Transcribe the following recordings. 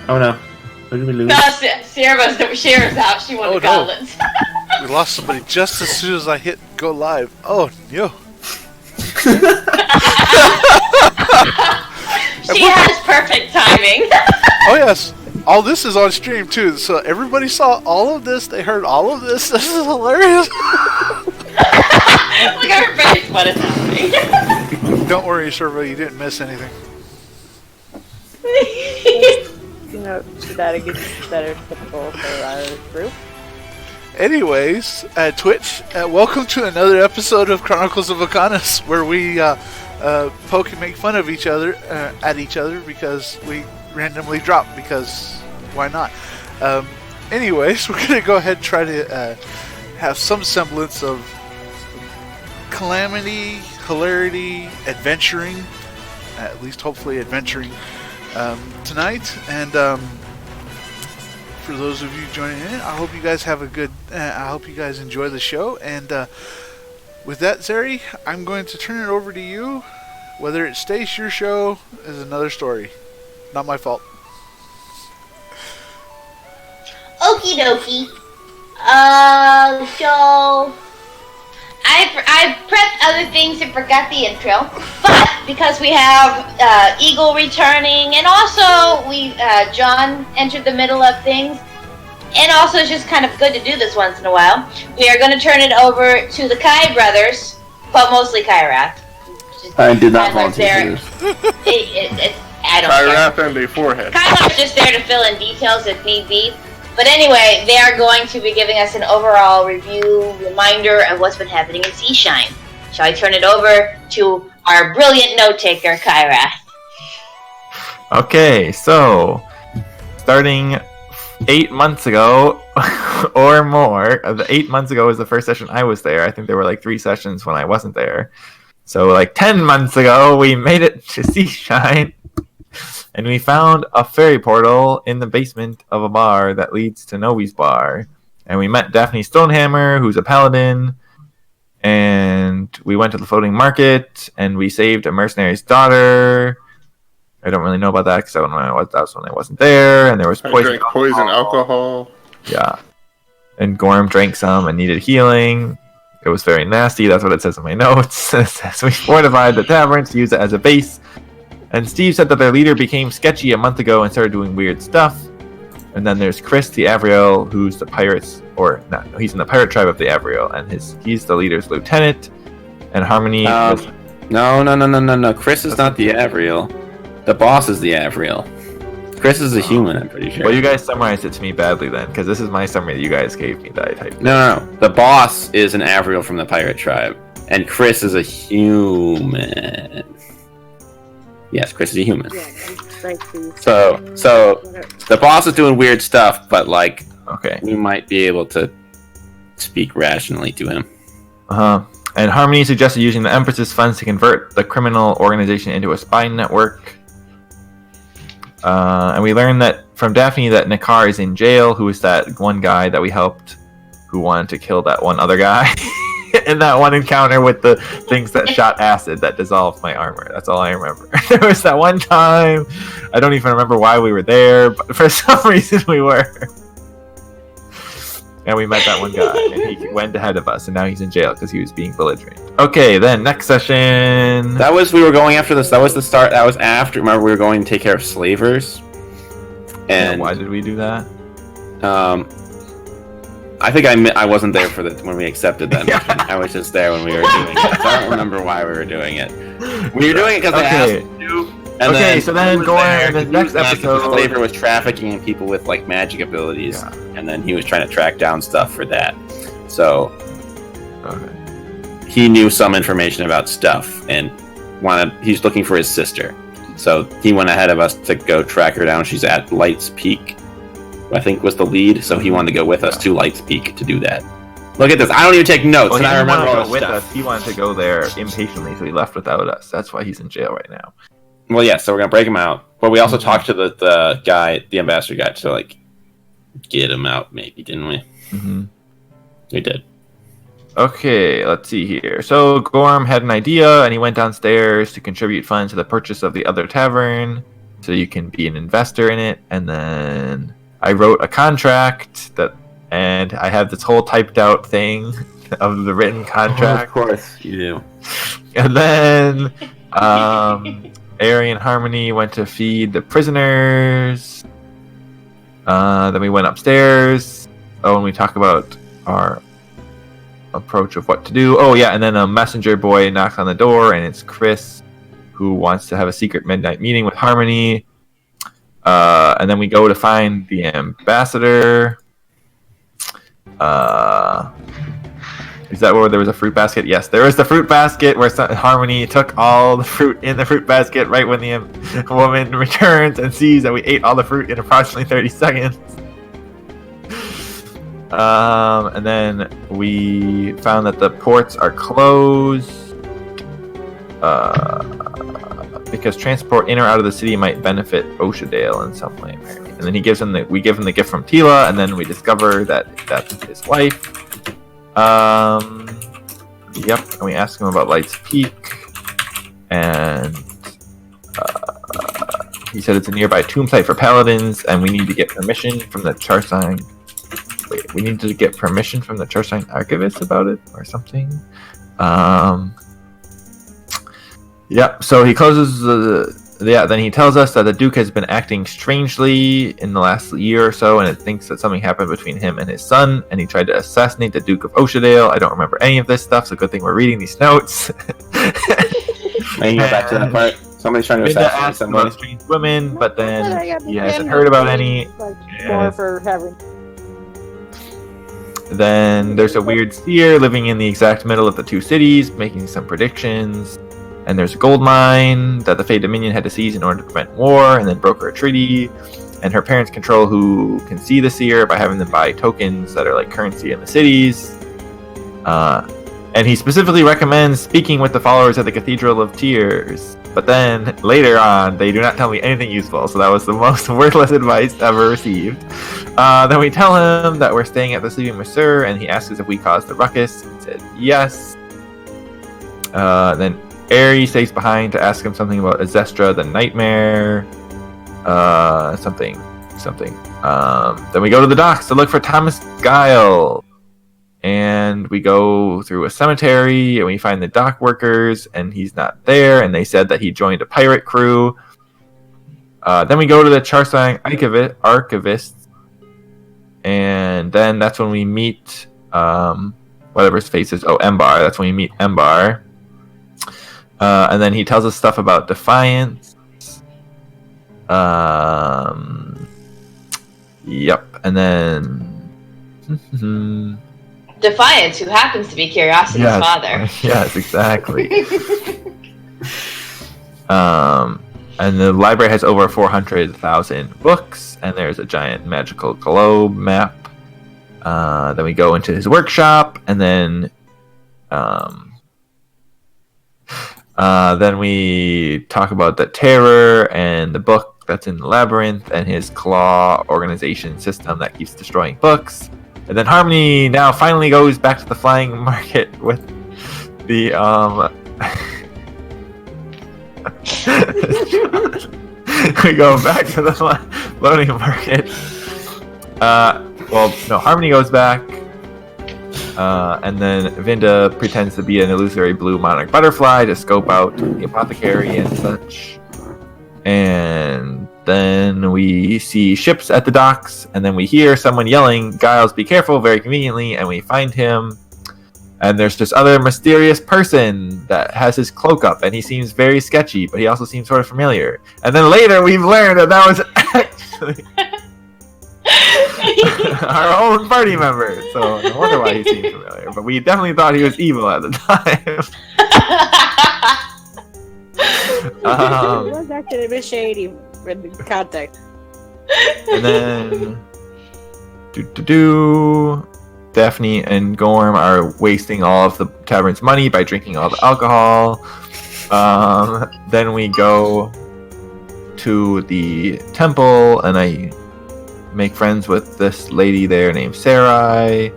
Oh no. What did we lose? No, Sierra's out. She won the gauntlets. We lost somebody just as soon as I hit go live. Oh, no. She has perfect timing. Oh, yes. All this is on stream, too. So everybody saw all of this. They heard all of this. This is hilarious. Look at her face. What is happening? Don't worry, Servo. You didn't miss anything. Shenanigans that are typical for our group. Anyways, Twitch, welcome to another episode of Chronicles of Vechaunus, where we poke and make fun of each other, at each other, because we randomly drop, because why not? Anyways, we're going to go ahead and try to have some semblance of calamity, hilarity, adventuring, at least hopefully adventuring, tonight, and for those of you joining in, I hope you guys have a good, I hope you guys enjoy the show, and with that, Zeri, I'm going to turn it over to you. Whether it stays your show is another story. Not my fault. Okie dokie. So I prepped other things and forgot the intro, but because we have Eagle returning, and also John entered the middle of things, and also it's just kind of good to do this once in a while. We are going to turn it over to the Kai brothers, but mostly Kyrath. I did not volunteer for this. I don't care. Kyrath and a forehead. Kyrath's just there to fill in details if need be. But anyway, they are going to be giving us an overall review, reminder of what's been happening in Seashine. Shall I turn it over to our brilliant note-taker, Kyrath? Okay, so starting 8 months ago or more, 8 months ago was the first session I was there. I think there were like 3 sessions when I wasn't there. So like 10 months ago, we made it to Seashine. And we found a fairy portal in the basement of a bar that leads to Novi's bar. And we met Daphne Stonehammer, who's a paladin. And we went to the floating market, and we saved a mercenary's daughter. I don't really know about that, because that was when I wasn't there. And there was poison alcohol. Yeah. And Gorm drank some and needed healing. It was very nasty. That's what it says in my notes. It says we fortified the tavern to use it as a base. And Steve said that their leader became sketchy a month ago and started doing weird stuff. And then there's Chris the Avriel, who's the pirates, or no, he's in the pirate tribe of the Avriel, and he's the leader's lieutenant. And Harmony. No. Chris is not the Avriel. The boss is the Avriel. Chris is a human, I'm pretty sure. Well, you guys summarized it to me badly then, because this is my summary that you guys gave me that I typed. No. The boss is an Avriel from the pirate tribe, and Chris is a human. Yes, Chris is a human. So the boss is doing weird stuff, but like, okay, we might be able to speak rationally to him. And Harmony suggested using the Empress's funds to convert the criminal organization into a spy network. And we learned that from Daphne that Nakar is in jail, who is that one guy that we helped, who wanted to kill that one other guy. In that one encounter with the things that shot acid that dissolved my armor. That's all I remember. There was that one time, I don't even remember why we were there, but for some reason we were. And we met that one guy, and he went ahead of us, and now he's in jail because he was being belligerent. Okay, then next session. We were going after this. That was the start. That was after. Remember, we were going to take care of slavers. And why did we do that? I think I wasn't there for when we accepted that mission. I was just there when we were doing it. So I don't remember why we were doing it. We were doing it because they asked us to. And so then going in the next episode, the slaver was trafficking in people with like magic abilities, and then he was trying to track down stuff for that. So he knew some information about stuff and he's looking for his sister. So he went ahead of us to go track her down. She's at Light's Peak, I think was the lead, so he wanted to go with us to Light's Peak to do that. Look at this. I don't even take notes, and I remember all this stuff. He wanted to go there impatiently, so he left without us. That's why he's in jail right now. Well, yeah, so we're going to break him out. But we also talked to the guy, the ambassador guy, to, like, get him out, maybe, didn't we? Mm-hmm. We did. Okay, let's see here. So Gorm had an idea, and he went downstairs to contribute funds to the purchase of the other tavern. so you can be an investor in it. And then I wrote a contract and I have this whole typed out thing of the written contract. Of course you do. And then Ari and Harmony went to feed the prisoners. Then we went upstairs. Oh, and we talk about our approach of what to do. Oh, yeah, and then a messenger boy knocks on the door, and it's Chris, who wants to have a secret midnight meeting with Harmony. And then we go to find the ambassador. Is that where there was a fruit basket? Yes, there was the fruit basket where Harmony took all the fruit in the fruit basket right when the woman returns and sees that we ate all the fruit in approximately 30 seconds. And then we found that the ports are closed because transport in or out of the city might benefit Oshadale in some way. Apparently. And then we give him the gift from Tila, and then we discover that that's his wife. Yep, and we ask him about Light's Peak, and he said it's a nearby tomb site for paladins, and we need to get permission from the Charsign. Wait, we need to get permission from the Charsign Archivist about it, or something. Yep, so he closes then he tells us that the Duke has been acting strangely in the last year or so, and it thinks that something happened between him and his son, and he tried to assassinate the Duke of Oshadale. I don't remember any of this stuff, so good thing we're reading these notes. And you go back to that part. Somebody's trying to Linda assassinate asked about someone. strange women, but then he hasn't Him heard about being, any. Like, Yeah. more for having. Then there's a weird seer living in the exact middle of the two cities, making some predictions. And there's a gold mine that the Fey Dominion had to seize in order to prevent war, and then broker a treaty. And her parents control who can see the seer by having them buy tokens that are like currency in the cities. And he specifically recommends speaking with the followers at the Cathedral of Tears. But then later on, they do not tell me anything useful, so that was the most worthless advice ever received. Then we tell him that we're staying at the Sleeping Monsieur, and he asks us if we caused the ruckus. He said yes. Then Ari stays behind to ask him something about Azestra the Nightmare. Something. Then we go to the docks to look for Thomas Guile. And we go through a cemetery, and we find the dock workers, and he's not there, and they said that he joined a pirate crew. Then we go to the Charsang Archivist, and then that's when we meet, whatever his face is, Embar, that's when we meet Embar. And then he tells us stuff about Defiance. Yep, and then... Defiance, who happens to be Curiosity's father. Yes, exactly. And the library has over 400,000 books, and there's a giant magical globe map. Then we go into his workshop, and then we talk about the terror and the book that's in the labyrinth, and his claw organization system that keeps destroying books. And then Harmony now finally goes back to the flying market with the we go back to the floating market. Harmony goes back, and then Vinda pretends to be an illusory blue monarch butterfly to scope out the apothecary and such. And then we see ships at the docks, and then we hear someone yelling, "Giles, be careful," very conveniently, and we find him. And there's this other mysterious person that has his cloak up, and he seems very sketchy, but he also seems sort of familiar. And then later we've learned that was actually our own party member. So no wonder why he seemed familiar. But we definitely thought he was evil at the time. It was actually a bit shady in the context. And then Daphne and Gorm are wasting all of the tavern's money by drinking all the alcohol. Then we go to the temple, and I make friends with this lady there named Sarai.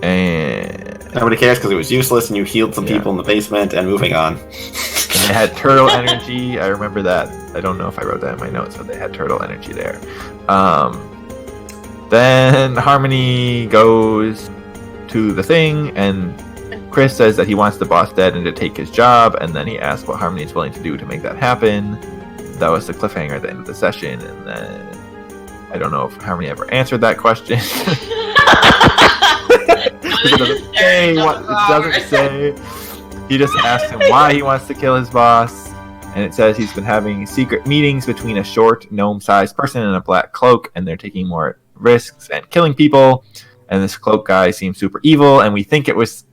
And nobody cares because it was useless, and you healed some people in the basement, and moving on. And they had turtle energy. I remember that. I don't know if I wrote that in my notes, but they had turtle energy there. Then Harmony goes to the thing, and Chris says that he wants the boss dead and to take his job, and then he asks what Harmony is willing to do to make that happen. That was the cliffhanger at the end of the session, and then I don't know if Harmony ever answered that question. It doesn't say. He just asked him why he wants to kill his boss, and it says he's been having secret meetings between a short, gnome-sized person in a black cloak, and they're taking more risks and killing people. And this cloak guy seems super evil, and we think it was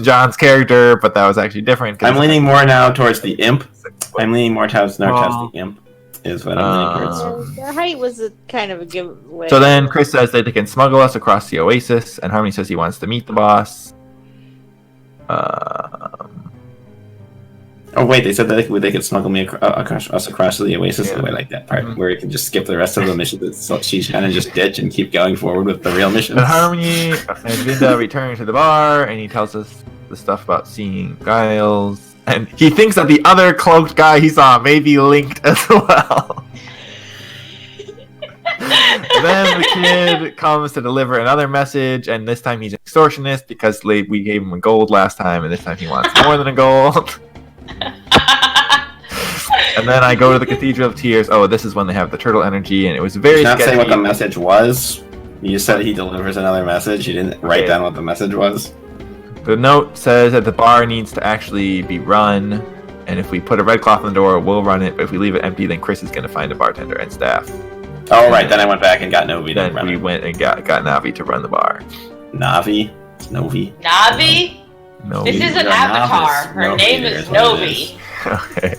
John's character, but that was actually different. I'm leaning more now towards the imp. I'm leaning more towards the imp. Is what I'm leaning towards. The height was a kind of a giveaway. So then Chris says that they can smuggle us across the oasis, and Harmony says he wants to meet the boss. Oh wait, they said that they could smuggle me us across to the oasis. Yeah. I like that part where you can just skip the rest of the mission. So she's kind of just ditch and keep going forward with the real mission. And Harmony and Vinda return to the bar, and he tells us the stuff about seeing Giles. And he thinks that the other cloaked guy he saw may be linked as well. Then the kid comes to deliver another message, and this time he's an extortionist because we gave him a gold last time, and this time he wants more than a gold. And then I go to the Cathedral of Tears. Oh, this is when they have the turtle energy, and it was very not sketchy. saying what the message was. You said he delivers another message. You didn't write down what the message was. The note says that the bar needs to actually be run, and if we put a red cloth on the door, we'll run it. But if we leave it empty, then Chris is going to find a bartender and staff. Oh, right. Then I went back and got Novi to Then run we it. went and got Navi to run the bar. Navi? It's Novi. Navi? No. This is an You're a avatar. novice. Her Novi name there is is what it Novi. is. Okay.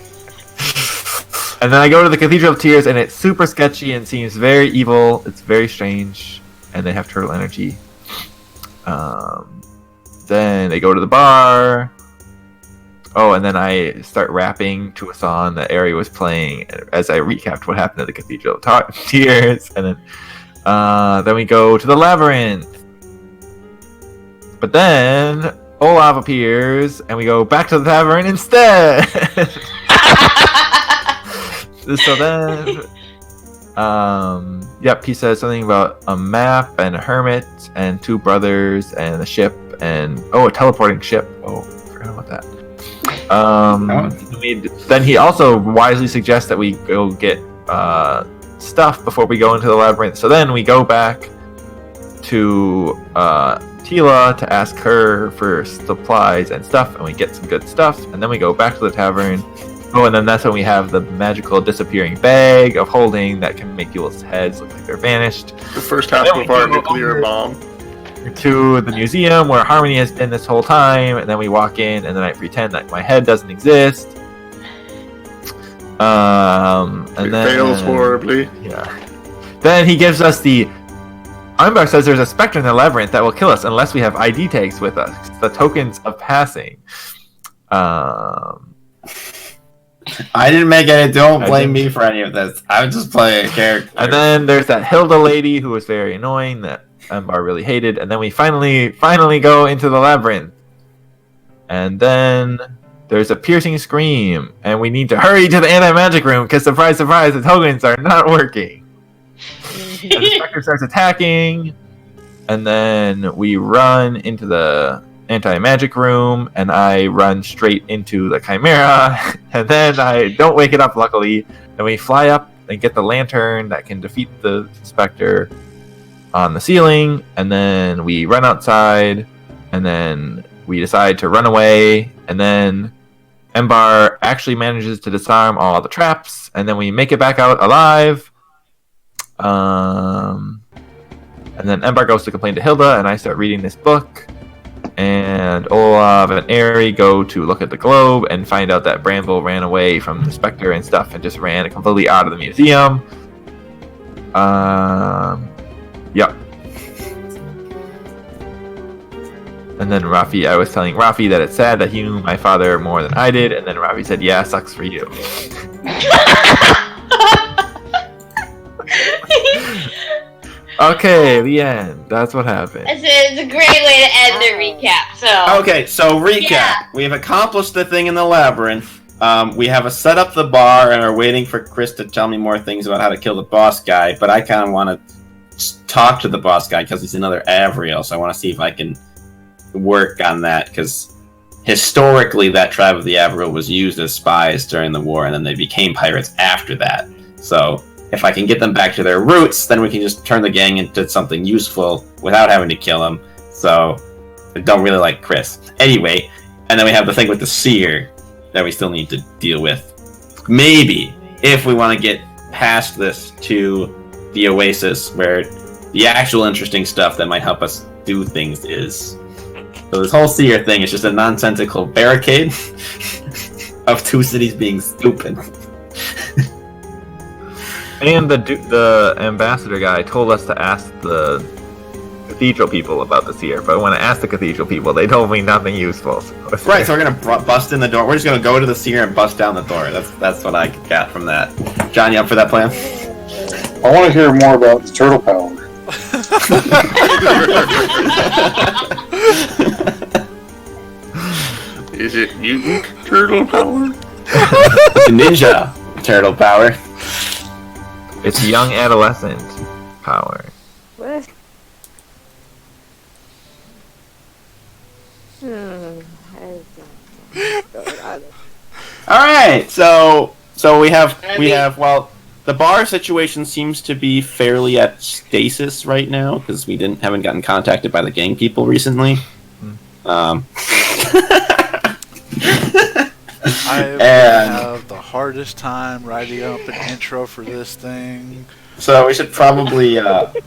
And then I go to the Cathedral of Tears, and it's super sketchy and seems very evil. It's very strange, and they have turtle energy. Then they go to the bar. Oh, and then I start rapping to a song that Ari was playing as I recapped what happened at the Cathedral of Tears. And then we go to the labyrinth. But then Olaf appears, and we go back to the tavern instead. So then, he says something about a map and a hermit and two brothers and a ship and a teleporting ship. Oh, I forgot about that. Then he also wisely suggests that we go get stuff before we go into the labyrinth. So then we go back to Tila to ask her for supplies and stuff, and we get some good stuff. And then we go back to the tavern. Oh, and then that's when we have the magical disappearing bag of holding that can make people's heads look like they're vanished. The first half of our nuclear bomb. To the museum where Harmony has been this whole time, and then we walk in, and then I pretend that my head doesn't exist. And It then fails horribly. Yeah. Then he gives us the. Umbar says there's a specter in the labyrinth that will kill us unless we have ID tags with us, the tokens of passing. I didn't make it. Don't blame me for any of this. I was just playing a character. And then there's that Hilda lady who was very annoying that Umbar really hated. And then we finally go into the labyrinth. And then there's a piercing scream, and we need to hurry to the anti-magic room because surprise, surprise, the tokens are not working. And the specter starts attacking, and then we run into the anti-magic room, and I run straight into the chimera, and then I don't wake it up, luckily. Then we fly up and get the lantern that can defeat the specter on the ceiling, and then we run outside, and then we decide to run away, and then Embar actually manages to disarm all the traps, and then we make it back out alive. And then Embar goes to complain to Hilda, and I start reading this book. And Olav and Ari go to look at the globe and find out that Bramble ran away from the Spectre and stuff and just ran completely out of the museum. Yep. And then Rafi, I was telling Rafi that it's sad that he knew my father more than I did, and then Rafi said, "Yeah, sucks for you." Okay, the end. That's what happened. It's a great way to end the recap. So Okay, so recap. Yeah. We've accomplished the thing in the labyrinth. we have a set up the bar and are waiting for Chris to tell me more things about how to kill the boss guy. But I kind of want to talk to the boss guy because he's another Avriel, so I want to see if I can work on that because historically that tribe of the Avriel was used as spies during the war, and then they became pirates after that. So if I can get them back to their roots, then we can just turn the gang into something useful without having to kill them. So I don't really like Chris. Anyway, and then we have the thing with the seer that we still need to deal with. Maybe, if we want to get past this to the Oasis, where the actual interesting stuff that might help us do things is. So this whole seer thing is just a nonsensical barricade of two cities being stupid. And the ambassador guy told us to ask the cathedral people about the seer, but when I asked the cathedral people, they told me nothing usul. Right, so we're gonna bust in the door. We're just gonna go to the seer and bust down the door. That's what I got from that. John, you up for that plan? I want to hear more about the turtle power. Is it mutant turtle power? Ninja turtle power. It's young adolescent power. What? All right, so we have well, the bar situation seems to be fairly at stasis right now because we haven't gotten contacted by the gang people recently. I have the hardest time writing up an intro for this thing. So we should probably you can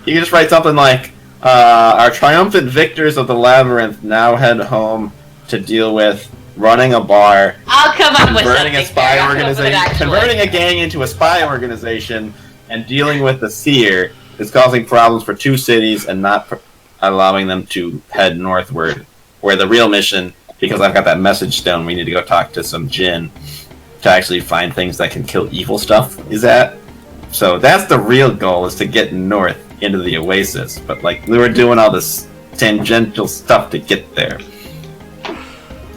just write something like our triumphant victors of the labyrinth now head home to deal with running a bar, I'll come up with converting something. a spy I'll come up with an organization, actual converting a idea. gang into a spy organization, and dealing with the seer is causing problems for two cities and not allowing them to head northward. Where the real mission, because I've got that message stone, we need to go talk to some djinn to actually find things that can kill evil stuff. Is that? So that's the real goal, is to get north into the Oasis. But like we were doing all this tangential stuff to get there.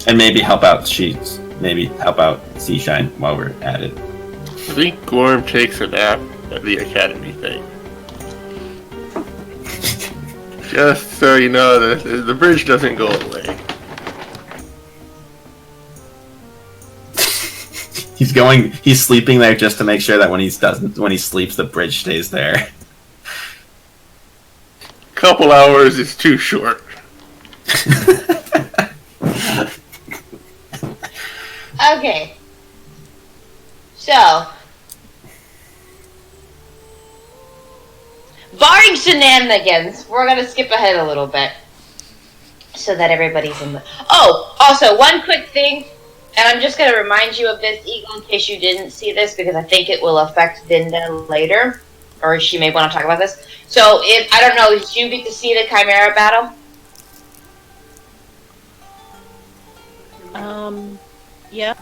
And maybe help out Sheets. Maybe help out Seashine while we're at it. I think Gorm takes a nap at the academy thing. Just so you know, the bridge doesn't go away. He's sleeping there just to make sure that when he sleeps, the bridge stays there. Couple hours is too short. Okay. So, barring shenanigans, we're gonna skip ahead a little bit so that everybody's in the. Oh, also one quick thing, and I'm just gonna remind you of this, Eagle, in case you didn't see this, because I think it will affect Vinda later, or she may want to talk about this. So, if I don't know, did you get to see the Chimera battle? Yeah.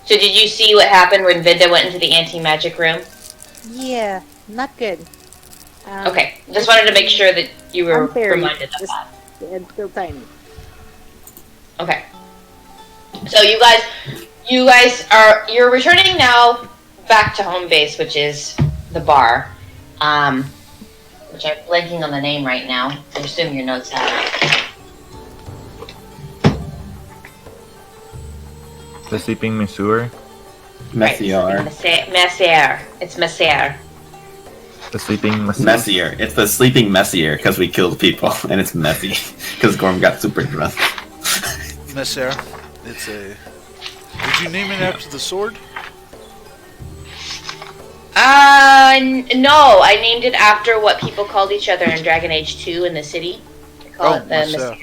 So, did you see what happened when Vinda went into the anti-magic room? Yeah, not good. Okay, just wanted to make sure that you were I'm very- reminded of that. And still tiny. Okay. So you guys you're returning now back to home base, which is the bar. Which I'm blanking on the name right now. I assume your notes have it. The sleeping Monsieur. Messier. Messier. It's Messier. The sleeping Monsieur. Messier. It's the sleeping Messier because we killed people and it's messy because Gorm got super drunk. Messer, it's a. Did you name it after the sword? No, I named it after what people called each other in Dragon Age 2 in the city. They call it the Messer.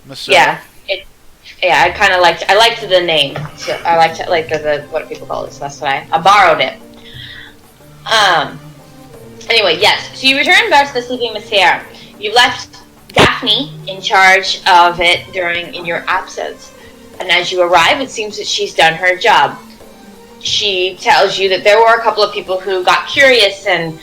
Messier. Yeah, I kind of liked the name. So I liked it, like the what people call it. So that's why I borrowed it. Anyway, yes. So you return back to the Sleeping Messier. You left Daphne in charge of it in your absence, and as you arrive, it seems that she's done her job. She tells you that there were a couple of people who got curious and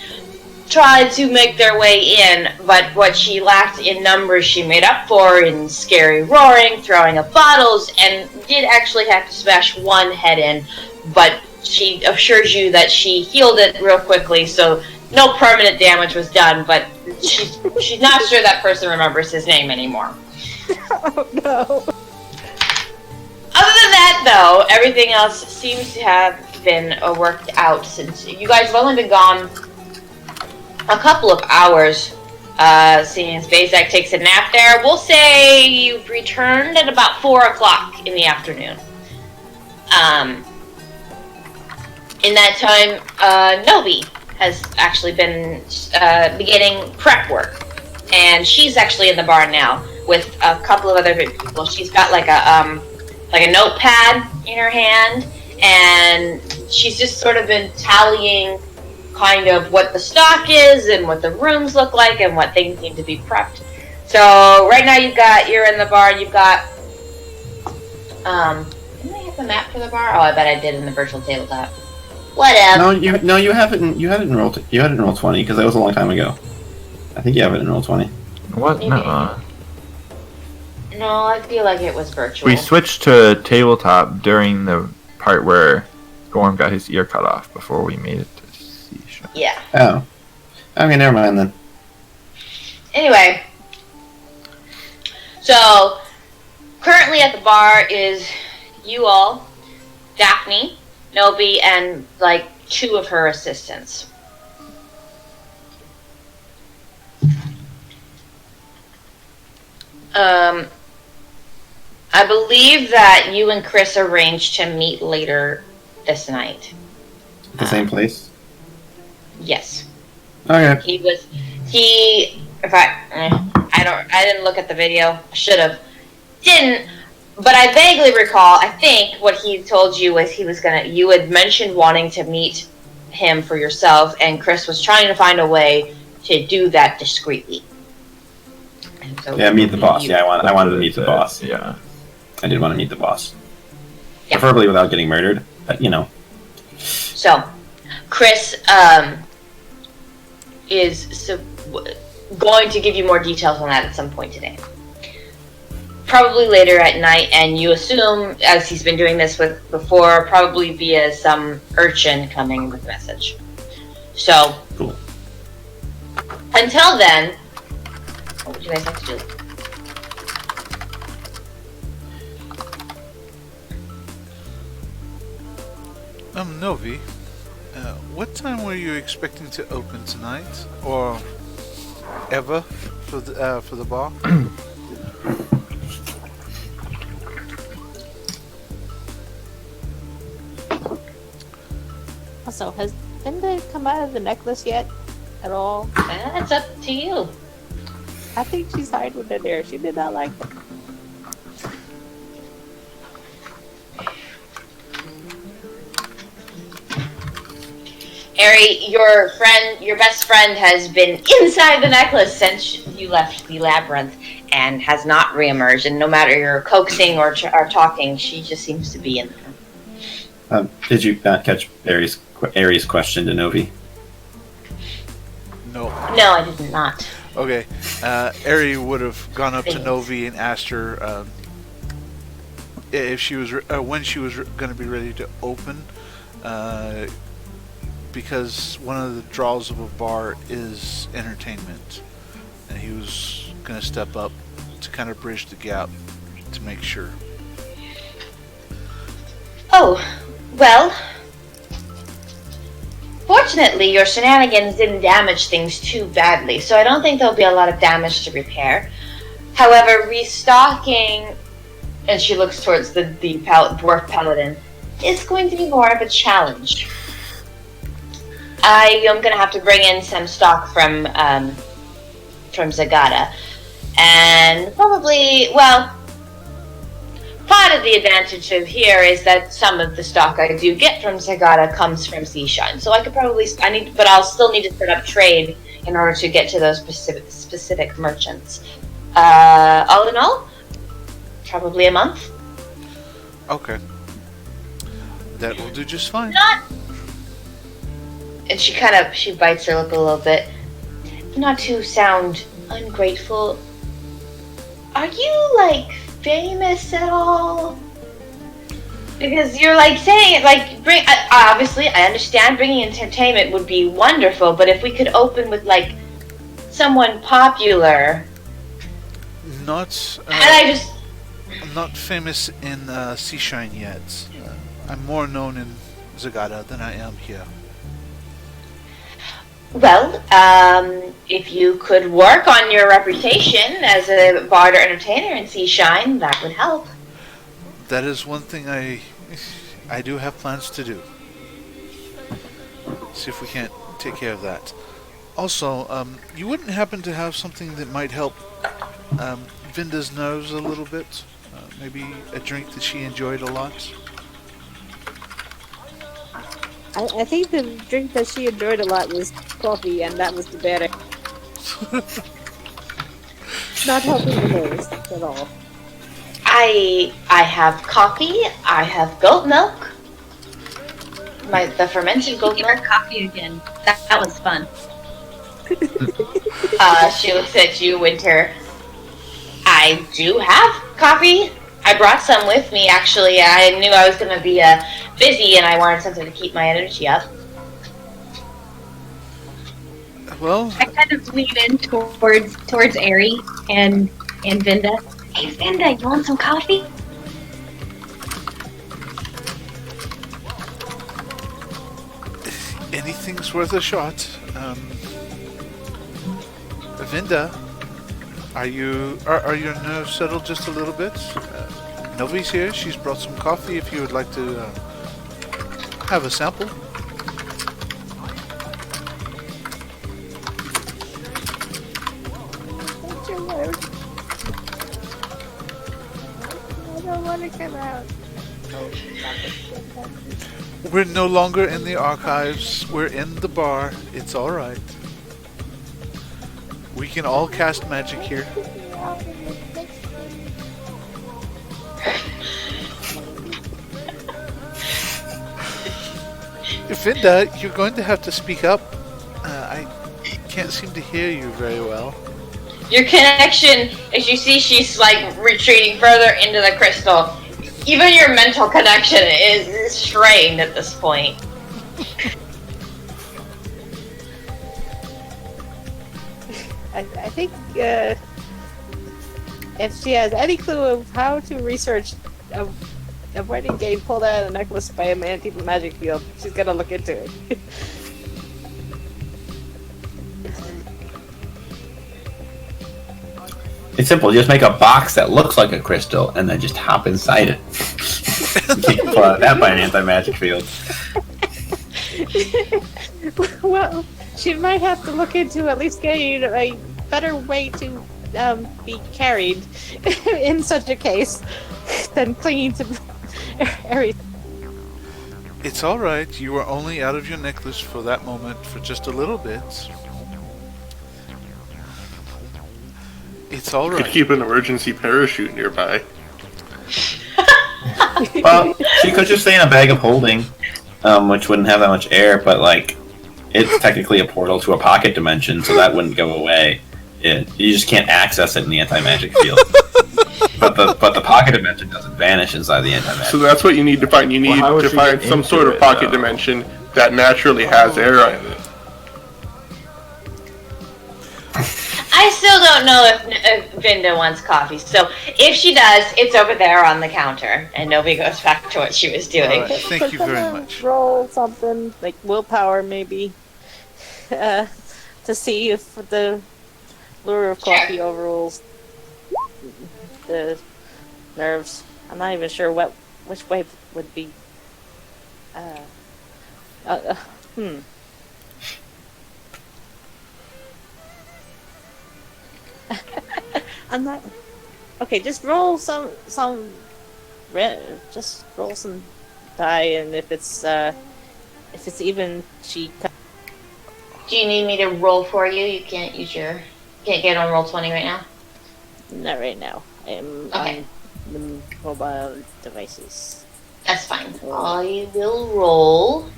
tried to make their way in, but what she lacked in numbers she made up for in scary roaring, throwing of bottles, and did actually have to smash one head in, but she assures you that she healed it real quickly, so no permanent damage was done, but she's not sure that person remembers his name anymore. Oh no. Other than that, though, everything else seems to have been worked out since you guys have only been gone a couple of hours. Seeing as Bezak takes a nap there, we'll say you've returned at about 4 o'clock in the afternoon. In that time, Novi has actually been beginning prep work, and she's actually in the bar now with a couple of other people. She's got like a notepad in her hand, and she's just sort of been tallying kind of what the stock is and what the rooms look like and what things need to be prepped. So right now you're in the bar. You've got didn't I have the map for the bar? Oh, I bet I did in the virtual tabletop. Whatever. No, you have it in roll. You had it in roll 20 because that was a long time ago. I think you have it in roll 20. What? Maybe. No. No, I feel like it was virtual. We switched to tabletop during the part where Gorm got his ear cut off before we made it to C-Shot. Yeah. Oh. Okay, never mind then. Anyway, so currently at the bar is you all, Daphne, Nobi, and like 2 of her assistants. I believe that you and Chris arranged to meet later this night. At the same place? Yes. Okay. I didn't look at the video. I should have. Didn't. But I vaguely recall, I think what he told you was you had mentioned wanting to meet him for yourself, and Chris was trying to find a way to do that discreetly. And so Yeah, meet the boss. Yeah, I wanted to meet the boss. Yeah. I did want to meet the boss. Yeah. Preferably without getting murdered, but you know. So, Chris is going to give you more details on that at some point today. Probably later at night, and you assume, as he's been doing this with before, probably via some urchin coming with a message. So, Cool. Until then, what would you guys like to do? Novi, what time were you expecting to open tonight, or ever for the bar? Also, has Linda come out of the necklace yet? At all? That's up to you. I think she's hiding in there. She did not like it. Harry, your best friend has been inside the necklace since you left the labyrinth and has not reemerged. And no matter your coaxing or talking, she just seems to be in there. Did you not catch Aries' question to Novi? No. No, I did not. Okay. Ari would have gone up to Novi and asked her if she was when she was going to be ready to open, because one of the draws of a bar is entertainment, and he was going to step up to kind of bridge the gap to make sure. Oh, well, fortunately your shenanigans didn't damage things too badly, so I don't think there'll be a lot of damage to repair. However, restocking, and she looks towards the dwarf paladin, is going to be more of a challenge. I am going to have to bring in some stock from Zagata, and probably, well, part of the advantage of here is that some of the stock I do get from Zagata comes from Seashine, so I could probably, but I'll still need to set up trade in order to get to those specific merchants. All in all, probably a month. Okay. That will do just fine. And she bites her lip a little bit. not to sound ungrateful, are you, like, famous at all? Because you're, like, saying, like, obviously, I understand bringing entertainment would be wonderful, but if we could open with, like, someone popular. Not. And I just. I'm not famous in Seashine yet. I'm more known in Zagata than I am here. Well, if you could work on your reputation as a barter entertainer in Seashine, that would help. That is one thing I do have plans to do. See if we can't take care of that. Also, you wouldn't happen to have something that might help Vinda's nerves a little bit? Maybe a drink that she enjoyed a lot? I think the drink that she enjoyed a lot was coffee, and that was the better. Not helping the nerves at all. I have coffee. I have goat milk. The fermented goat Give her milk. coffee again. That was fun. She looks at you, Winter. I do have coffee. I brought some with me, actually. I knew I was going to be busy, and I wanted something to keep my energy up. Well, I kind of lean in towards Ari and Vinda. Hey, Vinda, you want some coffee? anything's worth a shot. Vinda, are your nerves settled just a little bit? Novi's here. She's brought some coffee if you would like to have a sample. I don't want to come out. We're no longer in the archives. We're in the bar. It's all right. We can all cast magic here. Vinda, you're going to have to speak up. I can't seem to hear you very well. Your connection, as you see, she's like retreating further into the crystal. Even your mental connection is strained at this point. I think if she has any clue of how to research a wedding game pulled out of the necklace by a magic field, she's gonna look into it. It's simple. You just make a box that looks like a crystal and then just hop inside it. You can't pull out that by an anti-magic field. Well, she might have to look into at least getting a better way to be carried in such a case than clinging to everything. It's all right. You were only out of your necklace for that moment for just a little bit. It's all Could right. keep an emergency parachute nearby. Well, she could just stay in a bag of holding, which wouldn't have that much air, but like, it's technically a portal to a pocket dimension, so that wouldn't go away. You just can't access it in the anti-magic field. But the pocket dimension doesn't vanish inside the anti-magic. So that's what you need to find. You need how would to she find get some into sort of it, pocket though? dimension that naturally has air in it. I still don't know if Vinda wants coffee, so if she does, it's over there on the counter, and nobody goes back to what she was doing. All right. Thank you very much. Roll something like willpower, maybe, to see if the lure of coffee overrules the nerves. I'm not even sure which way would be. I'm not. Okay, just roll some. Just roll some die, and if it's even, she. Do you need me to roll for you? You can't get on roll 20 right now? Not right now. I'm Okay. on the mobile devices. That's fine. I will roll.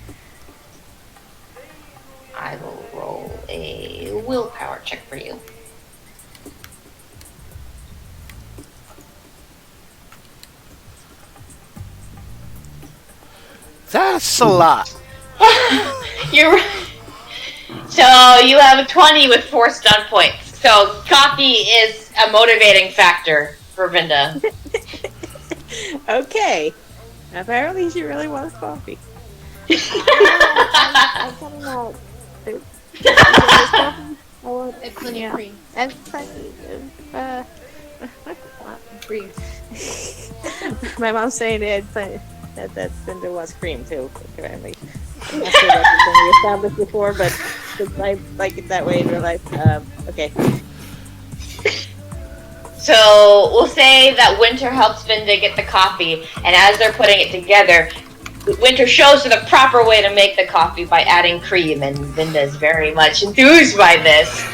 roll a willpower check for you. That's a lot. You're right. So you have a 20 with 4 stun points. So coffee is a motivating factor for Vinda. Okay. Apparently she really wants coffee. I'm coming out. I want Clinic cream. and plenty of, Cream. my mom's saying that Cinder wants cream too, apparently. I'm not sure that's been established before, but I like it that way in real life. Okay. So we'll say that Winter helps Vinda get the coffee, and as they're putting it together, Winter shows her the proper way to make the coffee by adding cream, and Vinda is very much enthused by this.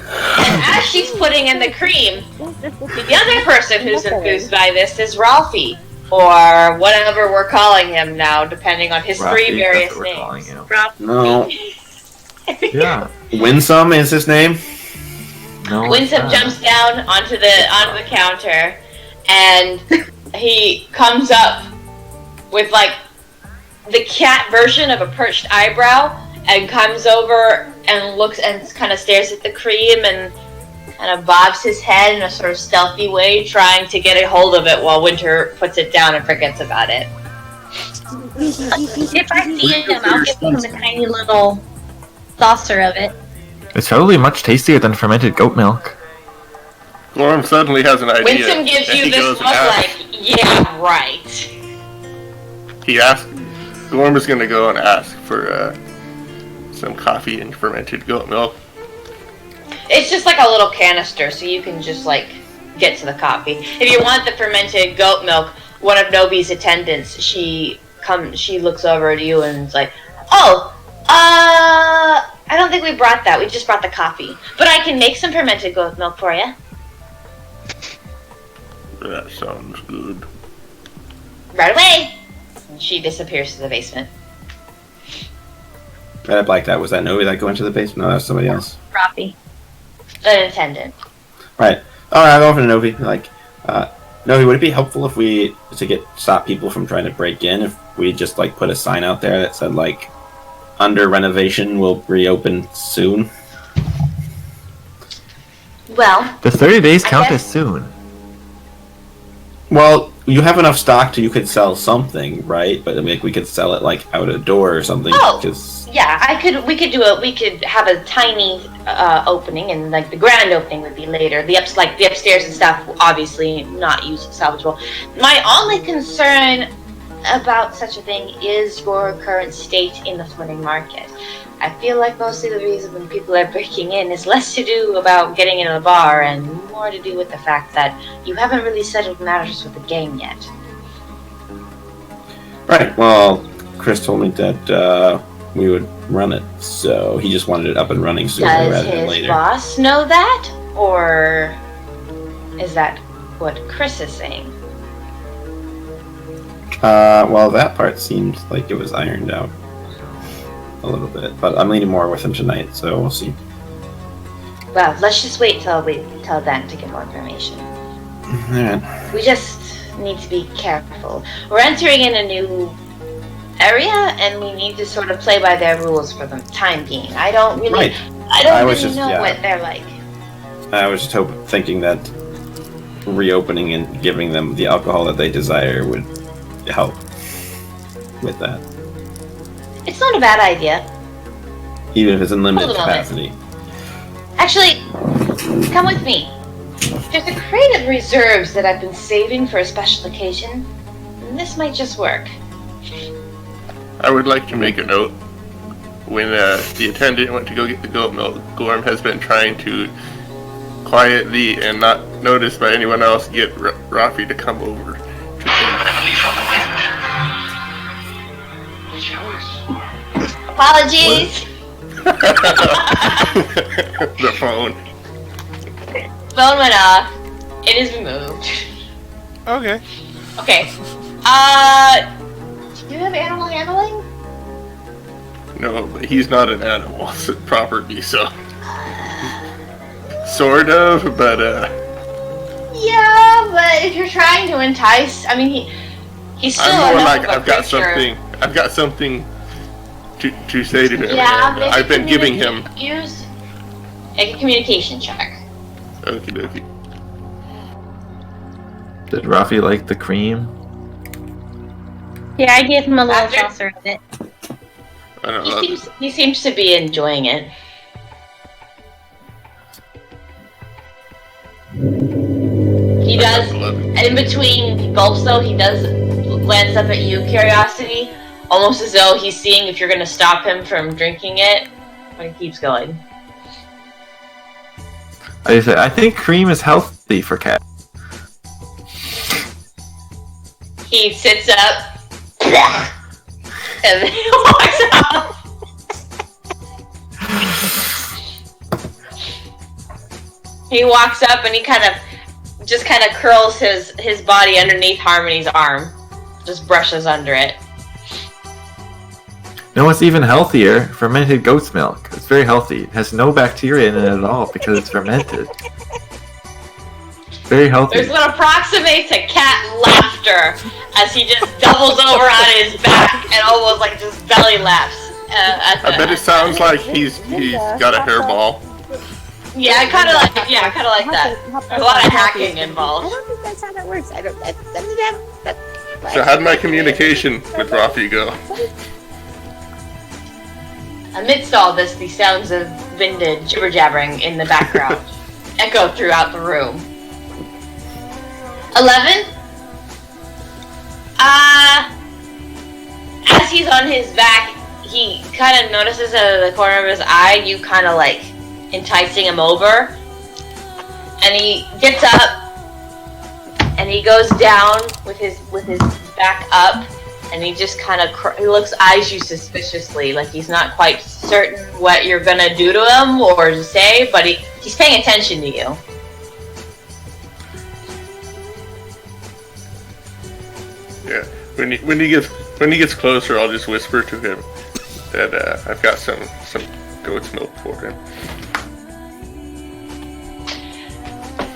And as she's putting in the cream, the other person who's enthused by this is Ralphie, or whatever we're calling him now, depending on his Rafi, 3 various that's what we're calling names. you. No. Yeah. Winsome is his name. No. Winsome jumps down onto the counter, and he comes up with like the cat version of a perched eyebrow, and comes over and looks and kind of stares at the cream and kind of bobs his head in a sort of stealthy way, trying to get a hold of it while Winter puts it down and forgets about it. If I see him, I'll give him a tiny little saucer of it. It's probably much tastier than fermented goat milk. Gorm suddenly has an idea. Winsome gives and you he this goes look and asks- like, yeah, right. He asks. Gorm is going to go and ask for some coffee and fermented goat milk. It's just like a little canister, so you can just like get to the coffee. If you want the fermented goat milk, one of Nobi's attendants, she looks over at you and is like, "Oh, I don't think we brought that. We just brought the coffee. But I can make some fermented goat milk for you." That sounds good. Right away. And she disappears to the basement. I'd like that. Was that Novi that go into the basement? No, that was somebody else. Rafi. An attendant. Right. All right, I'll go over to Novi. Like, Novi, would it be helpful if we stop people from trying to break in? If we just like put a sign out there that said like, under renovation will reopen soon? Well, The 30 days I count guess- as soon. Well, you have enough stock to you could sell something, right? But I mean, like, we could sell it like out a door or something. Oh. 'Cause- yeah, we could do it. We could have a tiny opening, and like the grand opening would be later. The upstairs and stuff, obviously not used salvageable. My only concern about such a thing is your current state in the floating market. I feel like mostly the reason when people are breaking in is less to do about getting into the bar and more to do with the fact that you haven't really settled matters with the gang yet. Right. Well, Chris told me that we would run it, so he just wanted it up and running sooner Does rather than his later. boss know that? Or is that what Chris is saying? Well, that part seemed like it was ironed out a little bit, but I'm leaning more with him tonight, so we'll see. Well, let's just wait till then to get more information. Alright. We just need to be careful. We're entering in a new area, and we need to sort of play by their rules for the time being. I don't really Right. I was really just- know yeah. what they're like. I was just thinking that reopening and giving them the alcohol that they desire would help with that, It's not a bad idea. even if it's in limited Hold on a moment. capacity. Actually, come with me. There's a crate of reserves that I've been saving for a special occasion, and this might just work. I would like to make a note. When the attendant went to go get the goat milk, Gorm has been trying to quietly and not noticed by anyone else get Rafi to come over. Apologies. The phone. Phone went off. It is removed. Okay. Okay. Do you have animal handling? No, but he's not an animal property, so sort of, but Yeah, but if you're trying to entice, I mean, he's still I'm more enough like of a creature. I've got something to say to him. Yeah, and I've been giving him. Use a communication check. Okie dokie. Did Rafi like the cream? Yeah, I gave him a little After- saucer of it. I don't know. He seems to be enjoying it. He does. 11. In between gulps, though, he does glance up at you, Curiosity, almost as though he's seeing if you're going to stop him from drinking it, but he keeps going. I think cream is healthy for cats. He sits up, and then he walks out. He walks up and he kind of curls his body underneath Harmony's arm. Just brushes under it. No, it's even healthier. Fermented goat's milk. It's very healthy. It has no bacteria in it at all because it's fermented. Very healthy. There's what approximates a cat laughter as he just doubles over on his back and almost like just belly laughs. I bet it sounds like he's got a hairball. Yeah, kind of like that. There's a lot of hacking involved. I don't think that's how that works. I don't. So how'd my communication with Rafi go? Amidst all this, the sounds of Vinda jibber-jabbering in the background echo throughout the room. 11? As he's on his back, he kind of notices out of the corner of his eye, you kind of like enticing him over. And he gets up, and he goes down with his back up, and he just kind of eyes you suspiciously, like he's not quite certain what you're gonna do to him or to say, but he's paying attention to you. Yeah. When he gets closer, I'll just whisper to him that I've got some goat's milk for him.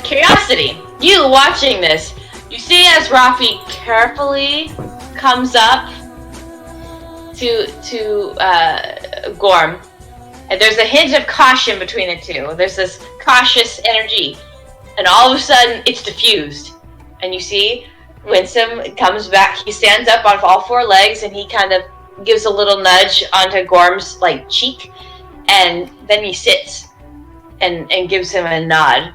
Curiosity, you watching this, you see as Rafi carefully comes up to Gorm, and there's a hint of caution between the two. There's this cautious energy, and all of a sudden it's diffused, and you see Winsome comes back. He stands up on all four legs, and he kind of gives a little nudge onto Gorm's like cheek, and then he sits and gives him a nod.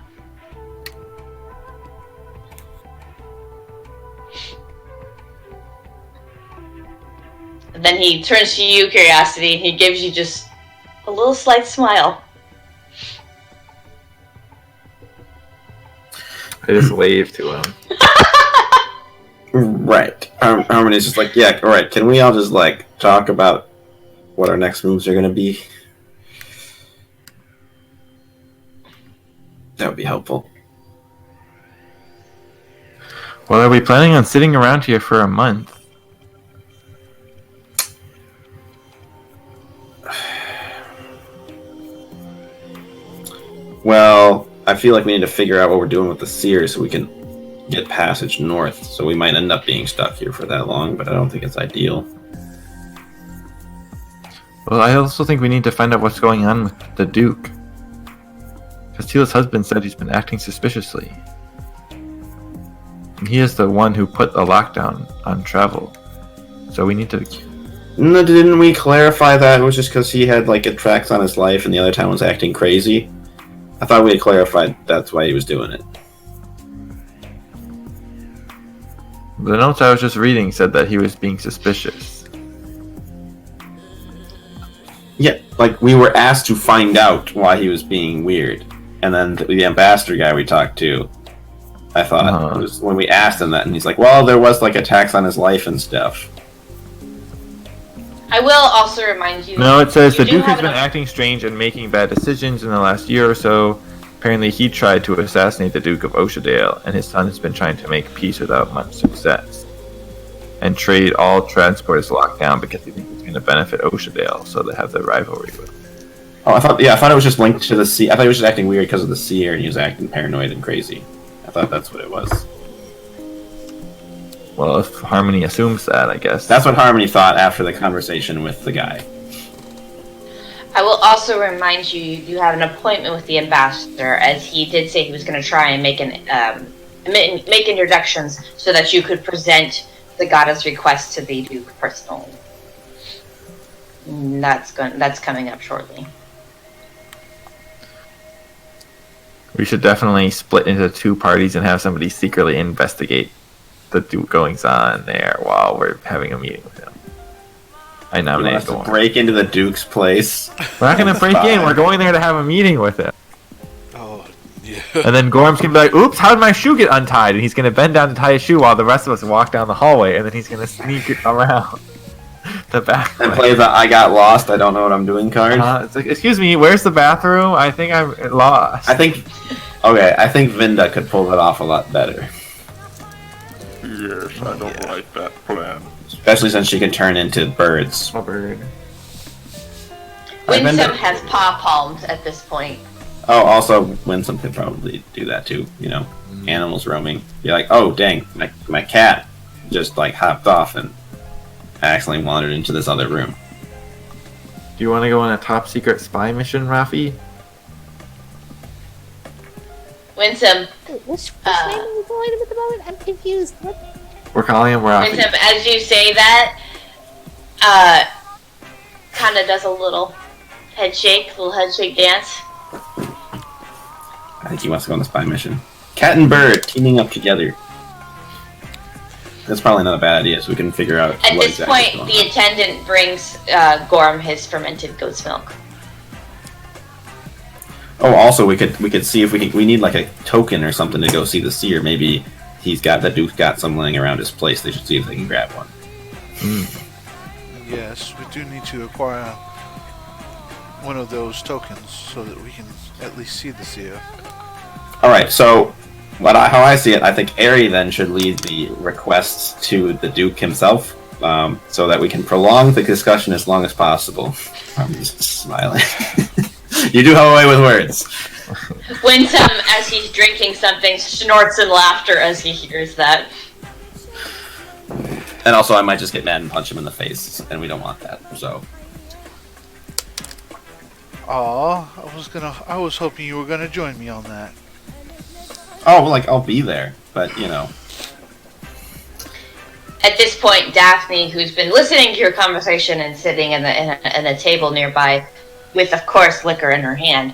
And then he turns to you, Curiosity, and he gives you just a little slight smile. I just wave to him. Right. Harmony's just like, yeah, alright, can we all just, like, talk about what our next moves are gonna be? That would be helpful. Well, are we planning on sitting around here for a month? Well, I feel like we need to figure out what we're doing with the seer so we can get passage north. So we might end up being stuck here for that long, but I don't think it's ideal. Well, I also think we need to find out what's going on with the Duke. Because Tila's husband said he's been acting suspiciously. And he is the one who put the lockdown on travel. So we need to... No, didn't we clarify that it was just because he had, like, attacks on his life and the other time was acting crazy? I thought we had clarified that's why he was doing it. The notes I was just reading said that he was being suspicious. Yeah, like, we were asked to find out why he was being weird. And then the ambassador guy we talked to, I thought, it was when we asked him that, and he's like, well, there was, like, attacks on his life and stuff. I will also remind you... No, it says the do Duke has have been acting strange and making bad decisions in the last year or so. Apparently he tried to assassinate the Duke of Oshadale, and his son has been trying to make peace without much success. and trade all transport is locked down because he thinks it's going to benefit Oceandale, so they have the rivalry with him. Oh, I thought it was just linked to the sea. I thought he was just acting weird because of the seer, and he was acting paranoid and crazy. I thought that's what it was. Well, if Harmony assumes that, I guess. That's what Harmony thought after the conversation with the guy. I will also remind you, you have an appointment with the ambassador, as he did say he was going to try and make introductions so that you could present the goddess' request to the Duke personally. And that's coming up shortly. We should definitely split into 2 parties and have somebody secretly investigate the goings on there while we're having a meeting with him. I You want nominate us to Gorm. break into the Duke's place? We're not going to break in. We're going there to have a meeting with him. Oh, yeah. And then Gorm's going to be like, oops, how did my shoe get untied? And he's going to bend down to tie his shoe while the rest of us walk down the hallway. And then he's going to sneak it around the back. And play the "I got lost, I don't know what I'm doing" card. It's like, excuse me, where's the bathroom? I think I'm lost. I think Vinda could pull that off a lot better. Yes, I don't like that plan. Especially since she can turn into birds. A bird. Winsome has paw palms at this point. Oh, also, Winsome could probably do that too. You know, animals roaming. Be like, oh, dang, my cat just like hopped off and accidentally wandered into this other room. Do you want to go on a top secret spy mission, Rafi? Winsome, Which name are we calling him at the moment? I'm confused. What? We're calling him Rafi. Winsome, as you say that, kind of does a little head shake dance. I think he wants to go on the spy mission. Cat and bird teaming up together. That's probably not a bad idea, so we can figure out At what this exactly is point, going the on. attendant brings Gorm his fermented goat's milk. Oh, also, we could see if we need like a token or something to go see the seer. Maybe the Duke's got some laying around his place. They should see if they can grab one. Yes, we do need to acquire one of those tokens so that we can at least see the seer. Alright, so how I see it, I think Aerie then should lead the requests to the Duke himself, so that we can prolong the discussion as long as possible. I'm just smiling. You do have a way with words. Winsome, as he's drinking something, snorts in laughter as he hears that. And also, I might just get mad and punch him in the face, and we don't want that, so... Aw, I was hoping you were gonna join me on that. Oh, well, I'll be there, but, you know... At this point, Daphne, who's been listening to your conversation and sitting in a table nearby, with, of course, liquor in her hand,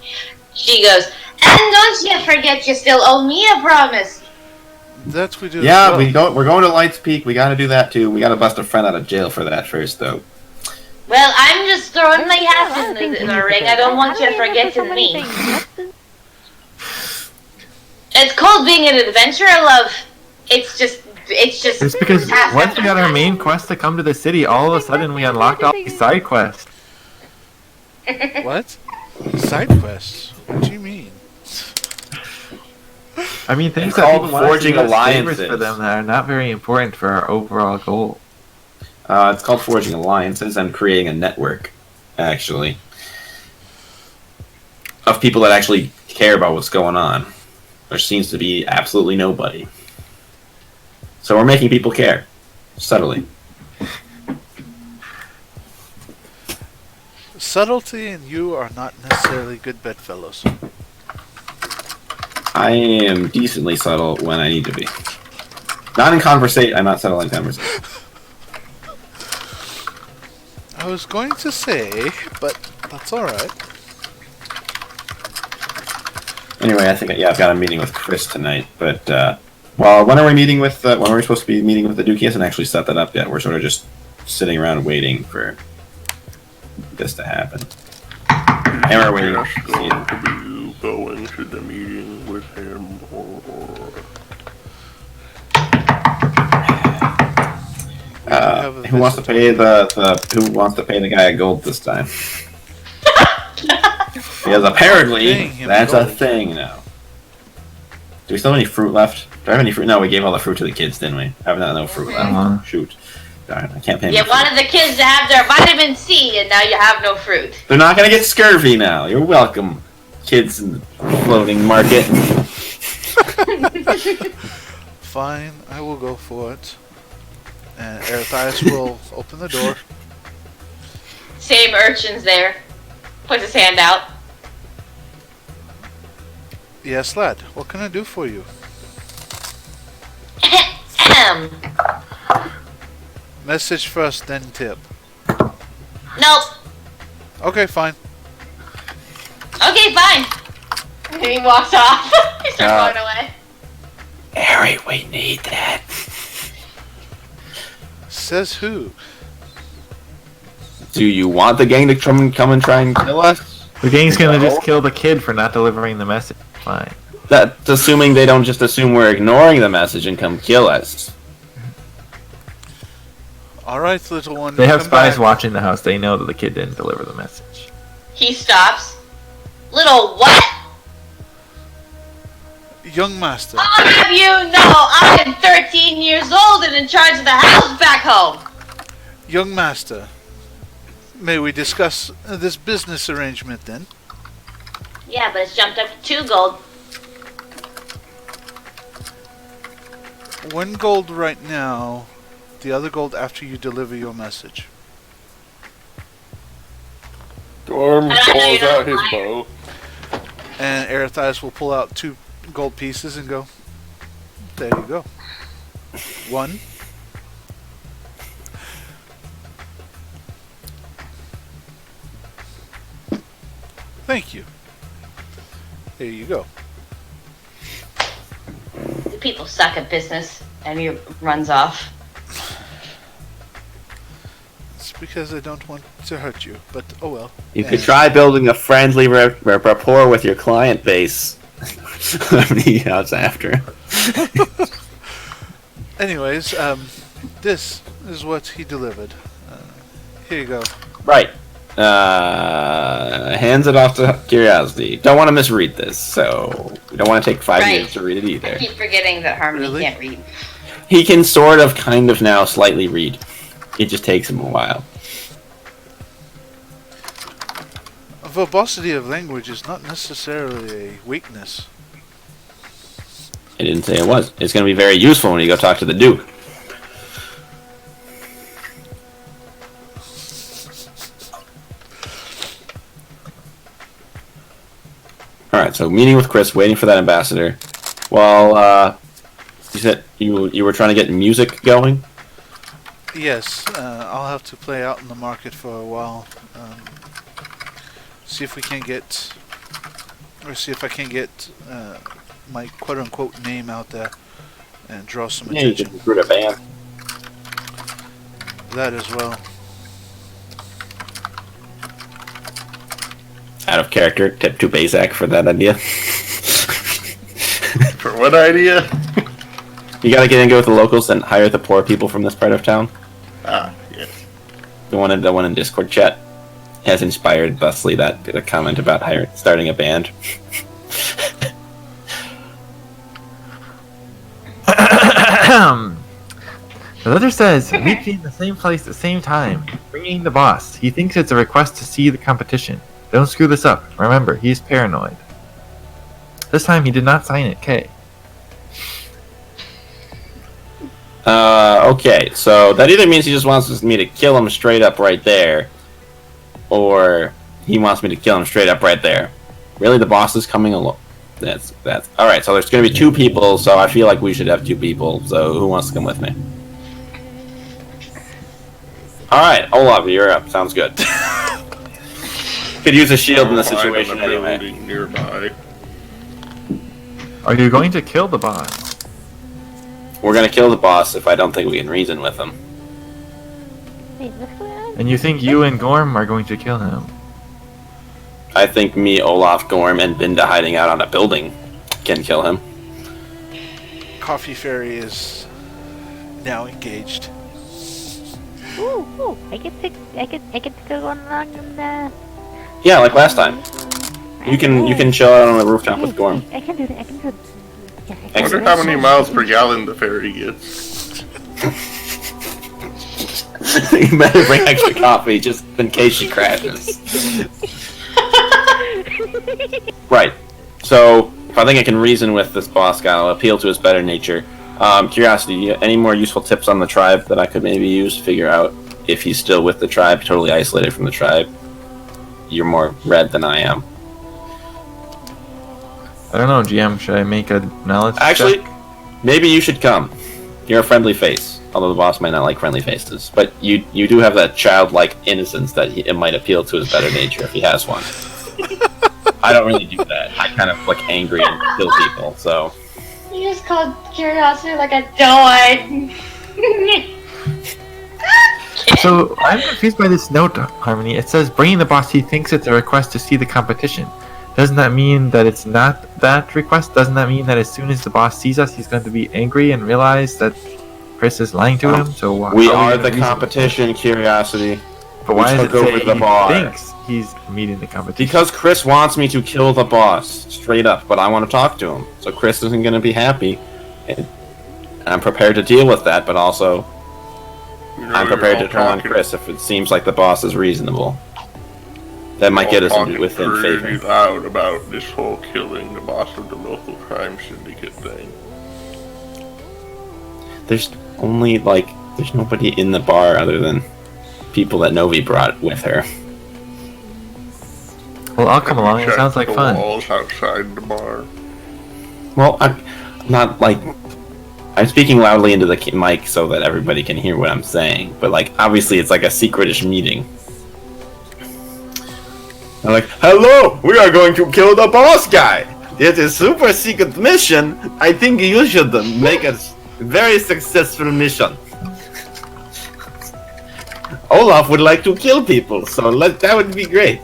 she goes, "And don't you forget you still owe me a promise." That's we do. Yeah, as well. we're going to Lights Peak. We gotta do that, too. We gotta bust a friend out of jail for that first, though. Well, I'm just throwing my hat in the ring. I don't want you forgetting me. It's called being an adventurer, love. It's just It's because once we got our main quest to come to the city, all of a sudden we unlocked all these side quests. What? Side quests? What do you mean? I mean, things It's that called people want to forging do as favors alliances. for them that are not very important for our overall goal. It's called Forging Alliances and creating a network, actually, of people that actually care about what's going on. There seems to be absolutely nobody. So we're making people care, subtly. Subtlety and you are not necessarily good bedfellows. I am decently subtle when I need to be. Not in conversation. I'm not subtle in conversation. I was going to say, but that's alright. Anyway, I think I've got a meeting with Chris tonight. But when are we meeting with? When are we supposed to be meeting with the Duke? He hasn't actually set that up yet. We're sort of just sitting around waiting for this to happen. And we're waiting. Just going to be going to the meeting with him. Who wants to pay Who wants to pay the guy a gold this time? Because apparently Paying him that's a gold. thing now. Do we still have any fruit left? Do I have any fruit? No, we gave all the fruit to the kids, didn't we? I have no fruit left. Shoot. Darn, I can't pay. You wanted the kids to have their vitamin C, and now you have no fruit. They're not gonna get scurvy now. You're welcome, kids in the floating market. Fine, I will go for it. And Erethias will open the door. Same urchin's there. Puts his hand out. Yes, lad. What can I do for you? Message first, then tip. Nope. Okay, fine. Okay, fine. And he walks off. He starts going away. Harry, we need that. Says who? Do you want the gang to come and try and kill us? The gang's gonna just kill the kid for not delivering the message. Fine. That's assuming they don't just assume we're ignoring the message and come kill us. Alright, little one. They have come spies back. watching the house. They know that the kid didn't deliver the message. He stops. Little what? Young master. I'll have you know I am 13 years old and in charge of the house back home. Young master. May we discuss this business arrangement then? Yeah, but it's jumped up to 2 gold. 1 gold right now. The other gold after you deliver your message. Gorm pulls out his bow. And Erethias will pull out 2 gold pieces and go, there you go. 1. Thank you. There you go. The people suck at business. And he runs off. It's because I don't want to hurt you, but oh well. You could try building a friendly rapport with your client base. That's after. Anyways, this is what he delivered. Here you go. Right. Hands it off to Curiosity. Don't want to misread this, so we don't want to take 5 years to read it I either. keep forgetting that Harmony can't read. He can sort of, kind of now, slightly read. It just takes him a while. Verbosity of language is not necessarily a weakness. I didn't say it was. It's going to be very useful when you go talk to the Duke. Alright, so meeting with Chris, waiting for that ambassador. Well, you said you were trying to get music going? Yes, I'll have to play out in the market for a while. See if we can get, or see if I can get my quote-unquote name out there and draw some Yeah, you attention. could recruit a band. That as well. Out of character, tip to Bazak for that idea. For what idea? You gotta get in good with the locals and hire the poor people from this part of town. Ah, yes. The one in Discord chat has inspired thusly that comment about starting a band. The letter says, meet me in the same place at the same time. Bringing the boss. He thinks it's a request to see the competition. Don't screw this up. Remember, he's paranoid. This time he did not sign it, K. Okay, so that either means he just wants me to kill him straight up right there, or he wants me to kill him straight up right there. Really, the boss is coming along. That's alright, so there's going to be 2 people, so I feel like we should have 2 people, so who wants to come with me? Alright, Olaf, you're up. Sounds good. Could use a shield in the situation anyway. Nearby. Are you going to kill the boss? We're going to kill the boss if I don't think we can reason with him. And you think you and Gorm are going to kill him? I think me, Olaf, Gorm, and Binda hiding out on a building can kill him. Coffee Fairy is now engaged. Ooh, I get to go along and Yeah, like last time. You can chill out on the rooftop with Gorm. I can do that. I wonder how many miles per gallon the ferry gets. You better bring extra coffee just in case she crashes. Right. So, if I think I can reason with this boss guy, I'll appeal to his better nature. Curiosity, any more useful tips on the tribe that I could maybe use to figure out if he's still with the tribe, totally isolated from the tribe? You're more red than I am. I don't know, GM. Should I make a knowledge Actually, check? maybe you should come. You're a friendly face, although the boss might not like friendly faces. But you do have that childlike innocence that it might appeal to his better nature if he has one. I don't really do that. I kind of look angry and kill people, so... You just called curiosity like a dog. So, I'm confused by this note, Harmony. It says, bringing the boss, he thinks it's a request to see the competition. Doesn't that mean that it's not that request? Doesn't that mean that as soon as the boss sees us, he's going to be angry and realize that Chris is lying to him? So we are the competition, Curiosity. But why does it took say over the he bar. thinks he's meeting the competition? Because Chris wants me to kill the boss, straight up, but I want to talk to him. So Chris isn't going to be happy. And I'm prepared to deal with that, but also I'm prepared to turn on Chris if it seems like the boss is reasonable. That might get us within favor. Pretty loud about this whole killing the boss of the local crime syndicate thing. There's only, there's nobody in the bar other than people that Novi brought with her. Well, I'll come along. It sounds like the fun. Walls outside the bar. Well, I'm not, I'm speaking loudly into the mic so that everybody can hear what I'm saying, but, obviously it's like a secretish meeting. I'm like, hello, we are going to kill the boss guy. It is super secret mission. I think you should make a very successful mission. Olaf would like to kill people, so that would be great.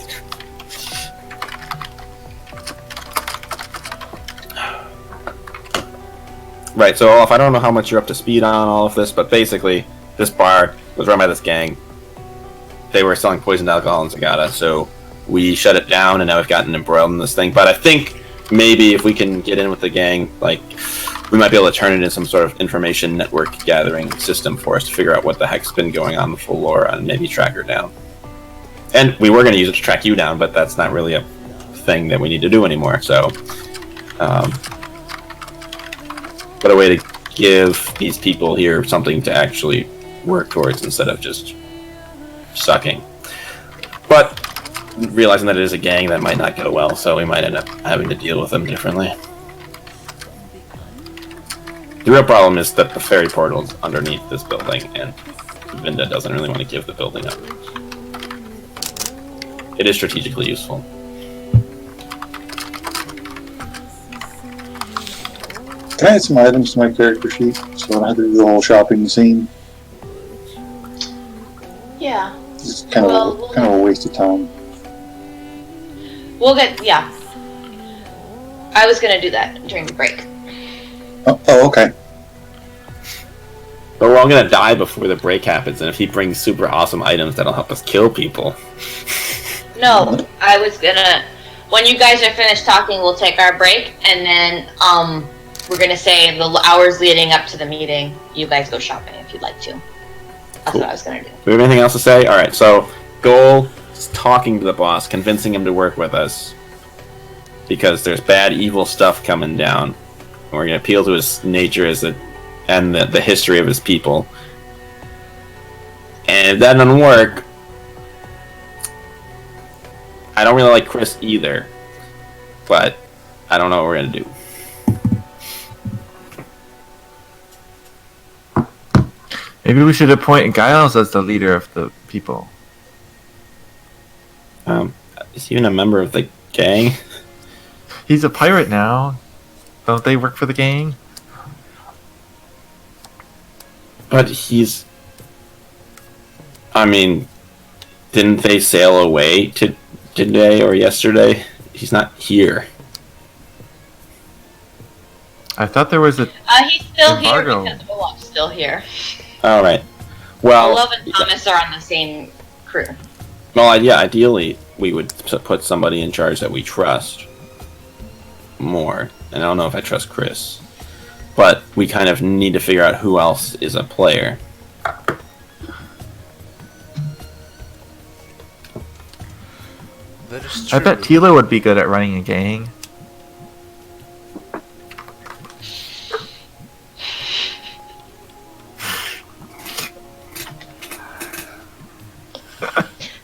Right, so Olaf, I don't know how much you're up to speed on all of this, but basically, this bar was run by this gang. They were selling poisoned alcohol in Zagata, so we shut it down, and now we've gotten embroiled in this thing. But I think maybe if we can get in with the gang, we might be able to turn it into some sort of information network gathering system for us to figure out what the heck's been going on with Forerunner and maybe track her down. And we were going to use it to track you down, but that's not really a thing that we need to do anymore, so... What a way to give these people here something to actually work towards instead of just sucking. But realizing that it is a gang, that might not go well, so we might end up having to deal with them differently. The real problem is that the ferry portal is underneath this building, and Vinda doesn't really want to give the building up. It is strategically useful. Can I add some items to my character sheet so I don't have to do the whole shopping scene? Yeah. It's kind of a waste of time. Yeah. I was gonna do that during the break. Oh, okay. But we're all gonna die before the break happens, and if he brings super awesome items that'll help us kill people. No, I was gonna... When you guys are finished talking, we'll take our break, and then, we're gonna say the hours leading up to the meeting, you guys go shopping if you'd like to. That's what I was gonna do. Do we have anything else to say? Alright, so, goal is talking to the boss, convincing him to work with us. Because there's bad, evil stuff coming down. And we're gonna appeal to his nature and the history of his people. And if that doesn't work, I don't really like Chris either. But I don't know what we're gonna do. Maybe we should appoint Giles as the leader of the people. Is he even a member of the gang? He's a pirate now. Don't they work for the gang? But he's... I mean, didn't they sail away today or yesterday? He's not here. I thought there was a He's still embargo. here because Olaf's still here. Alright. Well... Olaf and Thomas are on the same crew. Well, yeah, ideally, we would put somebody in charge that we trust more. And I don't know if I trust Chris. but we kind of need to figure out who else is a player. That is true. I bet Tila would be good at running a gang.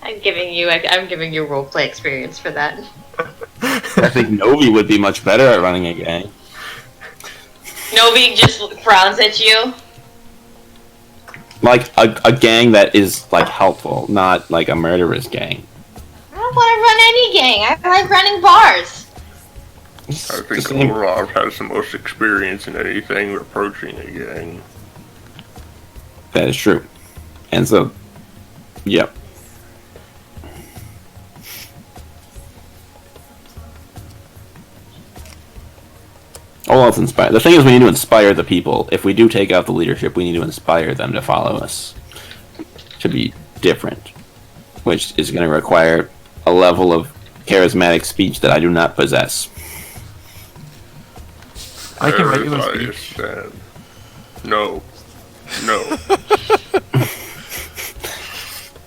I'm giving you roleplay experience for that. I think Novi would be much better at running a gang. Novi just frowns at you. Like a gang that is like helpful, not like a murderous gang. I don't want to run any gang. I like running bars. I think Olaf has the most experience in anything approaching a gang. That is true. And so, yep. Olaf's inspired. The thing is, we need to inspire the people. If we do take out the leadership, we need to inspire them to follow us. To be different. Which is going to require a level of charismatic speech that I do not possess. I can regular Everybody speech. said, no. No.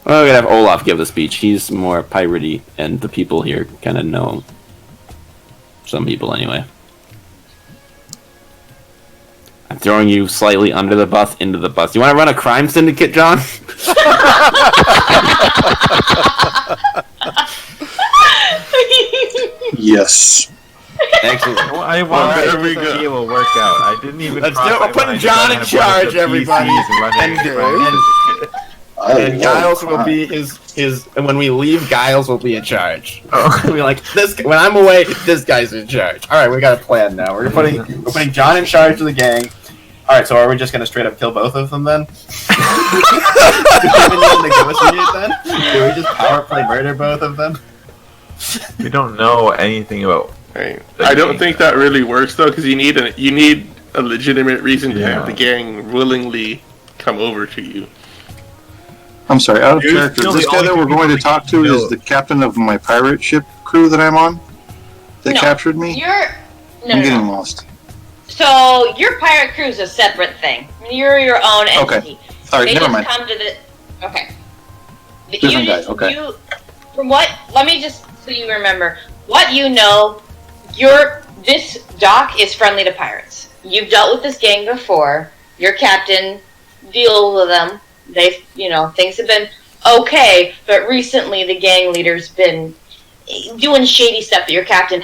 Well, we're going to have Olaf give the speech. He's more piratey, and the people here kind of know him. Some people, anyway. I'm throwing you slightly under the bus, into the bus. You want to run a crime syndicate, John? Yes. Excellent. I want there we this go. idea will work out. I didn't even. Let's cross do it. my We're putting mind John that in I had a bunch charge, of everybody. PCs running And Giles will be his. And when we leave, Giles will be in charge. We'll be like, this. When I'm away, this guy's in charge. All right, we got a plan now. We're putting John in charge of the gang. All right, so are we just gonna straight up kill both of them then? Do we even negotiate then? Do we just power play murder both of them? We don't know anything about. Hey, I don't think that really works though, because you need a legitimate reason to have the gang willingly come over to you. I'm sorry, out of Dude, character. kill This the guy only that we're people going to we talk can to kill. is the captain of my pirate ship crew that I'm on. That No, captured me. I'm I'm getting lost. So your pirate crew is a separate thing. You're your own entity. All right, They never just mind. come to the. Okay. Different guy, okay. From what? Let me just so you remember what you know. This dock is friendly to pirates. You've dealt with this gang before. Your captain deals with them. They've, things have been okay, but recently the gang leader's been doing shady stuff that your captain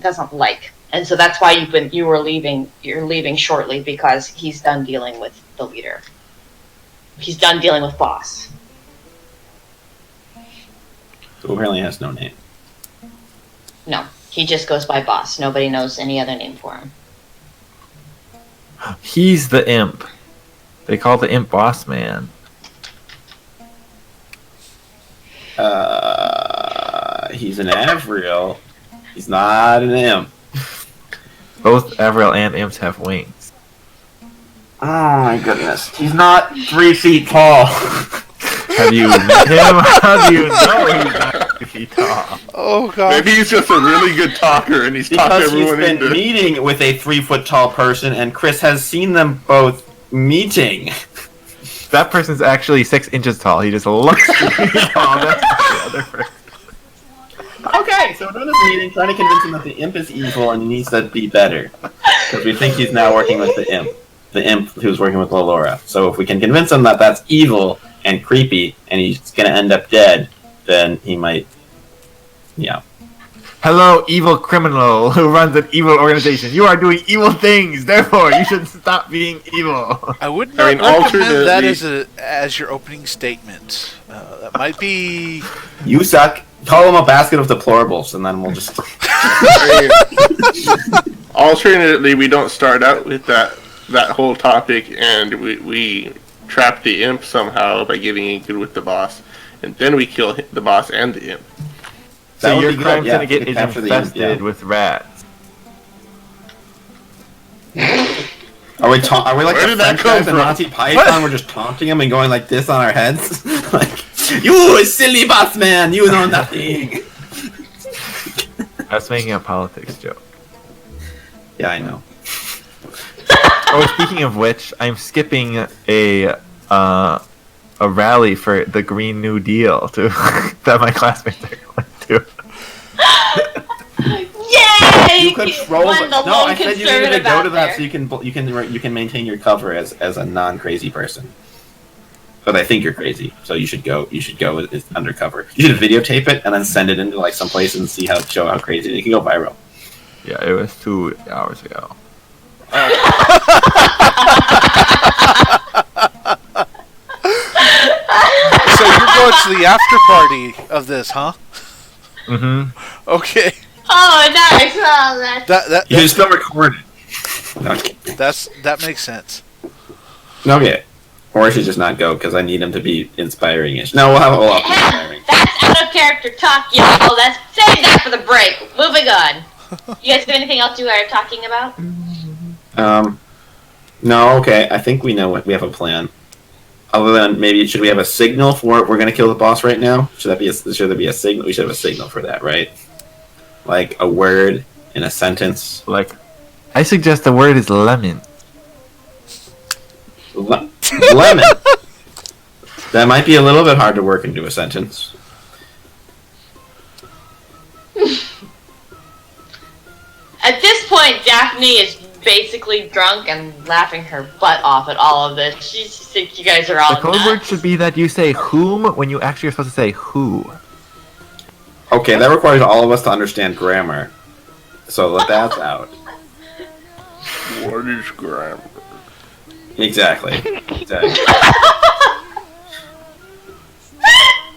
doesn't like. And so that's why you're leaving shortly, because he's done dealing with the leader. He's done dealing with boss. Who apparently has no name. No, he just goes by boss. Nobody knows any other name for him. He's the imp. They call the imp Boss Man. He's an Avril. He's not an imp. Both Avril and imps have wings. Oh my goodness. He's not 3 feet tall. Have you met him? How do you know he's not 3 feet tall? Oh god. Maybe he's just a really good talker and he's talked Because he's everyone been into. meeting with a 3 foot tall person, and Chris has seen them both meeting. That person's actually 6 inches tall. He just looks 3 feet tall. That's the other person. Okay, so we're doing this meeting, trying to convince him that the imp is evil and he needs to be better. Because we think he's now working with the imp. The imp who's working with Laura. So if we can convince him that that's evil and creepy, and he's going to end up dead, then he might... Yeah. Hello, evil criminal who runs an evil organization. You are doing evil things, therefore you should stop being evil. I would not recommend alternately- that as your opening statement. That might be. You suck. Call him a basket of deplorables, and then we'll just... Alternately, we don't start out with that whole topic, and we trap the imp somehow by getting in good with the boss, and then we kill the boss and the imp. That So would your be good, crime yeah. syndicate We could is capture the imp, infested yeah. with rats. Are we like Where the did that French come guys in from? Monty Python? We're just taunting him and going like this on our heads? Like, you silly boss man, you know nothing. I was making a politics joke. Yeah, I know. Oh, speaking of which, I'm skipping a rally for the Green New Deal to that my classmates are going to. Yay! You control Won it. the No, lone I said you needed to conservative go to out that there. so you can maintain your cover as a non-crazy person. But I think you're crazy, so you should go. You should go as undercover. You should videotape it and then send it into like some place and show how crazy it can go viral. Yeah, it was 2 hours ago. So you're going to the after party of this, huh? Mm-hmm. Okay. Oh, nice. Oh, that's... You should still record it. Okay. That makes sense. Okay. Or I should just not go because I need him to be inspiring-ish. No, we'll have be inspiring. That's out of character talk, y'all. Save that for the break. Moving on. You guys have anything else you are talking about? No, okay. I think we know what we have a plan. Other than maybe, should we have a signal for we're going to kill the boss right now? Should there be a signal? We should have a signal for that, right? Like a word in a sentence. Like, I suggest the word is lemon. Lemon. That might be a little bit hard to work into a sentence. At this point, Daphne is basically drunk and laughing her butt off at all of this. She just thinks you guys are all The code nuts. word should be that you say whom when you actually are supposed to say who. Okay, that requires all of us to understand grammar. So that's out. What is grammar? Exactly.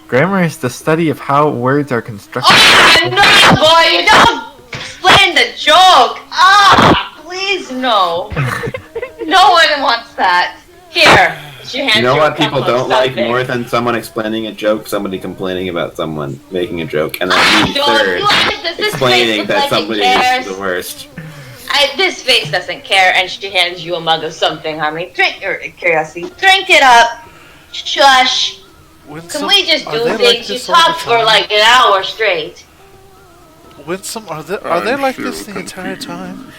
Grammar is the study of how words are constructed. Oh, no, boy, you don't explain the joke. Please, no. No one wants that. Here, your hands. You know your what people couple of don't like something. more than someone explaining a joke? Somebody complaining about someone making a joke, and then me third Does this face explaining look that like it somebody cares? is the worst. This face doesn't care, and she hands you a mug of something, honey. Drink your curiosity. Drink it up. Shush. Can we just do things? You talk for like an hour straight. Winsome, are they like this the entire time?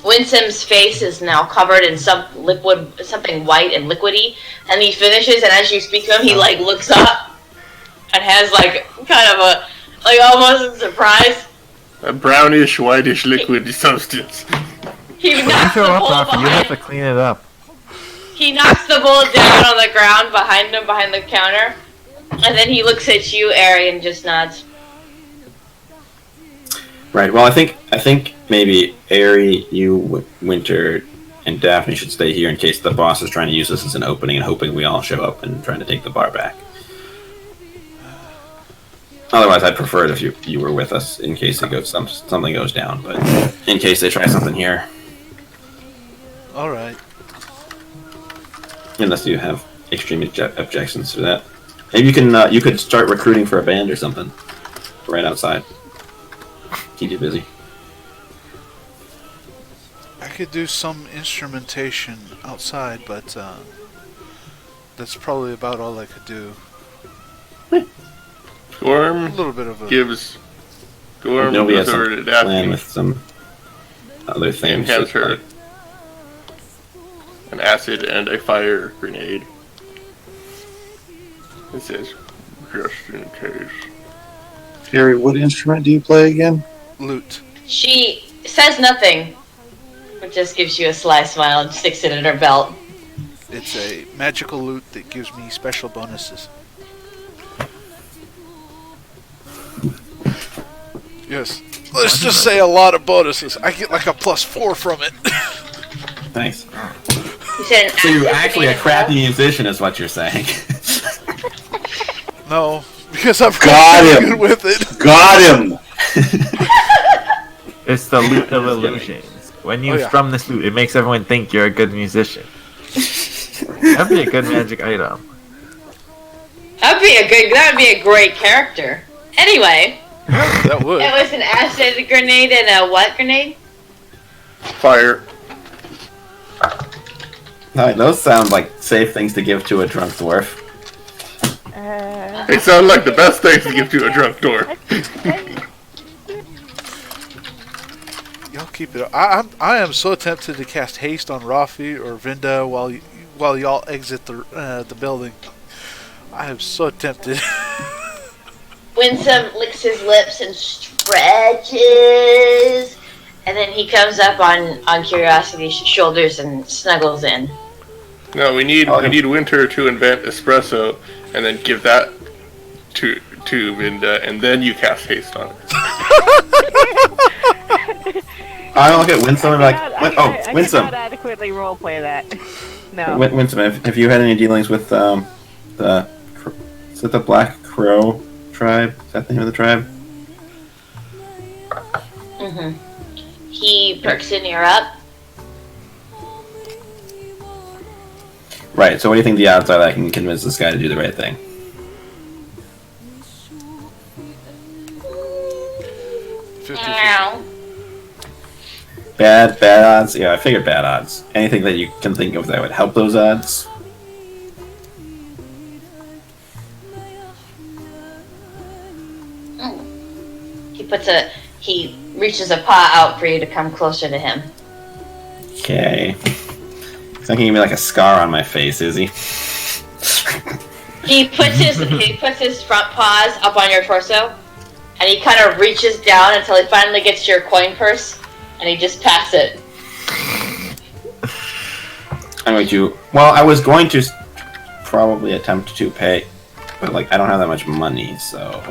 Winsome's face is now covered in some liquid, something white and liquidy, and he finishes, and as you speak to him, he like looks up and has like kind of a, like almost in surprise. A brownish, whitish liquid substance. He When you knocks show the up, bowl Rafa, you have behind. to clean it up. He knocks the bowl down on the ground behind him, behind the counter, and then he looks at you, Ari, and just nods. Right. Well, I think maybe Aerie, you, Winter, and Daphne should stay here in case the boss is trying to use this as an opening and hoping we all show up and trying to take the bar back. Otherwise, I'd prefer it if you were with us in case it goes something goes down. But in case they try something here, All right. unless you have extreme objections to that, maybe you could start recruiting for a band or something right outside. Keep you busy. I could do some instrumentation outside, but that's probably about all I could do. Gorm A little bit of a... gives Gorm Nobody has goes over some to plan Daphne with some other and things. hands her an acid and a fire grenade. It says, just in case. Gary, what instrument do you play again? Lute. She says nothing, but just gives you a sly smile and sticks it in her belt. It's a magical lute that gives me special bonuses. Yes. Let's just say a lot of bonuses. I get like a +4 from it. Thanks. You said an So you're acid actually a grenade crappy as musician, is what you're saying. No, because I've Got got him. good with it. Got him! It's the lute of illusions. When you strum this lute, it makes everyone think you're a good musician. That'd be a good magic item. That would be a great character. Anyway, That would. it was an acid grenade and a what grenade? Fire. Alright, those sound like safe things to give to a drunk dwarf. They sound like the best things to give to a drunk dwarf. keep it. I am so tempted to cast haste on Rafi or Vinda while y'all exit the building. I am so tempted. Winsome licks his lips and stretches, and then he comes up on Curiosity's shoulders and snuggles in. No, we need Winter to invent espresso, and then give that to Vinda, and then you cast haste on it. I look at Winsome and be like, Winsome. I cannot adequately roleplay that. No. Winsome, have you had any dealings with is it the Black Crow tribe? Is that the name of the tribe? Mm-hmm. He perks an ear up. Right, so what do you think the odds are that I can convince this guy to do the right thing? 50-50. Bad odds? Yeah, I figured bad odds. Anything that you can think of that would help those odds? He reaches a paw out for you to come closer to him. Okay. He's not gonna give me like a scar on my face, is he? He puts his front paws up on your torso, and he kind of reaches down until he finally gets to your coin purse, and he just pats it. I'm going to. Well, I was going to probably attempt to pay, but like I don't have that much money, so.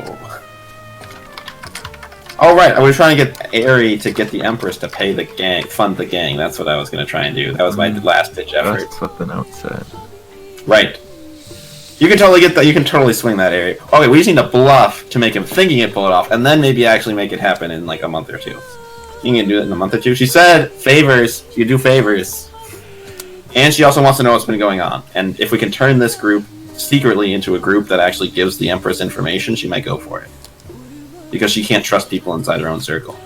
Oh right, I was trying to get Aerie to get the Empress to pay the gang, fund the gang. That's what I was going to try and do. That was my last ditch effort. That's what the note said. Right. You can totally get that. You can totally swing that Aerie. Okay, we just need to bluff to make him think he can pull it off, and then maybe actually make it happen in like a month or two. You can do it in a month or two. She said favors. You do favors. And she also wants to know what's been going on. And if we can turn this group secretly into a group that actually gives the Empress information, she might go for it. Because she can't trust people inside her own circle.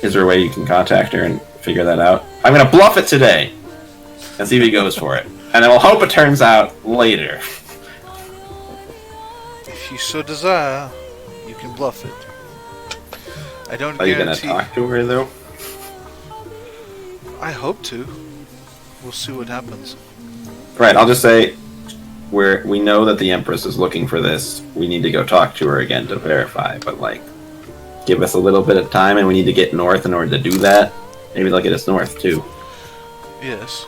Is there a way you can contact her and figure that out? I'm going to bluff it today and see if he goes for it. And then we'll hope it turns out later. If you so desire, you can bluff it. I don't Are you going to guarantee... talk to her, though? I hope to. We'll see what happens. Right, I'll just say... we know that the Empress is looking for this. We need to go talk to her again to verify, but like, give us a little bit of time, and we need to get north in order to do that. Maybe they'll get us north too. Yes.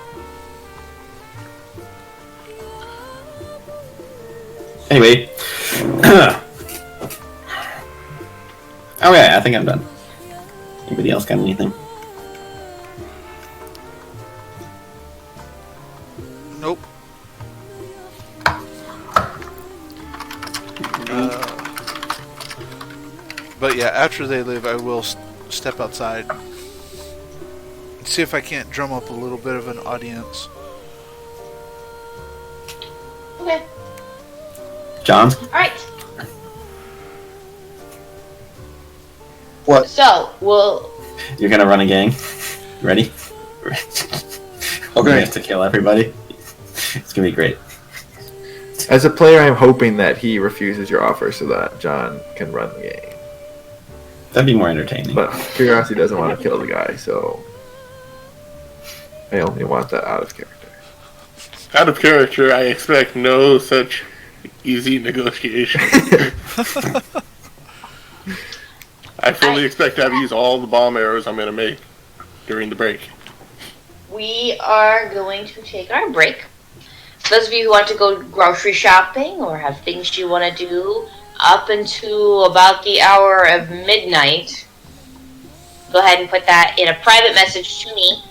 Anyway, okay, I think I'm done. Anybody else got anything? Nope. But yeah, after they leave, I will step outside. See if I can't drum up a little bit of an audience. Okay. John's? Alright. What? So, we'll... You're gonna run a gang? Ready? Okay. We have to kill everybody. It's gonna be great. As a player, I'm hoping that he refuses your offer so that John can run the game. That'd be more entertaining. But Curiosity doesn't want to kill the guy, so I only want that out of character. Out of character, I expect no such easy negotiation. I fully expect to have to use all the bomb arrows I'm going to make during the break. We are going to take our break. Those of you who want to go grocery shopping or have things you want to do up until about the hour of midnight, go ahead and put that in a private message to me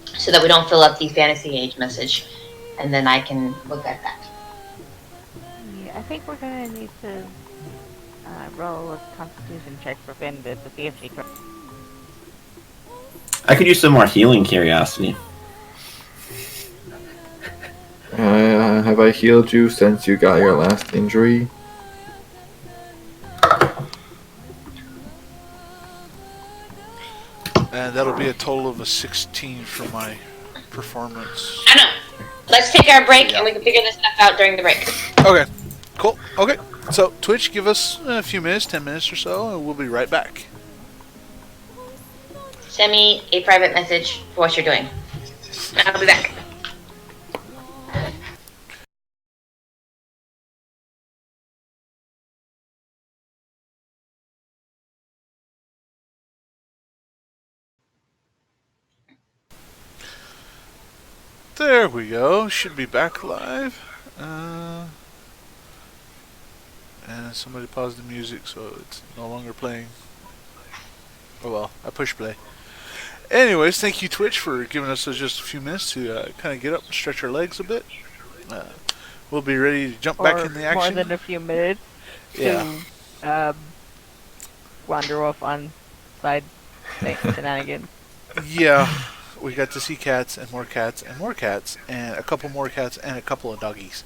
so that we don't fill up the Fantasy Age message, and then I can look at that. Yeah, I think we're gonna need to roll a Constitution check for Vinda to see if she can. I could use some more healing Curiosity. Have I healed you since you got your last injury? And that'll be a total of a 16 for my performance. I know. Let's take our break and we can figure this stuff out during the break. Okay. Cool. Okay. So, Twitch, give us a few minutes, 10 minutes or so, and we'll be right back. Send me a private message for what you're doing. I'll be back. There we go. Should be back live. And somebody paused the music, so it's no longer playing. Oh well, I push play. Anyways, thank you, Twitch, for giving us just a few minutes to kind of get up and stretch our legs a bit. We'll be ready to jump back in the action. More than a few minutes Yeah. to wander off on side shenanigans. Yeah. We got to see cats and more cats and more cats and a couple more cats and a couple of doggies.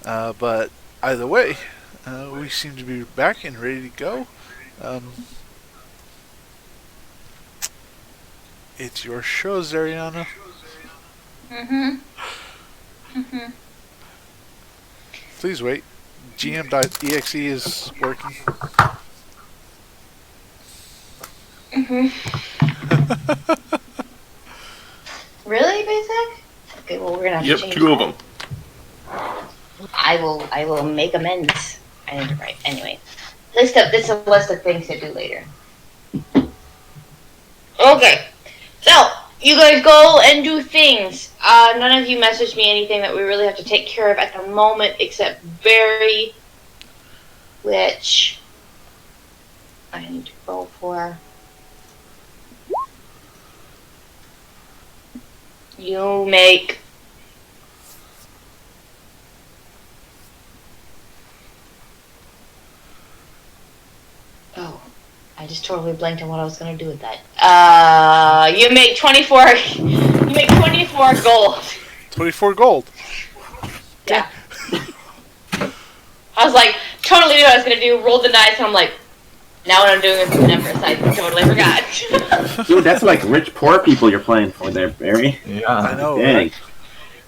But either way, we seem to be back and ready to go. It's your show, Zariana. Please wait. GM.exe is working. Really, Basic? Okay, well, we're gonna have to change 2 of that. them. I will make amends. I need to write. Anyway. This is a list of things to do later. Okay. So, you guys go and do things. None of you messaged me anything that we really have to take care of at the moment, except Barry, which I need to roll for. You make I just totally blanked on what I was gonna do with that. You make 24. You make 24 gold. 24 gold. Yeah. I was like, totally knew what I was gonna do. Rolled the dice, and I'm like, now what I'm doing is the numbers. I totally forgot. Dude, that's like rich poor people you're playing for there, Barry. Yeah. I know. Dang. Right?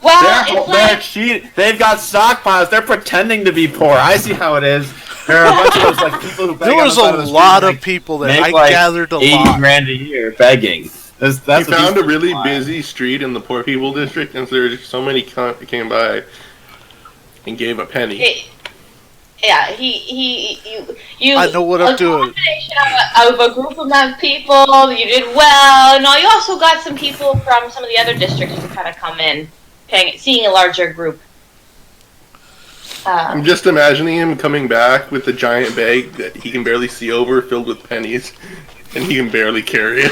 Well, it's like They've got stockpiles. They're pretending to be poor. I see how it is. There are a bunch of those like people who beg There on was the side a the street lot and, of people that make, I like, gathered a 80 lot. grand a year begging. That's He what found these a really people busy street in the poor people district, and there's so many that came by and gave a penny. yeah, you. I know what I'm doing. A combination of a group of people. You did well. No, you also got some people from some of the other districts to kind of come in, seeing a larger group. I'm just imagining him coming back with a giant bag that he can barely see over, filled with pennies, and he can barely carry it.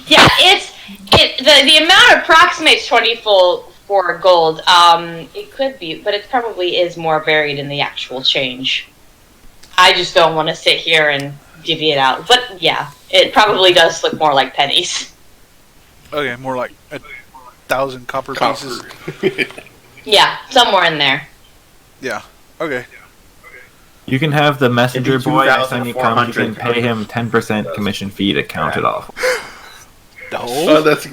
Yeah, the amount approximates 24 gold. It could be, but it probably is more varied in the actual change. I just don't want to sit here and divvy it out. But yeah, it probably does look more like pennies. Okay, more like 1,000 copper pieces. Yeah, somewhere in there. Yeah. Okay. You can have the messenger It'd be boy next time you come. You 2,400. can pay him 10% commission fee to count it off. No. That's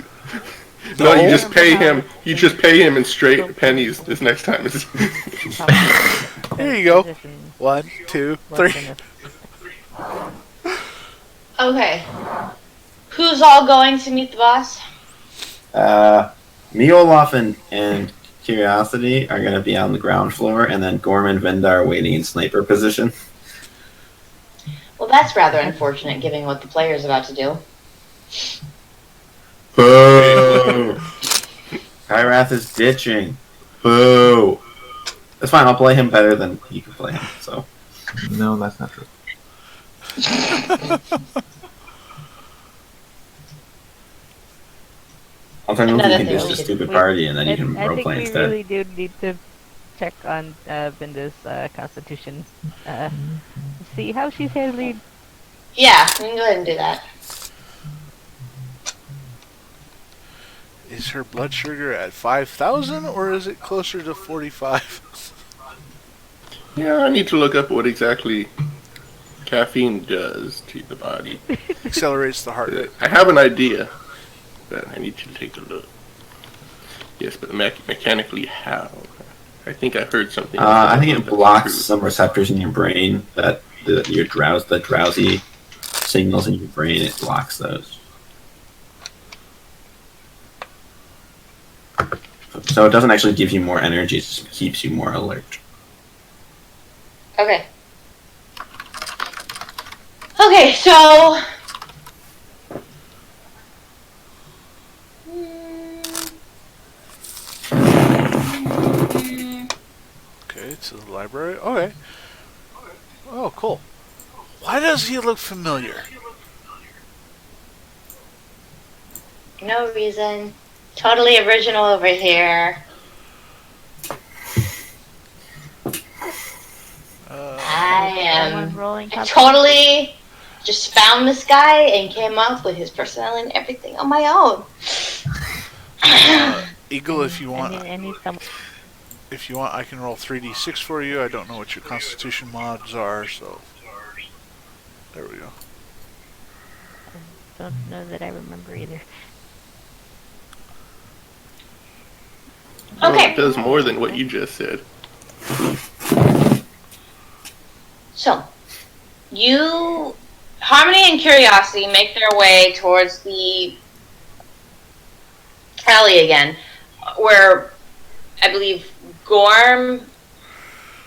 no. You just pay him. You just pay him in straight pennies this next time. Here you go. 1, 2, 3. Okay. Who's all going to meet the boss? Me, Olaf, and Curiosity are going to be on the ground floor, and then Gorm and Venda are waiting in sniper position. Well, that's rather unfortunate, given what the player's about to do. Boo! Kyrath is ditching. Boo! That's fine, I'll play him better than he can play him, so. No, that's not true. Alternatively, you can Another ditch thing the we stupid party, and then you can I think roleplay we instead. really do need to check on Binda's constitution. See how she's handling. Yeah, we can go ahead and do that. Is her blood sugar at 5,000 or is it closer to 45? Yeah, I need to look up what exactly caffeine does to the body. Accelerates the heart rate. I have an idea, but I need to take a look. Yes, but mechanically how? I think I heard something. I think it that's blocks true. some receptors in your brain that the drowsy signals in your brain. It blocks those. So it doesn't actually give you more energy. It just keeps you more alert. Okay. Okay, so. Okay, to the library. Okay. Oh, cool. Why does he look familiar? No reason. Totally original over here. I totally just found this guy and came up with his personality and everything on my own. Eagle, if you want, I can roll 3d6 for you. I don't know what your Constitution mods are, so there we go. I don't know that I remember either. Well, Okay. it does more than what you just said. So, Harmony and Curiosity make their way towards the alley again, where I believe Gorm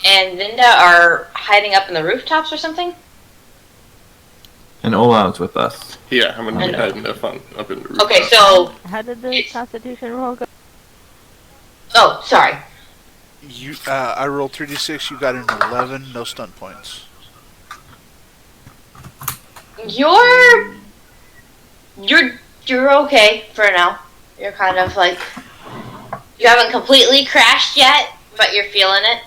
and Vinda are hiding up in the rooftops or something. And Ola's with us. Yeah, I'm gonna be hiding up in the roof. Okay, so How did the Constitution roll go? oh, sorry. I rolled 3d6. You got an 11. No stun points. You're okay for now. You're kind of like, you haven't completely crashed yet, but you're feeling it.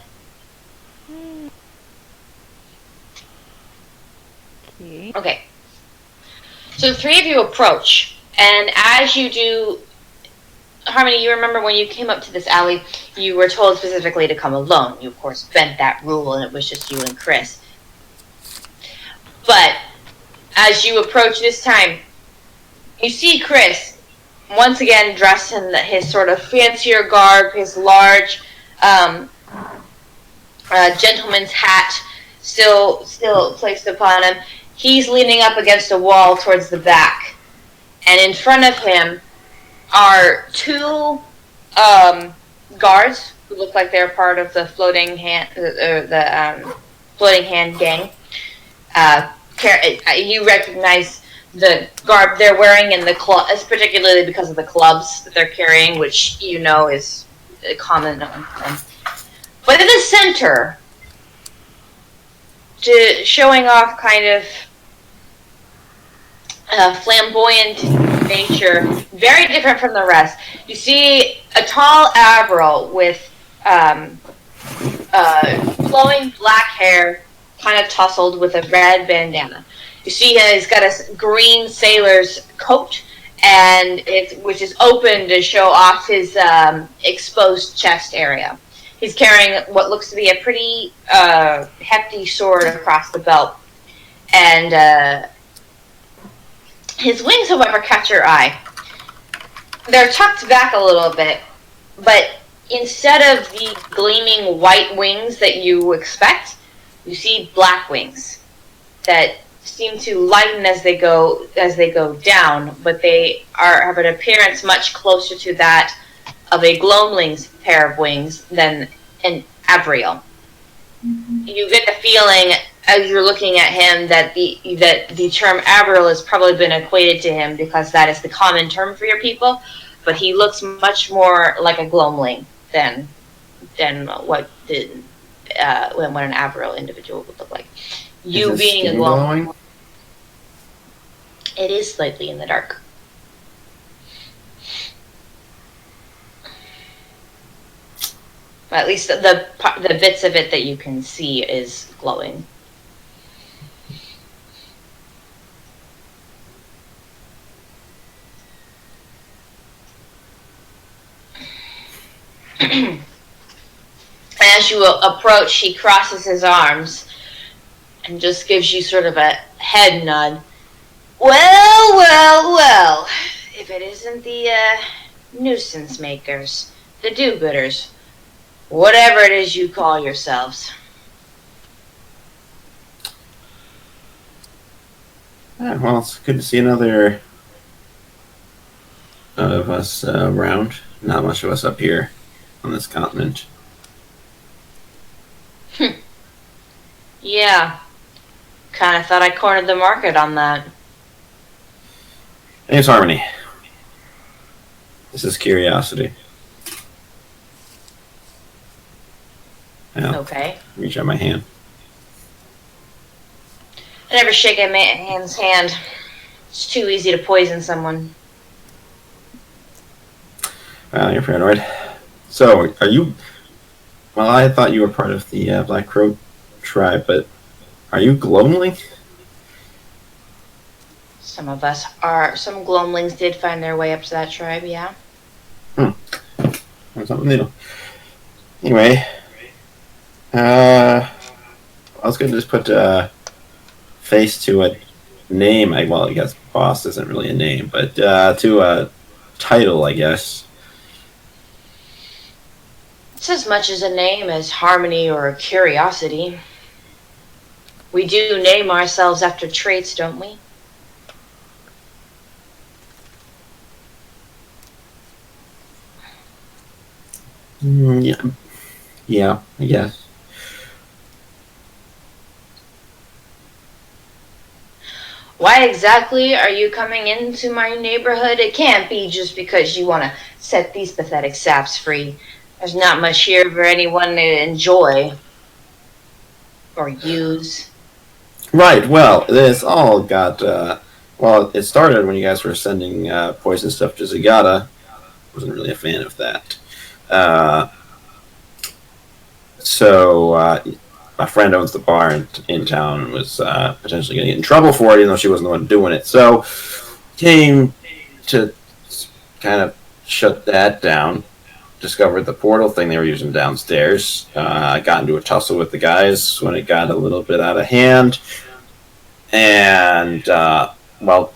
Okay. So the three of you approach, and as you do, Harmony, you remember when you came up to this alley, you were told specifically to come alone. You, of course, bent that rule, and it was just you and Chris. But as you approach this time, you see Chris once again dressed in his sort of fancier garb, his large gentleman's hat still placed upon him. He's leaning up against a wall towards the back, and in front of him are two guards who look like they're part of the floating hand gang. You recognize the garb they're wearing and the clubs, particularly because of the clubs that they're carrying, which you know is common on them. But in the center, showing off kind of flamboyant nature, very different from the rest. You see a tall Avril with flowing black hair, kind of tousled with a red bandana. You see he's got a green sailor's coat, which is open to show off his exposed chest area. He's carrying what looks to be a pretty hefty sword across the belt, and his wings, however, catch your eye. They're tucked back a little bit, but instead of the gleaming white wings that you expect, you see black wings that seem to lighten as they go down, but they have an appearance much closer to that of a gloamling's pair of wings than an Avriel. You get the feeling as you're looking at him that the term Avriel has probably been equated to him because that is the common term for your people, but he looks much more like a gloamling than what an Avriel individual would look like. You being a gloamling, it is slightly in the dark. At least the bits of it that you can see is glowing. As you approach, he crosses his arms and just gives you sort of a head nod. Well, if it isn't the nuisance makers, the do-gooders, Whatever it is you call yourselves. Well, it's good to see another of us around. Not much of us up here on this continent. Yeah. Kind of thought I cornered the market on that. Name's Harmony. This is Curiosity. I'll Okay. reach out my hand. I never shake a man's hand. It's too easy to poison someone. Well, you're paranoid. So, are you... Well, I thought you were part of the Black Crow tribe, but are you Gloamling? Some of us are. Some gloamlings did find their way up to that tribe, yeah. Or something new. Anyway, I was going to just put face to a name. Well, I guess boss isn't really a name, but to a title, I guess. It's as much as a name as Harmony or Curiosity. We do name ourselves after traits, don't we? Yeah, I guess. Why exactly are you coming into my neighborhood? It can't be just because you want to set these pathetic saps free. There's not much here for anyone to enjoy or use. Right, well, this all got, well, it started when you guys were sending poison stuff to Zagata. Wasn't really a fan of that. So, my friend owns the bar in town and was potentially going to get in trouble for it, even though she wasn't the one doing it. So, came to kind of shut that down. Discovered the portal thing they were using downstairs. I got into a tussle with the guys when it got a little bit out of hand. And, well,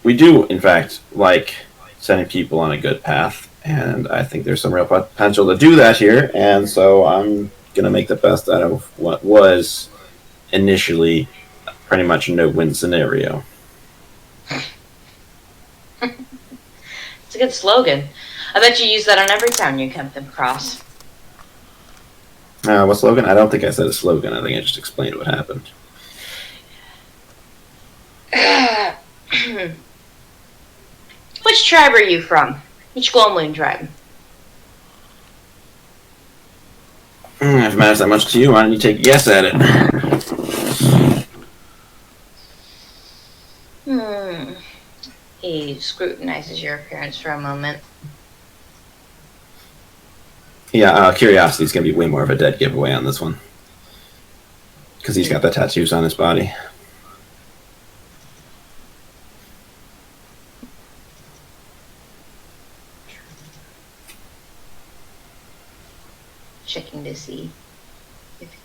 we do, in fact, like setting people on a good path. And I think there's some real potential to do that here. And so I'm going to make the best out of what was initially pretty much a no-win scenario. It's a good slogan. I bet you use that on every town you come across. What slogan? I don't think I said a slogan. I think I just explained what happened. Which tribe are you from? Which Gloamling tribe? If it matters that much to you, why don't you take a guess at it? He scrutinizes your appearance for a moment. Yeah, Curiosity's going to be way more of a dead giveaway on this one. Because he's got the tattoos on his body. Checking to see if he...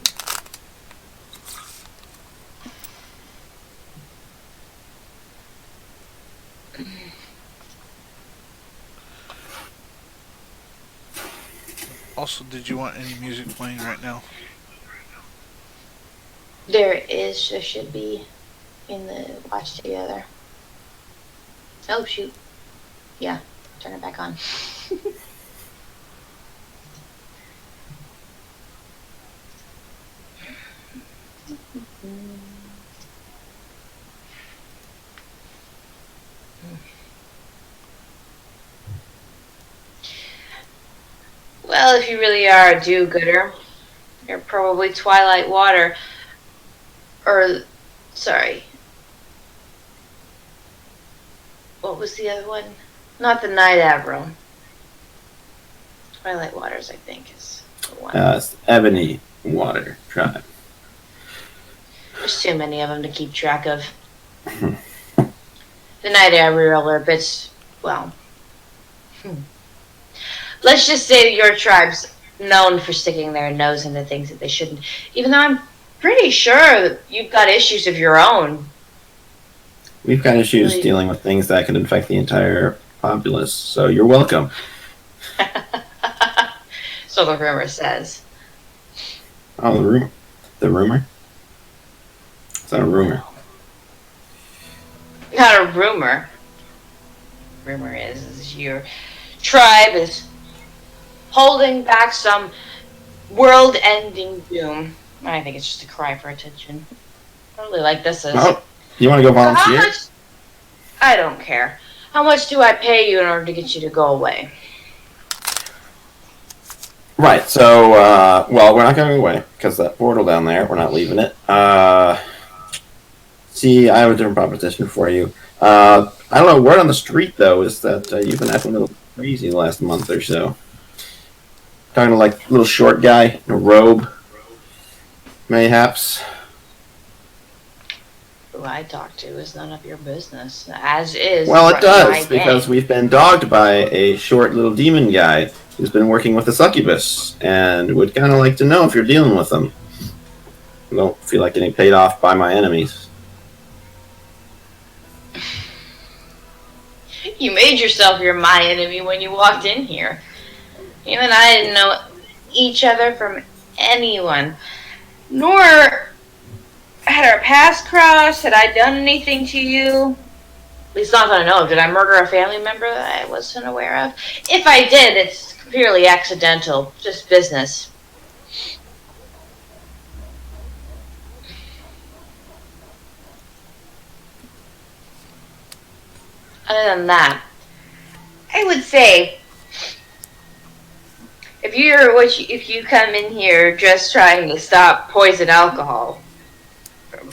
Also, did you want any music playing right now? There should be in the watch together. Oh shoot. Yeah, turn it back on. Well, if you really are a do-gooder, you're probably Twilight Water. Or, sorry. What was the other one? Not the Night Admiral. Twilight Waters, I think, is the one. It's Ebony Water Tribe. There's too many of them to keep track of. The Night Admiral are bits, well... Let's just say that your tribe's known for sticking their nose into things that they shouldn't. Even though I'm pretty sure that you've got issues of your own. We've got issues dealing with things that could infect the entire populace, so you're welcome. So the rumor says. Oh, the rumor? It's not a rumor. Not a rumor. Rumor is your tribe is holding back some world-ending doom. I think it's just a cry for attention. I really like this as. Oh, you want to go volunteer? How much? I don't care. How much do I pay you in order to get you to go away? Right, so, well, we're not going away, because that portal down there, we're not leaving it. See, I have a different proposition for you. I don't know, word on the street, though, is that you've been acting a little crazy the last month or so. Talking to, like, little short guy in a robe, mayhaps. Who I talk to is none of your business, as is. Well, it does, my because gang. we've been dogged by a short little demon guy who's been working with the succubus, and would kind of like to know if you're dealing with them. I don't feel like getting paid off by my enemies. You made yourself my enemy when you walked in here. You and I didn't know each other from anyone. Nor had our paths crossed. Had I done anything to you? At least not that I know of. Did I murder a family member that I wasn't aware of? If I did, it's purely accidental. Just business. Other than that, I would say if you come in here just trying to stop poison alcohol from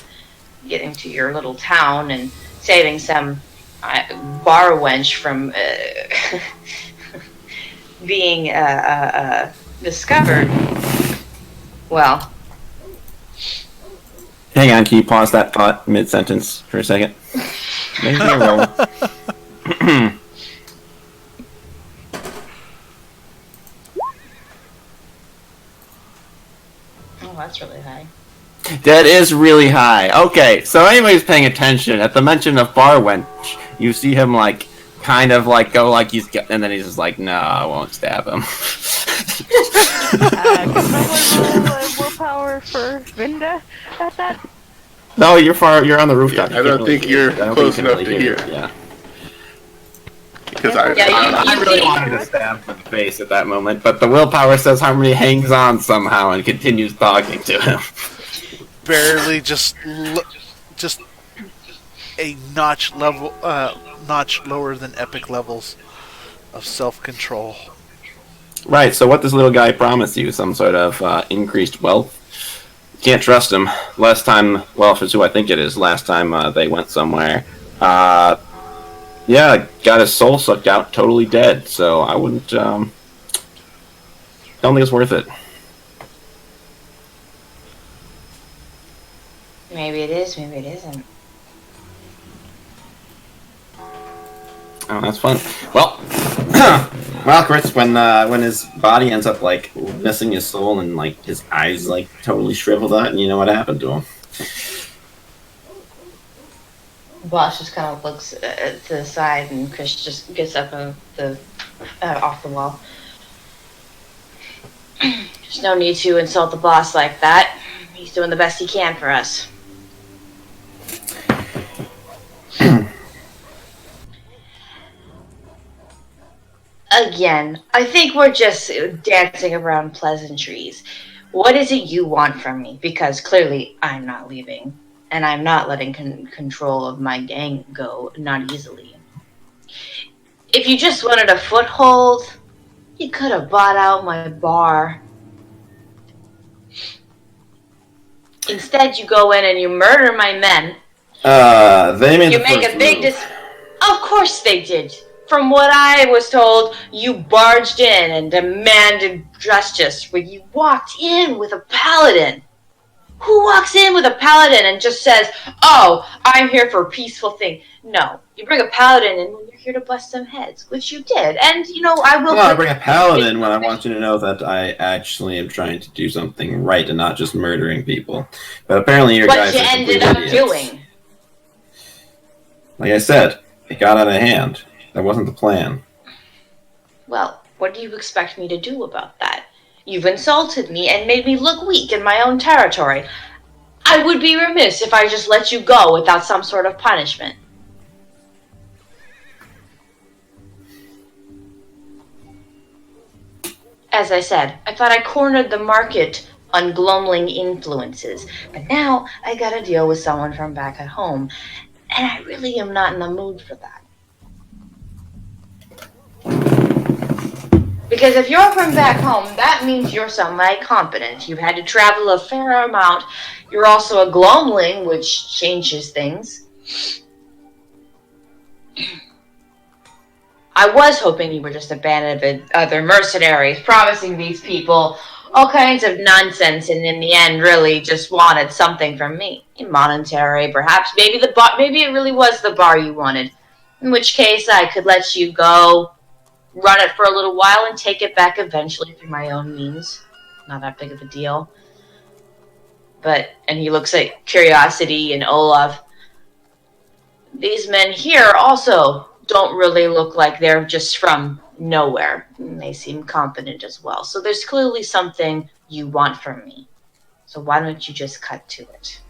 getting to your little town and saving some bar wench from being discovered, well. Hang on, can you pause that thought mid-sentence for a second? Maybe a roll. Oh, that's really high. That is really high. Okay, so anybody's paying attention, at the mention of bar wench, you see him like kind of like go like he's and then he's just like, no, I won't stab him. Can someone roll willpower for Vinda at that? No, you're on the rooftop. I don't think you're close enough to hear. Yeah. Because I really wanted to stab him in the face at that moment, but the willpower says Harmony hangs on somehow and continues talking to him. Barely, just a notch lower than epic levels of self-control. Right, so what does little guy promise you? Some sort of increased wealth? Can't trust him. Last time, well, if it's who I think it is, last time they went somewhere, yeah, got his soul sucked out, totally dead, so I wouldn't, don't think it's worth it. Maybe it is, maybe it isn't. Oh, that's fun. Well, well, Chris, when his body ends up like missing his soul and like his eyes like totally shriveled out, and you know what happened to him. Boss just kind of looks to the side, and Chris just gets up off the wall. There's no need to insult the boss like that. He's doing the best he can for us. Again, I think we're just dancing around pleasantries. What is it you want from me? Because clearly I'm not leaving. And I'm not letting control of my gang go, not easily. If you just wanted a foothold, you could have bought out my bar. Instead, you go in and you murder my men. They made You the make first a big move. Of course they did. From what I was told, you barged in and demanded justice when you walked in with a paladin. Who walks in with a paladin and just says, oh, I'm here for a peaceful thing? No. You bring a paladin in when you're here to bust some heads, which you did. And, you know, I will... Well, I bring a paladin when I want you to know that I actually am trying to do something right and not just murdering people. But apparently your guys What you are complete ended up idiots. doing. Like I said, it got out of hand. That wasn't the plan. Well, what do you expect me to do about that? You've insulted me and made me look weak in my own territory. I would be remiss if I just let you go without some sort of punishment. As I said, I thought I cornered the market on gloamling influences, but now I gotta deal with someone from back at home, and I really am not in the mood for that. Because if you're from back home, that means you're semi-competent. You've had to travel a fair amount. You're also a gloamling, which changes things. I was hoping you were just a band of other mercenaries, promising these people all kinds of nonsense, and in the end, really just wanted something from me, monetary, perhaps. Maybe it really was the bar you wanted. In which case, I could let you go, run it for a little while, and take it back eventually through my own means. Not that big of a deal. And he looks at Curiosity and Olaf. These men here also don't really look like they're just from nowhere. They seem competent as well. So there's clearly something you want from me. So why don't you just cut to it?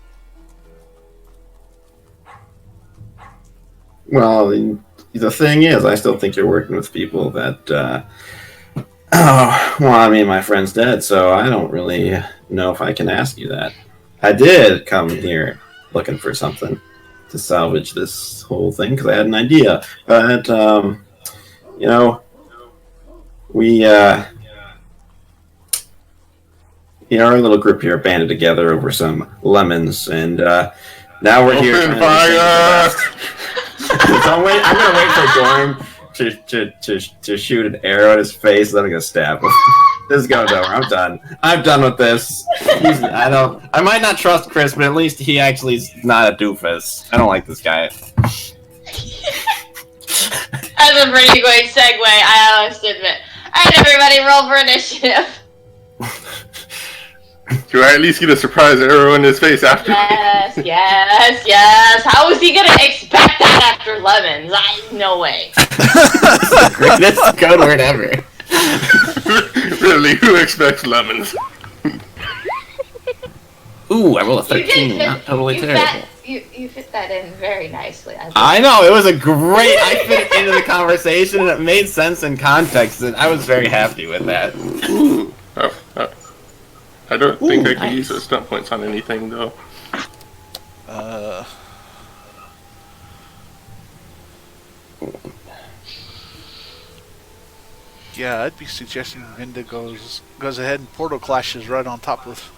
Well, the thing is, I still think you're working with people that, my friend's dead, so I don't really know if I can ask you that. I did come here looking for something to salvage this whole thing, because I had an idea. But, our little group here banded together over some lemons, and now we're here. Open fire! I'm gonna wait for Gorm to shoot an arrow at his face, then I'm gonna stab him. This goes over. I'm done. I'm done with this. I might not trust Chris, but at least he actually is not a doofus. I don't like this guy. That's a pretty great segue, I must admit. Alright, everybody, roll for initiative. Do I at least get a surprise arrow in his face after? Yes. How is he gonna expect that after lemons? No way. That's the greatest code word ever. Really? Who expects lemons? Ooh, I rolled a 13. Not totally terrible. You fit that in very nicely. I know, it was a great... I fit it into the conversation, and it made sense in context, and I was very happy with that. Ooh. I don't think I can use those stunt points on anything, though. Yeah, I'd be suggesting Vinda goes ahead and portal clashes right on top of...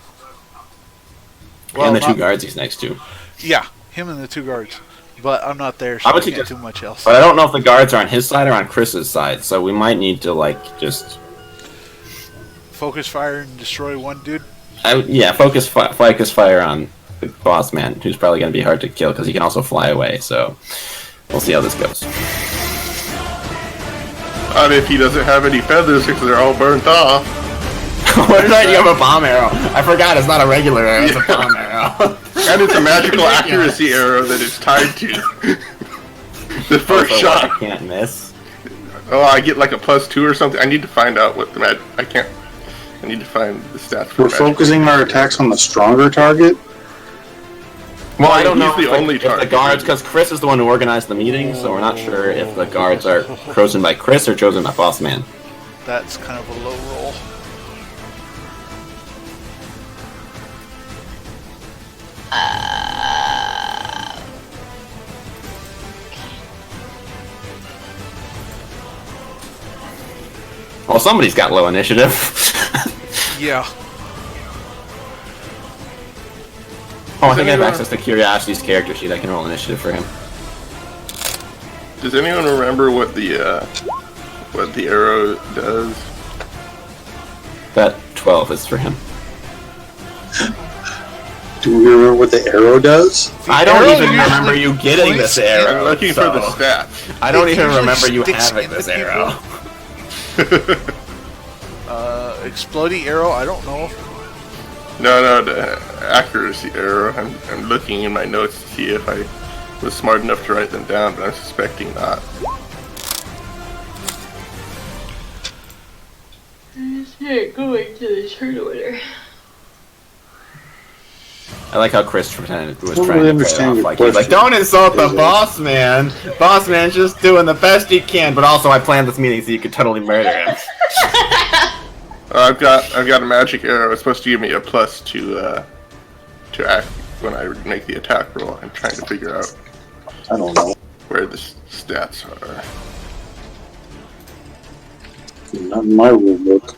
and the two guards he's next to. Yeah, him and the two guards. But I'm not there, so I can't do much else. But I don't know if the guards are on his side or on Chris's side, so we might need to, just... Focus fire and destroy one dude? Focus fire on the boss man, who's probably going to be hard to kill, because he can also fly away, so... We'll see how this goes. Not if he doesn't have any feathers, because they're all burnt off. What did I do? Have a bomb arrow? I forgot, it's not a regular arrow, it's a bomb arrow. And it's a magical accuracy arrow that it's tied to. The first shot. I can't miss. Oh, I get like a +2 or something. I need to find out what the I need to find the stats for We're focusing our attacks on the stronger target? Well, I don't know the only if the guards, because Chris is the one who organized the meeting, so we're not sure if the guards are chosen by Chris or chosen by Boss Man. That's kind of a low roll. Well, somebody's got low initiative. Yeah. Oh, I think I have access to Curiosity's character sheet. I can roll initiative for him. Does anyone remember what the arrow does? That 12 is for him. Do we remember what the arrow does? I don't even remember you getting this arrow. I'm looking for the stats. I don't even remember you having this arrow. Exploding arrow? I don't know. No, the accuracy arrow. I'm looking in my notes to see if I was smart enough to write them down, but I'm suspecting not. Going to the turn order. I like how Chris was trying I to don't play really it understand off your like he's like, question. don't insult the boss man. Boss man's just doing the best he can, but also I planned this meeting so you could totally murder him. I've got a magic arrow. It's supposed to give me a plus to act when I make the attack roll. I'm trying to figure out I don't know. where the stats are. Not in my rule book.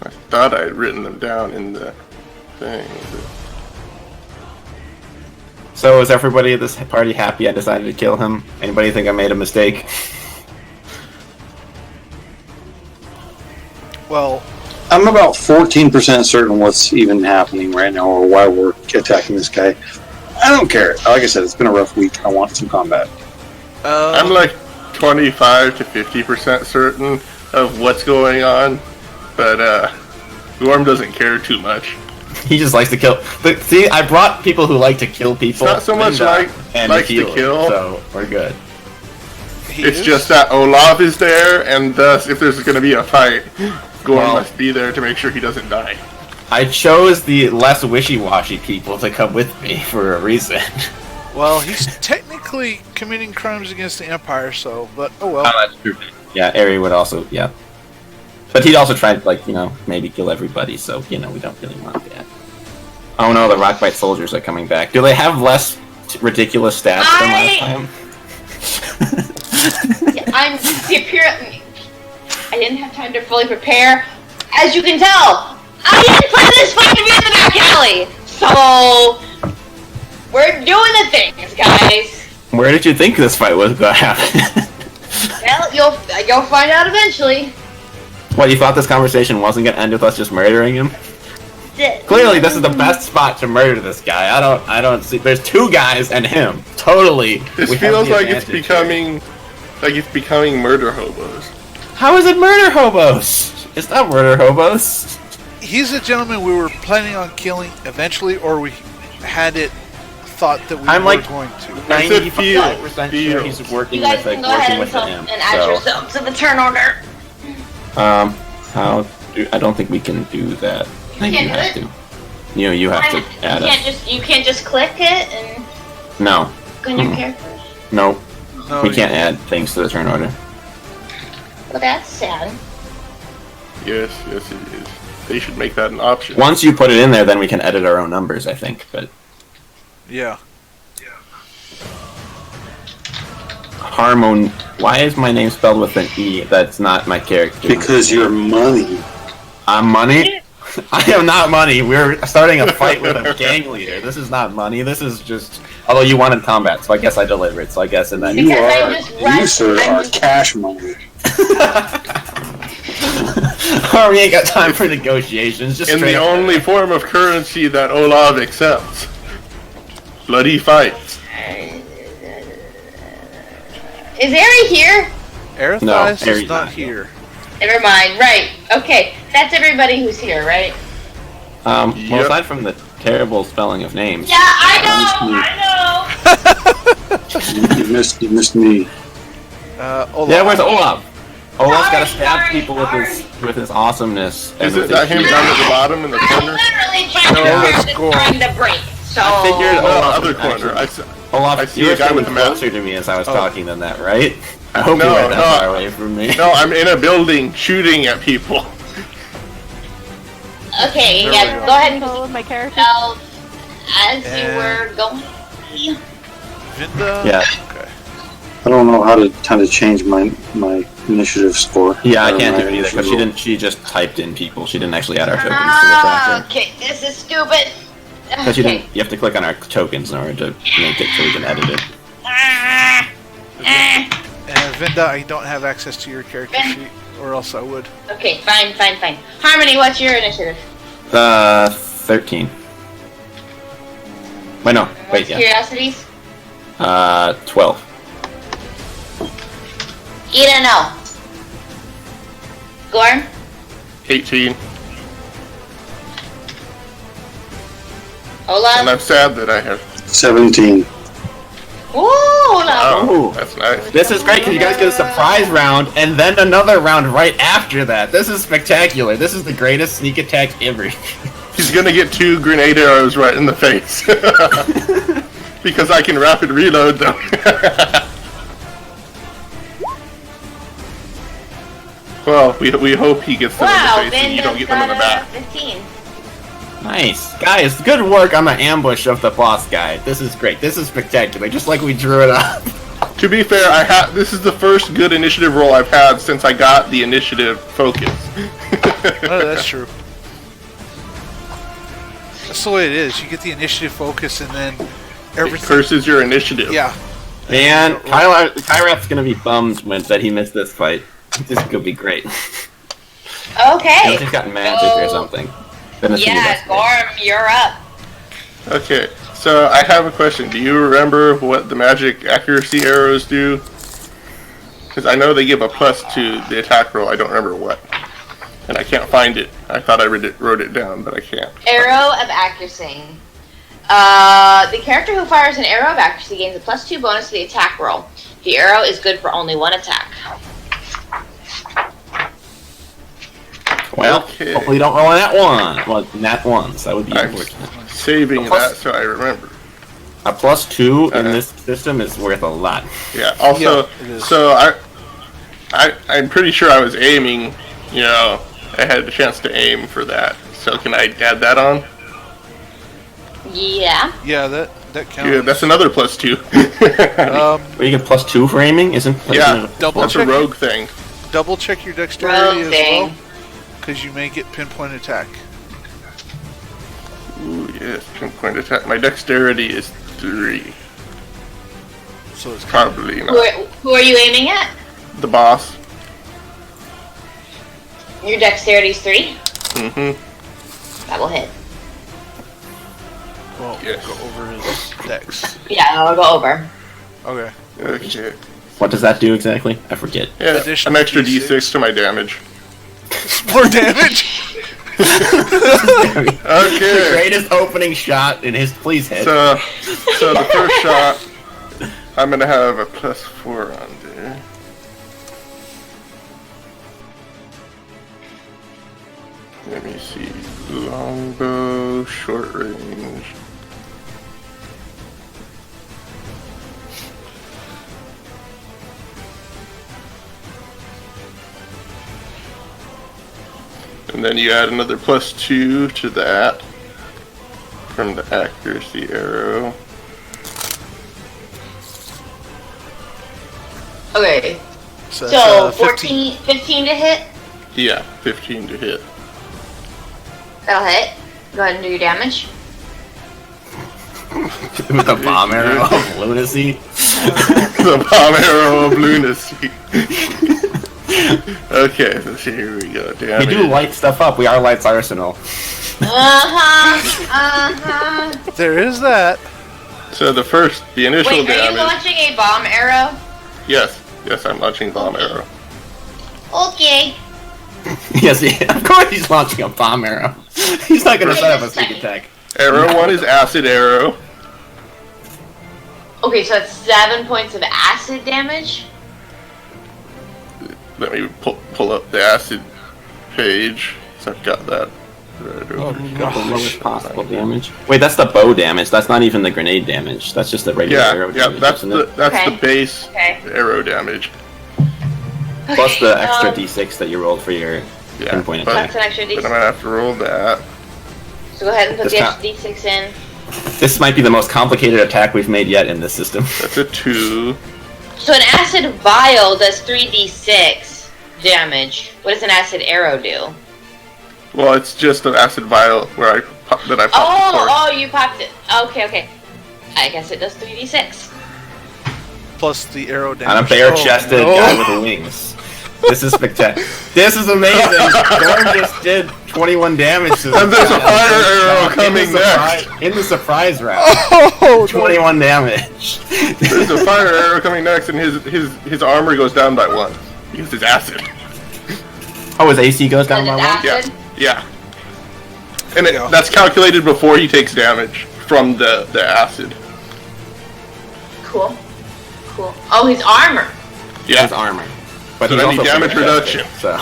I thought I had written them down in the thing. So is everybody at this party happy I decided to kill him? Anybody think I made a mistake? Well, I'm about 14% certain what's even happening right now or why we're attacking this guy. I don't care. Like I said, it's been a rough week. I want some combat. I'm like 25 to 50% certain of what's going on, but Gorm doesn't care too much. He just likes to kill. But see, I brought people who like to kill people. It's not so much Linda, and likes to heal, kill. so we're good. It's just that Olaf is there, and thus, if there's going to be a fight, Gorm must be there to make sure he doesn't die. I chose the less wishy-washy people to come with me for a reason. well, he's technically committing crimes against the Empire, so, but oh well. Oh, that's true. Yeah, Ari would also, yeah. But he'd also try to, like, maybe kill everybody, so, we don't really want that. Oh no, the Rockbite soldiers are coming back. Do they have less ridiculous stats than last time? I'm the I didn't have time to fully prepare. As you can tell, I didn't plan this fight to be in the back alley. So we're doing the things, guys. Where did you think this fight was going to happen? Well, you'll find out eventually. What, you thought this conversation wasn't going to end with us just murdering him? Clearly, this is the best spot to murder this guy. I don't see. There's two guys and him. Totally. This we have feels the like it's advantage becoming murder hobos. How is it murder hobos? It's not murder hobos. He's a gentleman we were planning on killing eventually, or we had it thought that we I'm were like going to. 95% sure he's working You guys with can go ahead and add yourselves to the turn order. I don't think we can do that. I think you have to. You have to add us. You can't just click it and No. go in your character. No. No, We can't add things to the turn order. Well, that's sad. Yes, it is. They should make that an option. Once you put it in there, then we can edit our own numbers, I think. But Yeah. Harmon. Why is my name spelled with an E? That's not my character. Because you're money. I'm money? I am not money. We're starting a fight with a gang leader. This is not money. This is just... Although you wanted combat, so I guess I delivered. So I guess in that... You sir, are cash money. We ain't got time for negotiations. Just in the only form of currency that Olav accepts. Bloody fights. Is Ari here? Aerithis Ari's is not not here. Never mind. Right. Okay. That's everybody who's here, right? Well, Yep. aside from the terrible spelling of names... Yeah, I know. You missed me. Olaf. Yeah, where's Olaf? Olaf's gotta stab people with his awesomeness. Is it that him down at the bottom in the corner? Literally trying to let's go. trying to break. So I figured No, Olaf other was corner. actually- I Olaf, see you a were guy with getting a mask. closer to me as I was talking than that, right? I hope No, you weren't that no. far away from me. No, I'm in a building shooting at people. okay, There yeah. we go. Go ahead and Control of my character. tell as you And- were going. Vinda? Yeah. Okay. I don't know how to change my initiative score. Yeah, I Or can't my do it either because initiative she just typed in people. She didn't actually add our tokens to the tracker. Okay, this is stupid. Because you have to click on our tokens in order to make it so we can edit it. And Vinda, I don't have access to your character sheet, or else I would. Okay, fine. Harmony, what's your initiative? 13. Wait, no. Wait, What's yeah. curiosities? 12. You don't know. Gorm? 18. Olaf? And I'm sad that I have. 17. Ooh, no. Oh, That's nice. this is great because you guys get a surprise round and then another round right after that. This is spectacular. This is the greatest sneak attack ever. He's gonna get 2 grenade arrows right in the face. Because I can rapid reload them. Well, we hope he gets them Wow, in the face and you don't Vinda's get them in the got back. 15. Nice. Guys, good work on the ambush of the boss guy. This is great. This is spectacular, just like we drew it up. To be fair, this is the first good initiative roll I've had since I got the initiative focus. Oh, that's true. That's the way it is. You get the initiative focus and then It everything. curses your initiative. Yeah. And Kyrath's gonna be bummed that he missed this fight. This could be great. Okay. He's got magic or something. Then it's gonna be Yeah, best. Gorm, you're up. Okay, so I have a question. Do you remember what the magic accuracy arrows do? Because I know they give a plus to the attack roll. I don't remember what. And I can't find it. I thought I wrote it down, but I can't. Arrow of accuracy. The character who fires an arrow of accuracy gains a +2 bonus to the attack roll. The arrow is good for only 1 attack. Well, Okay. hopefully you don't roll on that one. Well, nat ones. That would be I'm unfortunate. saving that so I remember. A +2 in Uh-huh. this system is worth a lot. Yeah. Also, Yeah, it is. so I'm pretty sure I was aiming. You know, I had a chance to aim for that. So can I add that on? Yeah. Yeah, that counts. Yeah, that's another +2. Um, Well, you get +2 for aiming, isn't? Yeah, double that's a check. rogue thing. Double check your dexterity Rogue as thing. well, because you may get pinpoint attack. Ooh, yes, pinpoint attack. My dexterity is 3. So it's kind of, Probably Who not. who are you aiming at? The boss. Your dexterity's 3. Mm-hmm. That will hit. well, Yes. go over his dex. Yeah, I'll go over. Okay. Okay. What does that do exactly? I forget. Yeah, Additional an extra D6. D6 to my damage. More damage. The Okay. greatest opening shot in his. Please hit. So the first shot, I'm gonna have a +4 on there. Let me see. Longbow, short range. And then you add another +2 to that from the accuracy arrow. Okay. So, So that's, 14, 15 to hit. Yeah, 15 to hit. That'll hit. Go ahead and do your damage. With the bomb arrow of lunacy. The bomb arrow of lunacy. Okay, so here we go. We Damage. do light stuff up. We are Light's Arsenal. There is that. So the initial Wait, are you damage. launching a bomb arrow? Yes, I'm launching bomb arrow. Okay. Yes, yeah, of course he's launching a bomb arrow. He's not gonna Wait set up a a sneak second. attack. Arrow 1 is acid arrow. Okay, so that's 7 points of acid damage. Let me pull up the acid page. So I've got that. Right over here. Got the lowest possible damage. Wait, that's the bow damage. That's not even the grenade damage. That's just the regular arrow Yeah, damage. that's isn't the it? Okay. base Okay. arrow damage. Plus the extra um, d6 that you rolled for your Yeah, pinpoint but, attack. That's an extra but I'm D6. gonna have to roll that. So go ahead and put That's the not- extra D6 in. This might be the most complicated attack we've made yet in this system. That's a 2. So an acid vial does 3d6 damage. What does an acid arrow do? Well, it's just an acid vial where I popped the cork. Oh, you popped it. Okay. I guess it does 3d6. Plus the arrow damage. On a bare-chested Oh, guy no. with wings. This is spectacular. This is amazing. Gorm just did 21 damage to And there's a guy. fire arrow In the coming surprise- next. In the surprise round. Oh, 21 damage. There's a fire arrow coming next, and his armor goes down by 1 because it's acid. Oh, his AC goes down Does by it 1? acid? Yeah. And that's calculated before he takes damage from the acid. Cool. Cool. Oh, his armor. Yeah. His armor. But So he's any also damage pretty reduction. So.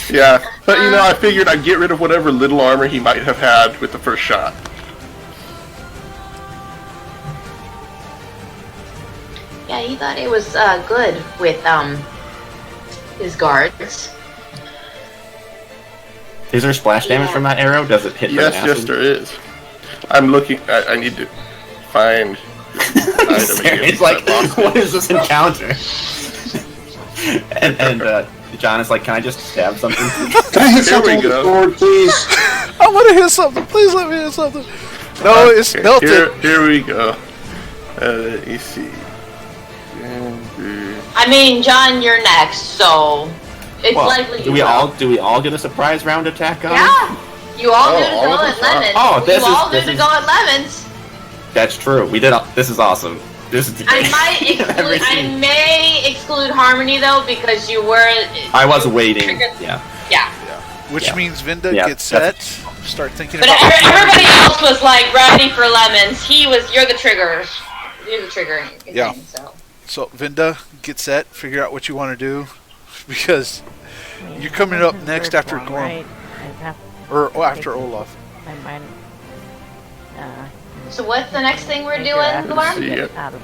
Yeah, but I figured I'd get rid of whatever little armor he might have had with the first shot. Yeah, he thought it was good with his guards. Is there splash damage from that arrow? Does it hit the acid? Yes, there is. I'm looking. I need to find. It's like, what is this encounter? and John is like, can I just stab something? Can I hit something with the sword, please? I want to hit something. Please let me hit something. No, it's melted. Here we go. Let me see. I mean, John, you're next, so it's likely do we all get a surprise round attack on? Yeah, you all do to go at lemons. Oh, this you all do this to is, go at lemons. That's true. We did. This is awesome. This is. I may exclude Harmony though because you were. I was waiting. Yeah. Which means Vinda gets set. Start thinking but about. Everybody else was like ready for lemons. You're the trigger. You're the trigger. Yeah. Thing, So Vinda, get set. Figure out what you want to do, because you're coming up next after Gorm, right? or after Olaf. So what's the next thing we're doing, Gorm?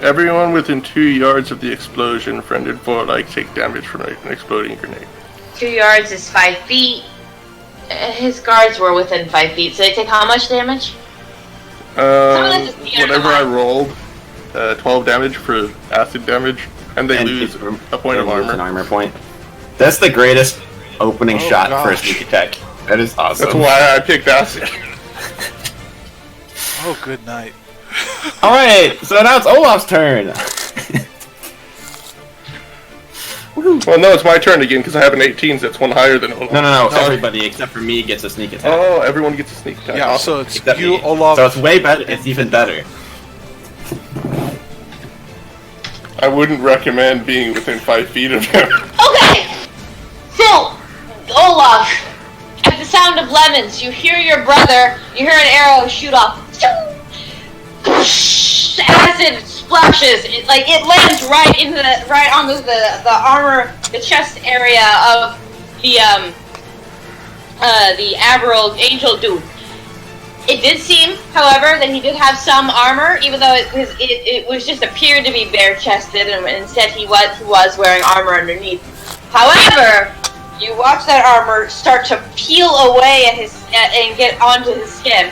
Everyone within 2 yards of the explosion, friend and foe alike, take damage from an exploding grenade. 2 yards is 5 feet. His guards were within 5 feet, so they take how much damage? Whatever I rolled, 12 damage for acid damage, and they lose a point of armor. An armor point. That's the greatest opening shot for a sneak attack. That is awesome. That's why I picked acid. Oh, good night. Alright, so now it's Olaf's turn. Well, no, it's my turn again because I have an 18, so that's one higher than Olaf. No. Everybody except for me gets a sneak attack. Oh, everyone gets a sneak attack. Yeah, awesome. so it's Except you, me. Olaf. So it's way better. It's even better. I wouldn't recommend being within 5 feet of him. Okay! So, Olaf, at the sound of lemons, you hear your brother, you hear an arrow shoot off. Acid splashes. It lands right on the armor, the chest area of the Averil Angel dude. It did seem, however, that he did have some armor, even though it was just appeared to be bare-chested, and instead he was wearing armor underneath. However, you watch that armor start to peel away and get onto his skin.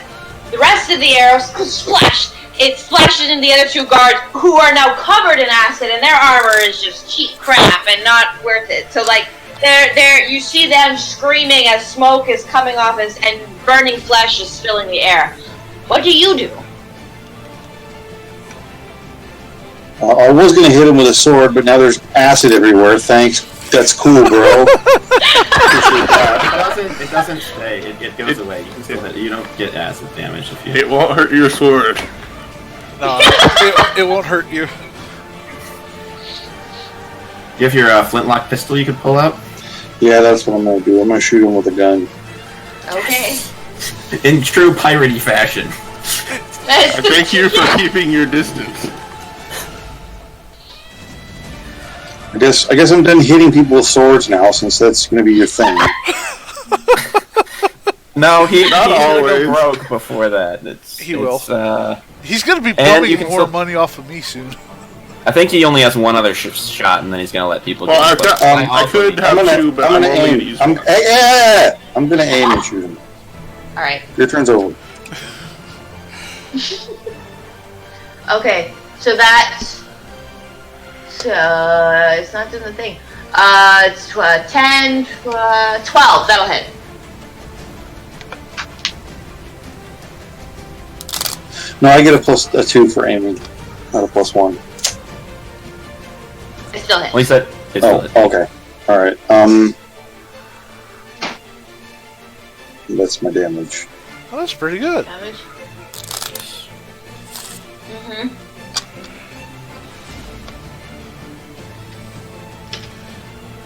The rest of the arrows splash. It splashes into the other 2 guards, who are now covered in acid, and their armor is just cheap crap and not worth it. So you see them screaming as smoke is coming off and burning flesh is filling the air. What do you do? I was going to hit him with a sword, but now there's acid everywhere. Thanks. That's cool, bro. It doesn't stay. It goes away. You can say that you don't get acid damage if you. It won't hurt your sword. No, it won't hurt you. You have your flintlock pistol you could pull out? Yeah, that's what I'm going to do. I'm going to shoot him with a gun. Okay. In true piratey fashion. Thank you for keeping your distance. I guess I'm done hitting people with swords now, since that's going to be your thing. No, he's always gonna go broke before that. He will. He's going to be and blowing more money off of me soon. I think he only has one other shot, and then he's gonna let people. Well, I could have two, but I'm only use one. I'm gonna aim and shoot him. All right. Your turn's over. Okay, so that's it's not doing the thing. It's 10, 12. That'll hit. No, I get a +2 for aiming, not a +1. It still hits. Well, he said it still hits. Okay. All right. That's my damage. Oh, that's pretty good. Damage.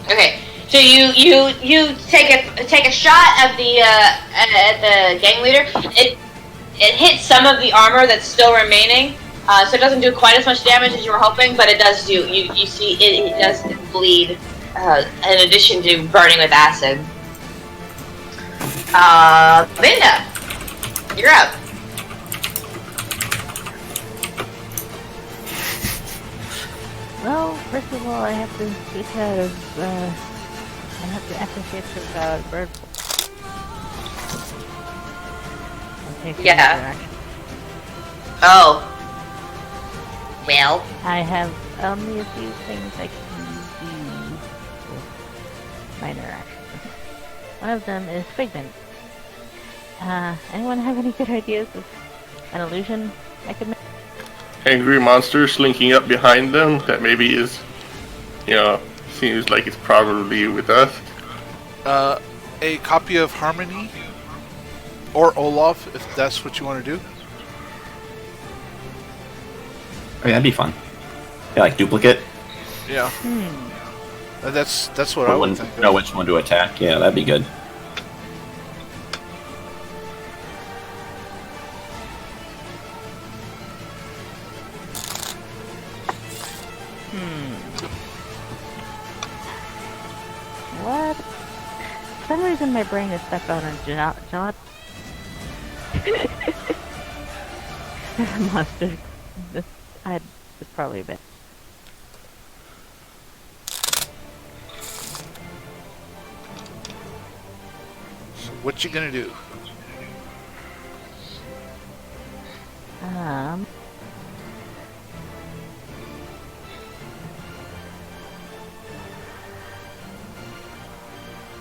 Okay, so you take a shot at the gang leader. It hits some of the armor that's still remaining, So it doesn't do quite as much damage as you were hoping, but it does do. You see, it does bleed. In addition to burning with acid. Linda, you're up. Well, first of all, I have to because I have to appreciate the bird. Yeah. Oh. Well. I have only a few things I can do with minor actions. One of them is Figment. Anyone have any good ideas of an illusion I could make? Angry monster slinking up behind them that maybe is, seems like it's probably with us. A copy of Harmony or Olaf, if that's what you want to do. Oh, yeah, that'd be fun. Yeah, like duplicate. Yeah. That's what I would think. Know which one to attack. Yeah, that'd be good. What? For some reason my brain is stuck on a Jot. Monster. I'd probably a bit. So what you gonna do?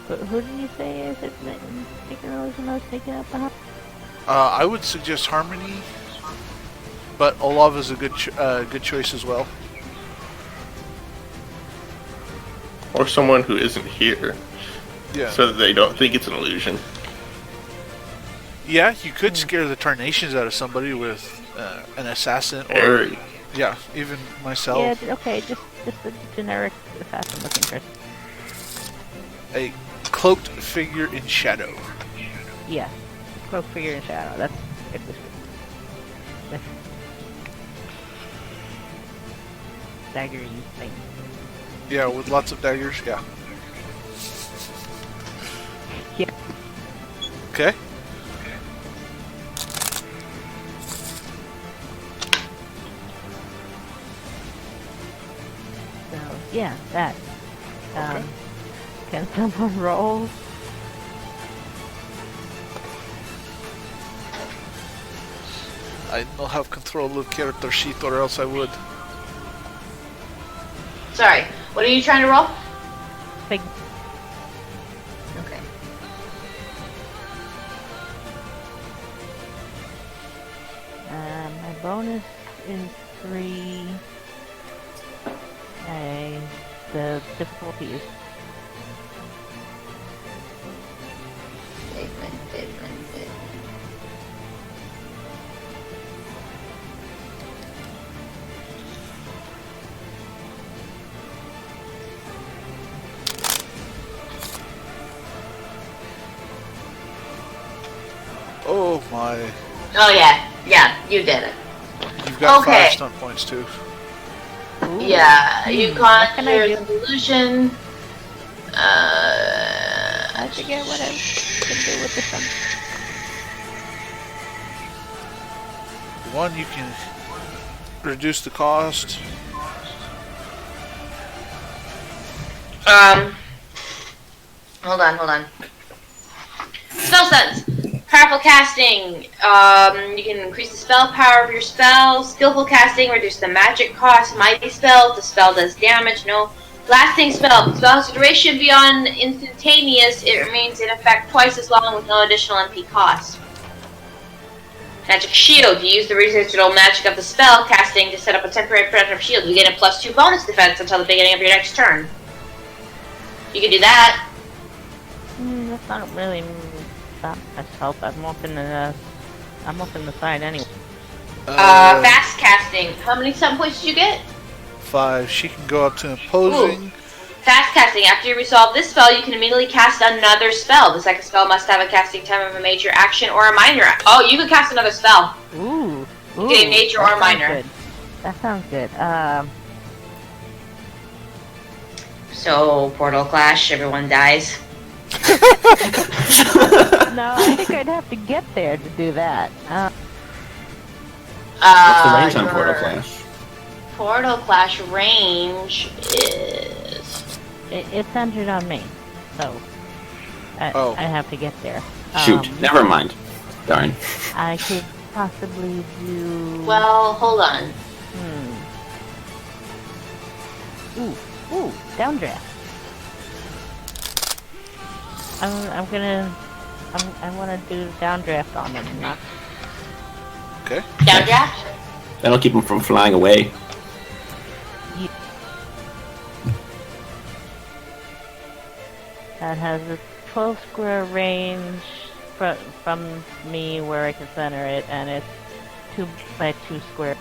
Who did you say is it taking illusion I was taking up behind? I would suggest Harmony, but Olaf is a good choice as well. Or someone who isn't here. Yeah. So that they don't think it's an illusion. Yeah, you could scare the tarnations out of somebody with an assassin or... Harry. Yeah, even myself. Yeah, okay, just a generic assassin looking person. A cloaked figure in shadow. Yeah, cloaked figure in shadow. That's it. Daggery thing. Yeah, with lots of daggers. Yeah. Yeah. Okay. So yeah, that. Okay. Can someone roll? I don't have control of the character sheet, or else I would. Sorry, what are you trying to roll? Big. Okay. My bonus is 3. The difficulty is Oh my. Oh yeah, you did it. You've got Okay. 5 stunt points too. Yeah, you what can I conjure do? the illusion. I forget what I can do with this one. One, you can reduce the cost. Hold on. Spell sense. Powerful casting. You can increase the spell power of your spell. Skillful casting, reduce the magic cost. Mighty spell, the spell does damage. No. Lasting spell. The spell's duration beyond instantaneous. It remains in effect twice as long with no additional MP cost. Magic shield. You use the residual magic of the spell casting to set up a temporary protective shield. You get a +2 bonus defense until the beginning of your next turn. You can do that. That's not really that much help. I'm up in the side anyway. Fast casting. How many stunt points did you get? 5. She can go up to imposing. Ooh. Fast casting. After you resolve this spell, you can immediately cast another spell. The second spell must have a casting time of a major action or a minor. Oh, you can cast another spell. Ooh. You get a major or a minor. Good. That sounds good. So, Portal Clash, everyone dies. No, I think I'd have to get there to do that. What's the range on your Portal Clash? Portal Clash range is... It's centered on me, so I have to get there. Shoot, never mind. Darn. I could possibly do... Well, hold on. Ooh, downdraft. I want to do downdraft on them. Not... Okay. Downdraft? That'll keep them from flying away. That has a 12 square range from me where I can center it, and it's 2 by 2 square.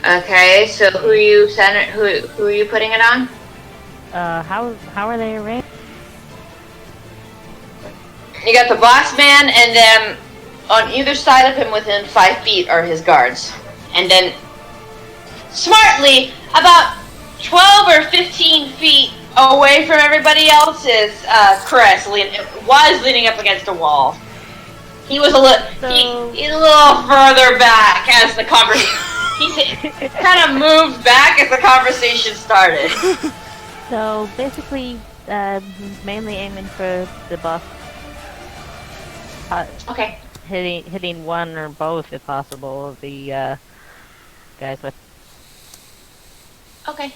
Okay, so who are you who are you putting it on? How are they arranged? You got the boss man, and then on either side of him within 5 feet are his guards. And then, smartly, about 12 or 15 feet away from everybody else is Chris, was leaning up against a wall. He was he's a little further back as the conversation... He kind of moved back as the conversation started. So, basically, mainly aiming for the boss. Okay. Hitting one or both, if possible, of the guys with. Okay.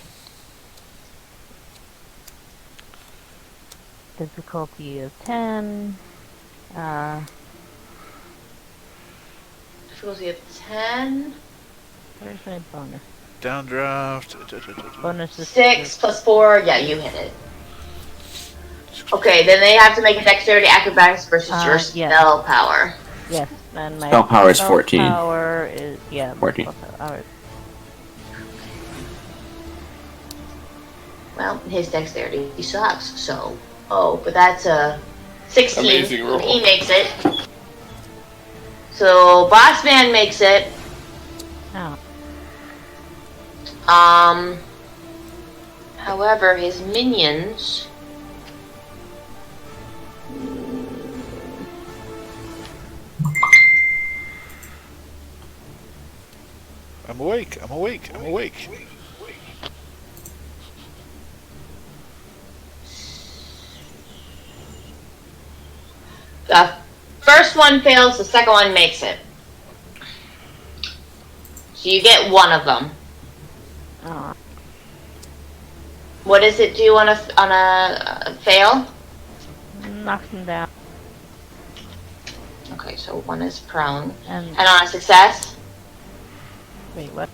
Difficulty is 10. Difficulty of 10. Where's my bonus? Downdraft. Bonus is 6 plus 4. Yeah, you hit it. Okay, then they have to make a dexterity acrobatics versus your spell power. Yes, and my spell power is 14. Power is 14. Well, his dexterity sucks. So, but that's a 16. Amazing roll. He makes it. So boss man makes it. Oh. However, his minions. I'm awake. The first one fails, the second one makes it. So you get one of them. Oh. What does it do on a fail? Knocks him down. Okay, so one is prone. And on a success? Wait, what?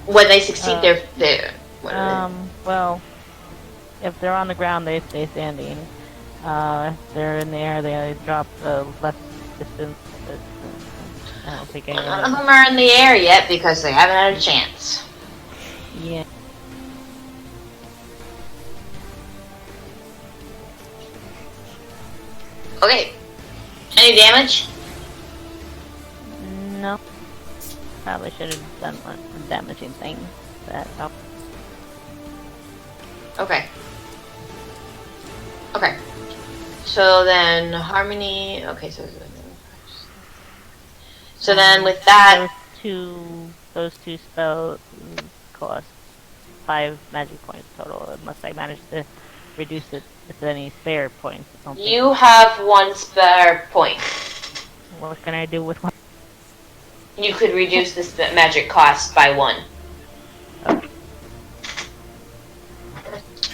When they succeed, they're well, if they're on the ground, they stay standing. If they're in the air, they drop less distance. But, I don't think any none of them are in the air yet because they haven't had a chance. Yeah. Okay. Any damage? No. Probably should have done one damaging thing. That helped. Okay. Okay. So then Harmony. Okay, so then with that, those two spells cost 5 magic points total. Unless I manage to reduce it with any spare points. You have 1 spare point. What can I do with one? You could reduce this magic cost by 1. Okay.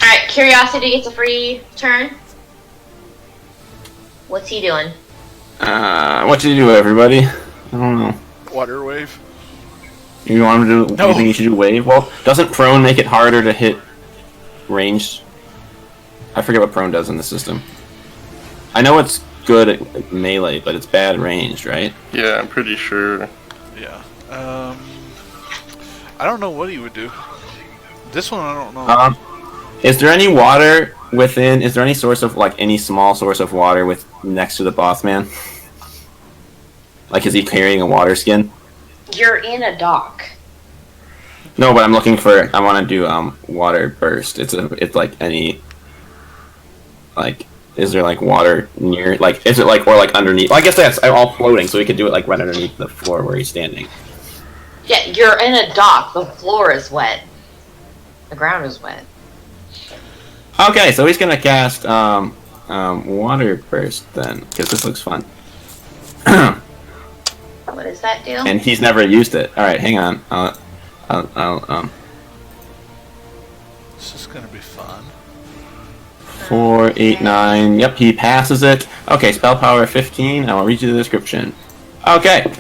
Alright, Curiosity gets a free turn. What's he doing? What do you do, everybody? I don't know. Water wave. You want to do? No. You think you should do wave? Well, doesn't prone make it harder to hit ranged? I forget what prone does in the system. I know it's good at melee, but it's bad ranged, right? Yeah, I'm pretty sure. Yeah. I don't know what he would do. This one I don't know. Is there any water within? Is there any source of any small source of water next to the boss man? Like, is he carrying a water skin? You're in a dock. No, but I'm looking for. I want to do water burst. It's like any. Like, is there like water near? Like, is it like or like underneath? Well, I guess that's all floating, so we could do it like right underneath the floor where he's standing. Yeah, you're in a dock. The floor is wet. The ground is wet. Okay, so he's gonna cast water burst then, because this looks fun. What does that do? And he's never used it. All right, hang on. This is gonna be fun. 4, 8, 9. Yep, he passes it. Okay, spell power 15. I will read you the description. Okay.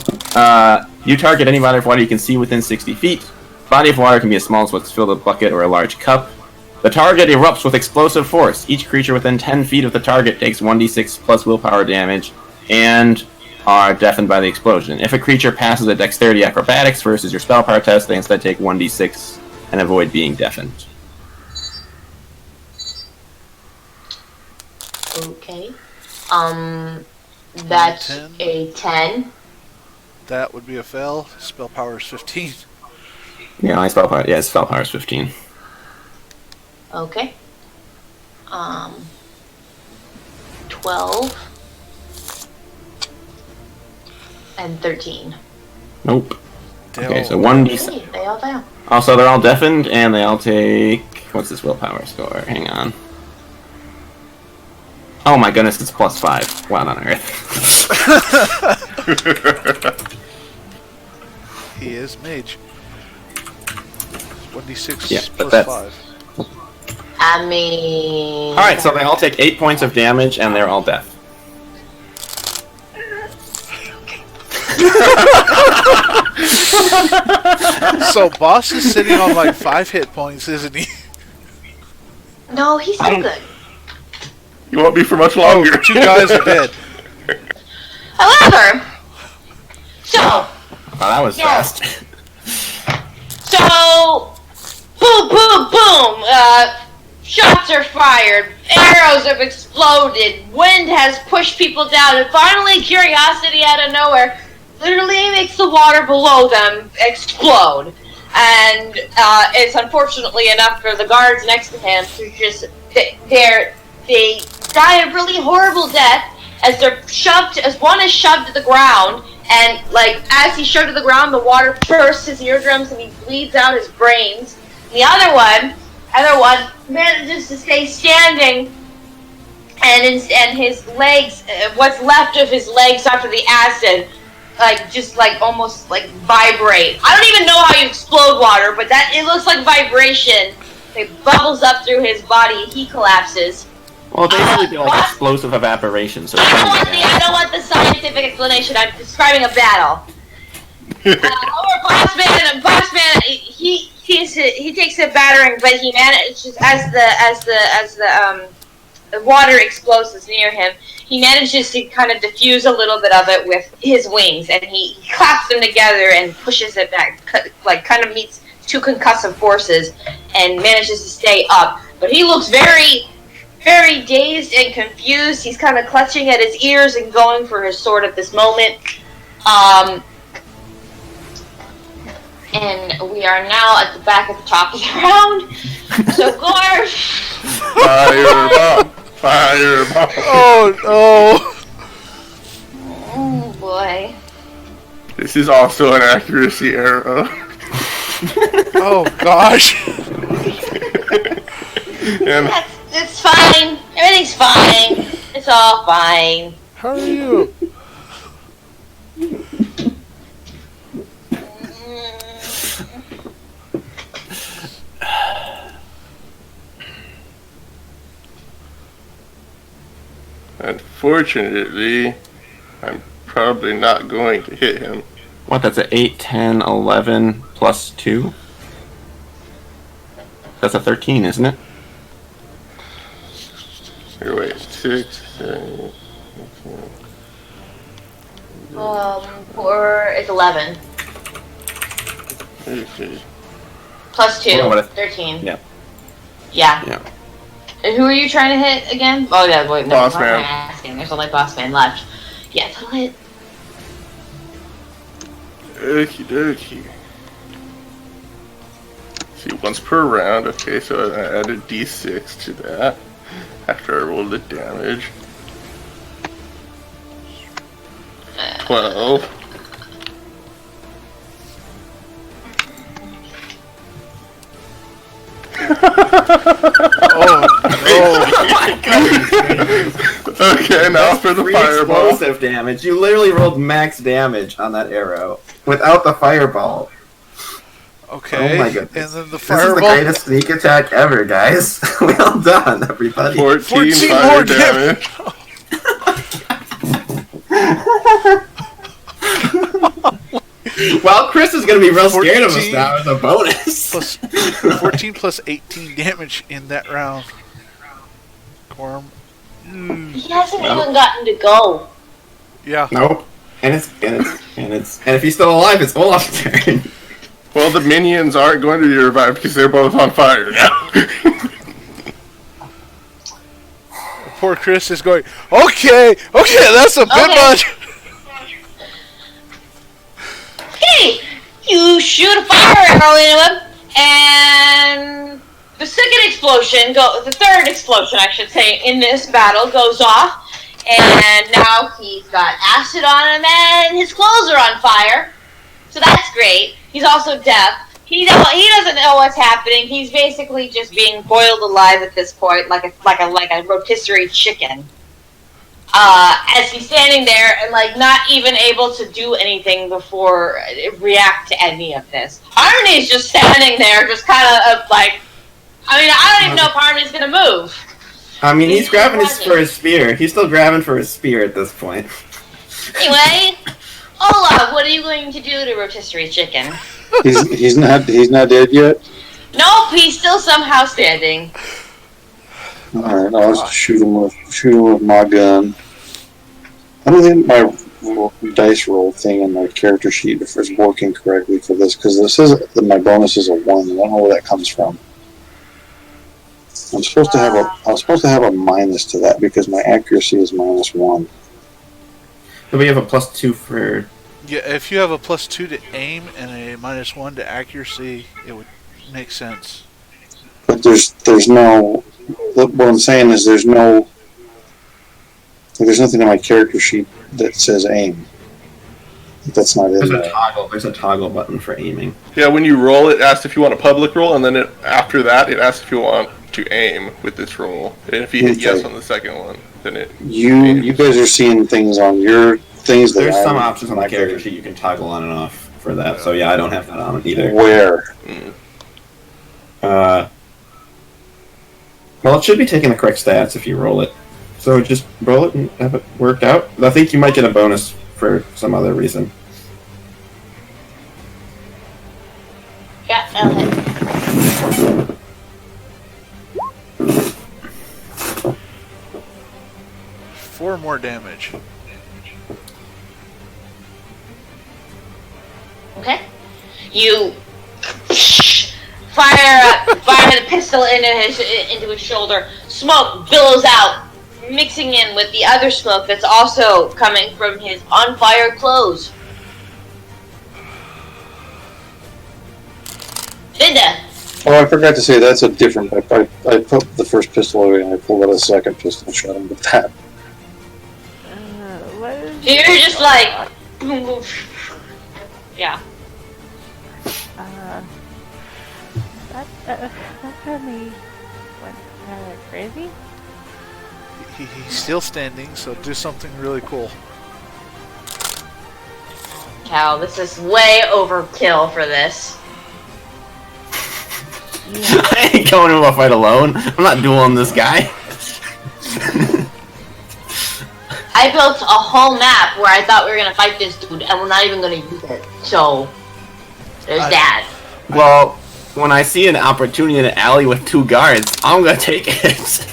You target any body of water you can see within 60 feet. Body of water can be as small as what's filled a bucket or a large cup. The target erupts with explosive force. Each creature within 10 feet of the target takes 1d6 plus willpower damage and are deafened by the explosion. If a creature passes a dexterity acrobatics versus your spell power test, they instead take 1d6 and avoid being deafened. Okay. That's 10. a 10. That would be a fail. Spell power is 15. Yeah, my spell power. Yeah, spell power is 15. Okay. 12. And 13. Nope. They Okay, all- so 1d6. Hey, they all fail. Also, they're all deafened, and they all take... What's this willpower score? Hang on. Oh my goodness, it's +5. What on earth? He is mage. 1d6 Yeah, but plus that's- 5. I mean... Alright, so they all take 8 points of damage, and they're all deaf. So boss is sitting on like 5 hit points, isn't he? No, he's still good. You won't be for much longer. 2 guys are dead. However... So... Wow, that was Yeah. fast. So... Boom, boom, boom! Shots are fired. Arrows have exploded. Wind has pushed people down. And finally, curiosity out of nowhere literally makes the water below them explode. And it's unfortunately enough for the guards next to him to just... They die a really horrible death as they're shoved... As one is shoved to the ground. And, like, as he's shoved to the ground, the water bursts his eardrums and he bleeds out his brains. The other one manages to stay standing, and his legs, what's left of his legs after the acid, almost vibrate. I don't even know how you explode water, but it looks like vibration. It bubbles up through his body. He collapses. Well, basically, be like explosive evaporation. So I don't want the scientific explanation. I'm describing a battle. Boss man, he takes a battering, but he manages as the water explodes near him. He manages to kind of diffuse a little bit of it with his wings, and he claps them together and pushes it back, kind of meets 2 concussive forces, and manages to stay up. But he looks very, very dazed and confused. He's kind of clutching at his ears and going for his sword at this moment. And we are now at the back of the top of the round. So Gorf! Fireball! Fireball! Oh no! Oh boy. This is also an accuracy arrow. Oh gosh! And It's fine. Everything's fine. It's all fine. How are you? unfortunately, I'm probably not going to hit him. What, that's a 8, 10, 11, plus 2? That's a 13, isn't it? Here, wait, 6, 7, It's 11. okay. Plus 2. Oh, what if- 13. Yeah. Yeah. Yeah. And who are you trying to hit again? Oh yeah, wait, no, Boss what am I man. asking? There's only boss man left. Yeah, that'll hit. Okie dokie. See, once per round. Okay, so I add a d6 to that after I roll the damage. 12. Oh, Okay, now for the Free fireball. explosive damage. You literally rolled max damage on that arrow without the fireball. okay. Oh my goodness. And then the This is the fireball. greatest sneak attack ever, guys. Well done, everybody. 14 14 fire more damage. Well, Chris is going to be real scared of us 14 now as a bonus. Plus 14 plus 18 damage in that round. Gorm. He hasn't even gotten to go. Yeah. Nope. And if he's still alive, it's Olaf's turn. Well, the minions aren't going to be revived because they're both on fire now. Poor Chris is going, okay, that's a bit Okay. much. Okay, you shoot a fire arrow into him, and the third explosion, I should say, in this battle goes off, and now he's got acid on him, and his clothes are on fire. So that's great. He's also deaf. He doesn't know what's happening. He's basically just being boiled alive at this point, like a rotisserie chicken. As he's standing there and not even able to do anything before react to any of this. Harmony's just standing there, just kind of I don't even know if Harmony's gonna move. I mean, he's grabbing for his spear. He's still grabbing for his spear at this point. Anyway, Olaf, what are you going to do to rotisserie chicken? He's not dead yet. Nope, he's still somehow standing. All right, I'll just shoot him with my gun. I don't think my dice roll thing in my character sheet is working correctly for this because this says that my bonus is a 1. I don't know where that comes from. I'm supposed to have a minus to that because my accuracy is -1. So we have a +2 for. Yeah, if you have a +2 to aim and a -1 to accuracy, it would make sense. But there's no. What I'm saying is there's nothing in my character sheet that says aim. That's not in there. There's a toggle button for aiming. Yeah, when you roll, it asks if you want a public roll, and then after that, it asks if you want to aim with this roll. And if you hit yes on the second one, then it. You guys are seeing things on your things that There's some I'm options on the character sheet you can toggle on and off for that. So yeah, I don't have that on either. Where? Well, it should be taking the correct stats if you roll it. So just roll it and have it worked out. I think you might get a bonus for some other reason. Yeah, that'll hit. Four more damage. Okay. You fire the pistol into his shoulder. Smoke billows out, mixing in with the other smoke that's also coming from his on fire clothes. Linda. Oh, I forgot to say that's a different. I put the first pistol away and I pulled out a second pistol and shot him with that. You're just like, yeah. That really went crazy. He's still standing, so do something really cool. Cow, this is way overkill for this. I ain't going to a fight alone. I'm not dueling this guy. I built a whole map where I thought we were gonna fight this dude, and we're not even gonna use it. So, there's that. Well, when I see an opportunity in an alley with 2 guards, I'm gonna take it.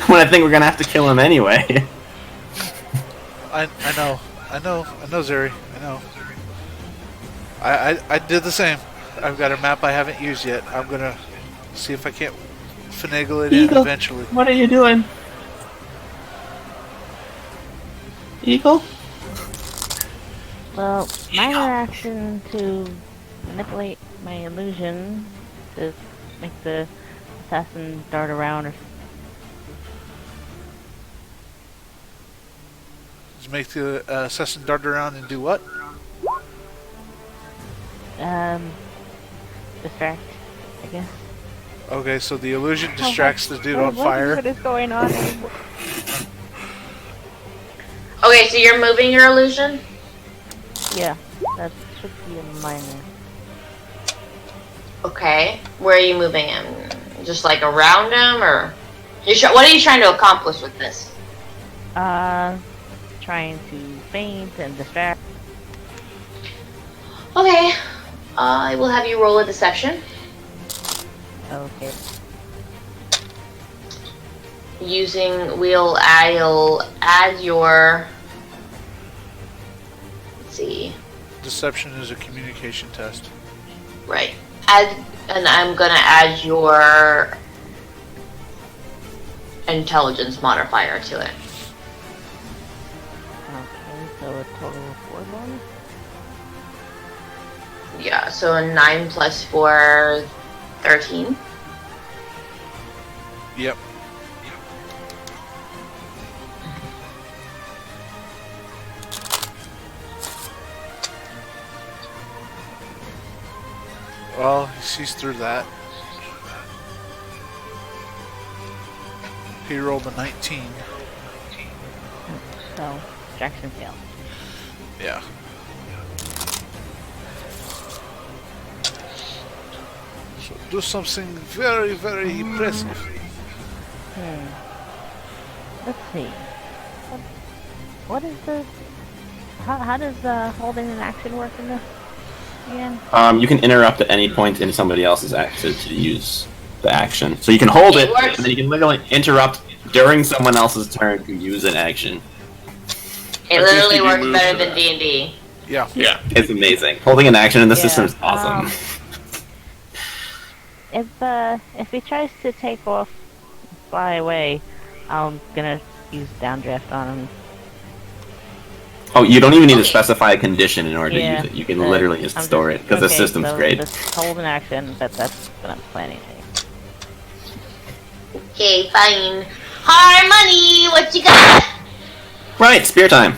When I think we're gonna have to kill him anyway. I know, Zeri. I know. I did the same. I've got a map I haven't used yet. I'm gonna see if I can't finagle it in eventually. What are you doing? Eagle? Well, minor action to manipulate my illusion to make the assassin dart around or Just make the assassin dart around and do what? distract, I guess. Okay, so the illusion distracts the dude on What fire. is going on anymore? Okay, so you're moving your illusion? Yeah, that should be a minor. Okay. Where are you moving him? Just like around him, or what are you trying to accomplish with this? Trying to feint and distract. Okay. I will have you roll a deception. Okay. I'll add your. Let's see. Deception is a communication test. Right. And I'm gonna add your intelligence modifier to it. Okay, so a total of 4 bonus? Yeah, so a 9 plus 4, 13. Yep. Well, he sees through that. He rolled a 19. So, distraction failed. Yeah. So do something very, very impressive. Let's see. What is the... How does holding an action work in this again? You can interrupt at any point in somebody else's action to use the action. So you can hold it, and then you can literally interrupt during someone else's turn to use an action. It literally works better than D&D. Yeah. Yeah, it's amazing. Holding an action in the system is awesome. If he tries to take off, fly away, I'm gonna use downdraft on him. Oh, you don't even need to specify a condition in order to use it. You can literally just store it, because the system's so great. Just hold an action, but that's what I'm planning to do. Okay, fine. Harmony, what you got? Right, spear time.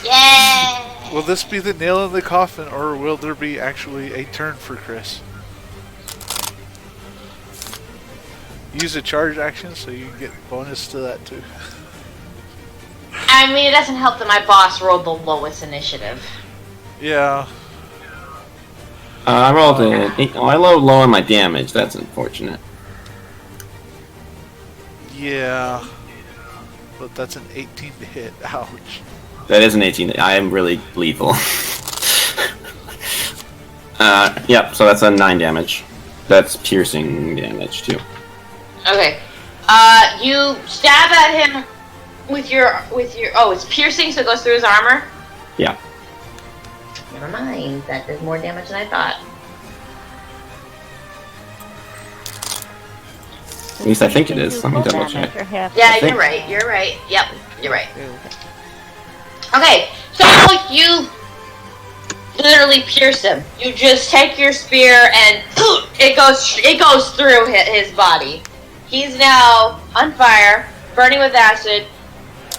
Yeah. Will this be the nail in the coffin, or will there be actually a turn for Chris? Use a charge action so you get bonus to that too. I mean, it doesn't help that my boss rolled the lowest initiative. Yeah. I rolled an 8. Oh, I rolled low on my damage. That's unfortunate. Yeah. But that's an 18 to hit. Ouch. That is an 18. I am really lethal. Yep, so that's a 9 damage. That's piercing damage, too. Okay. You stab at him with your oh, it's piercing, so it goes through his armor? Yeah. Never mind. That does more damage than I thought. At least I think it is. Let me double check. Yeah, you're right. You're right. Yep, you're right. Okay, so you literally pierce him. You just take your spear and it goes through his body. He's now on fire, burning with acid,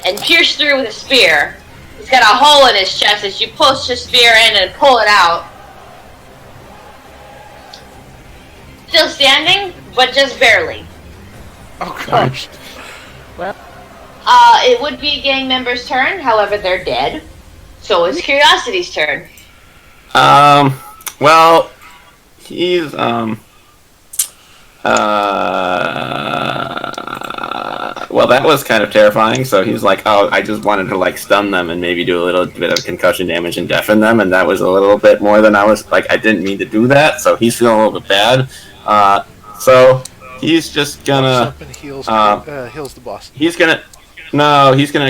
and pierced through with a spear. He's got a hole in his chest as you push his spear in and pull it out. Still standing, but just barely. Oh gosh. Well, it would be a gang member's turn, however they're dead. So it's Curiosity's turn. Well, he's, well, that was kind of terrifying, so he's like, oh, I just wanted to, like, stun them and maybe do a little bit of concussion damage and deafen them, and that was a little bit more than I was, like, I didn't mean to do that, so he's feeling a little bit bad. So he's just gonna, heals the boss. He's gonna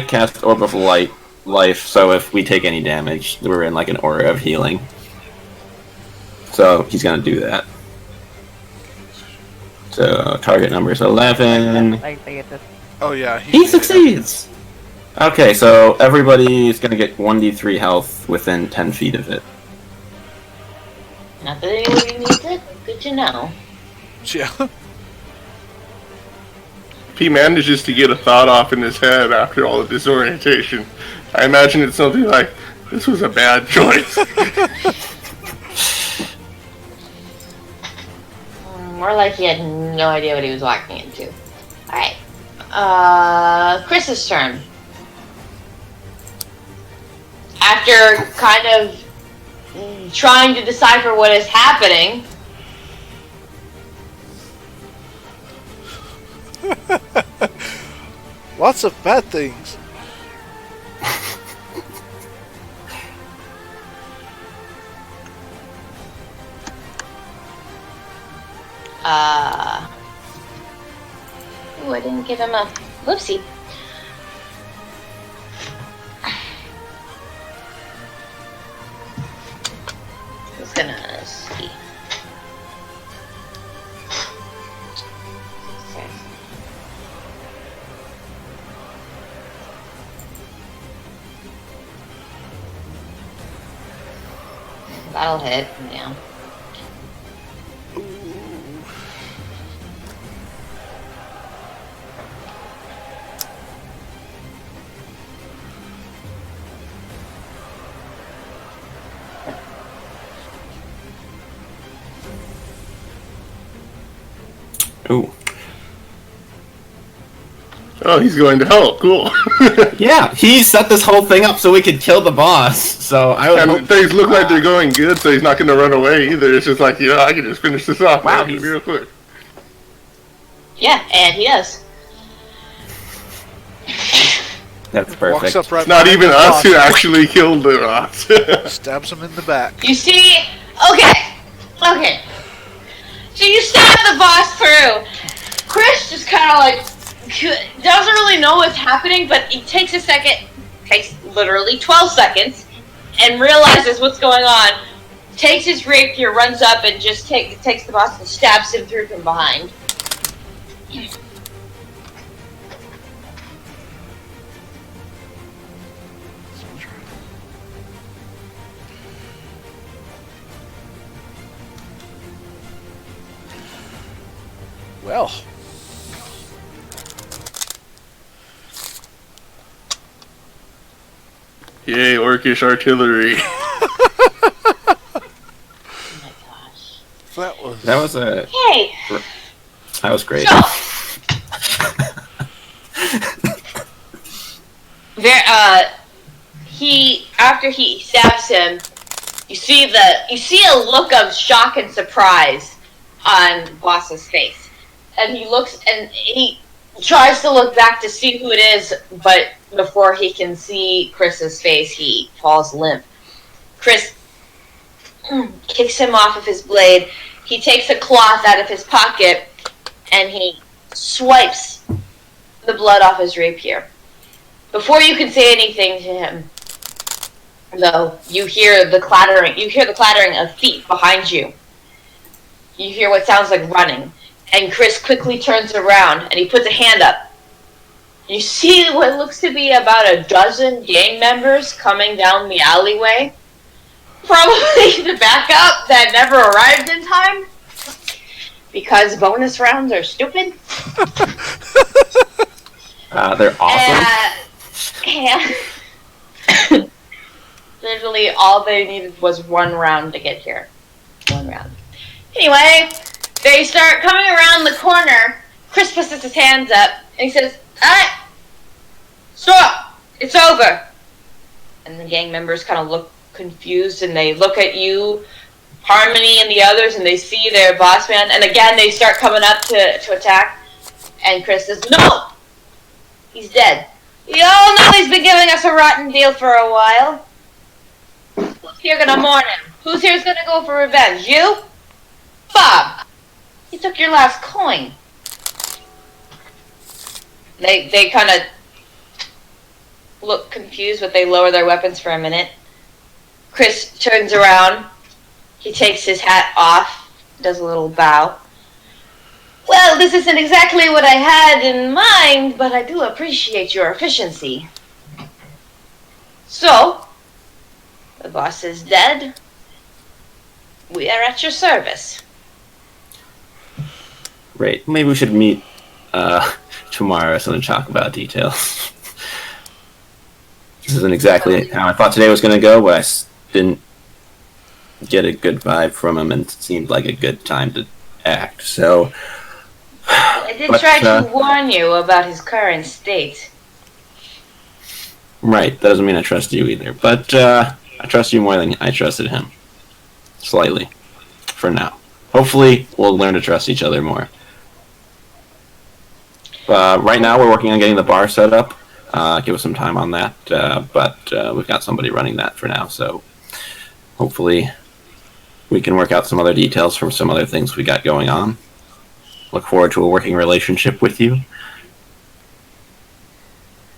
cast Orb of Life, so if we take any damage, we're in, like, an aura of healing. So he's gonna do that. So target number is 11. Oh yeah, He succeeds. Okay, so everybody is going to get 1d3 health within 10 feet of it. Not that anybody needs it. Good to know. Yeah. If he manages to get a thought off in his head after all the disorientation, I imagine it's something like, this was a bad choice. More like he had no idea what he was walking into. Alright. Chris's turn. After kind of trying to decipher what is happening, Lots of bad things. ooh, I didn't give him a whoopsie. Just gonna see. That'll hit, yeah. Ooh. Oh, he's going to hell. Cool. Yeah, he set this whole thing up so we could kill the boss. So I would hope And things look like they're going good, so he's not going to run away either. It's just like, I can just finish this off. Wow, Real quick. Yeah, and he does. That's Walks perfect. up right It's not behind even the us boss, who actually killed the boss. Stabs him in the back. You see, okay. So you stab the boss through. Chris just kind of like doesn't really know what's happening, but he takes a second, takes literally 12 seconds, and realizes what's going on. Takes his rapier, runs up, and just takes the boss and stabs him through from behind. Well, Yay, orcish artillery. that was That was a. Hey, That was great. so after he stabs him, you see a look of shock and surprise on Boss's face, and he looks and he tries to look back to see who it is, but before he can see Chris's face, he falls limp. Chris kicks him off of his blade. He takes a cloth out of his pocket and he swipes the blood off his rapier. Before you can say anything to him, though, you hear the clattering of feet behind you. You hear what sounds like running, and Chris quickly turns around and he puts a hand up. You see what looks to be about a dozen gang members coming down the alleyway. Probably the backup that never arrived in time. Because bonus rounds are stupid. They're awesome. And literally all they needed was one round to get here. One round. Anyway, they start coming around the corner. Chris puts his hands up and he says, "Alright, stop! It's over!" And the gang members kind of look confused and they look at you, Harmony and the others, and they see their boss man, and again they start coming up to attack. And Chris says, "No! He's dead. You all know he's been giving us a rotten deal for a while. Who's here gonna mourn him? Who's here's gonna go for revenge? You? Bob! He took your last coin." They kind of look confused, but they lower their weapons for a minute. Chris turns around. He takes his hat off, does a little bow. "Well, this isn't exactly what I had in mind, but I do appreciate your efficiency. So, the boss is dead. We are at your service. Great. Maybe we should meet tomorrow so to talk about details. This isn't exactly how I thought today was going to go, but I didn't get a good vibe from him, and it seemed like a good time to act. So, I did try to warn you about his current state. Right, that doesn't mean I trust you either, but I trust you more than I trusted him. Slightly. For now. Hopefully, we'll learn to trust each other more. Right now, we're working on getting the bar set up. Give us some time on that, but we've got somebody running that for now, so hopefully we can work out some other details from some other things we got going on. Look forward to a working relationship with you.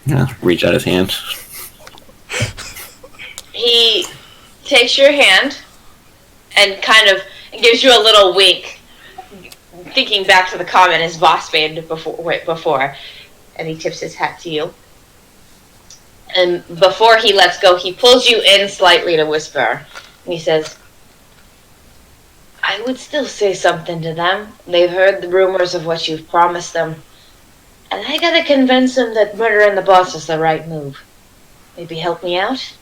Yeah, reach out his hand. He takes your hand and kind of gives you a little wink, thinking back to the comment his boss made before, and he tips his hat to you. And before he lets go, he pulls you in slightly to whisper. And he says, I would still say something to them. They've heard the rumors of what you've promised them. And I gotta convince them that murdering the boss is the right move. Maybe help me out?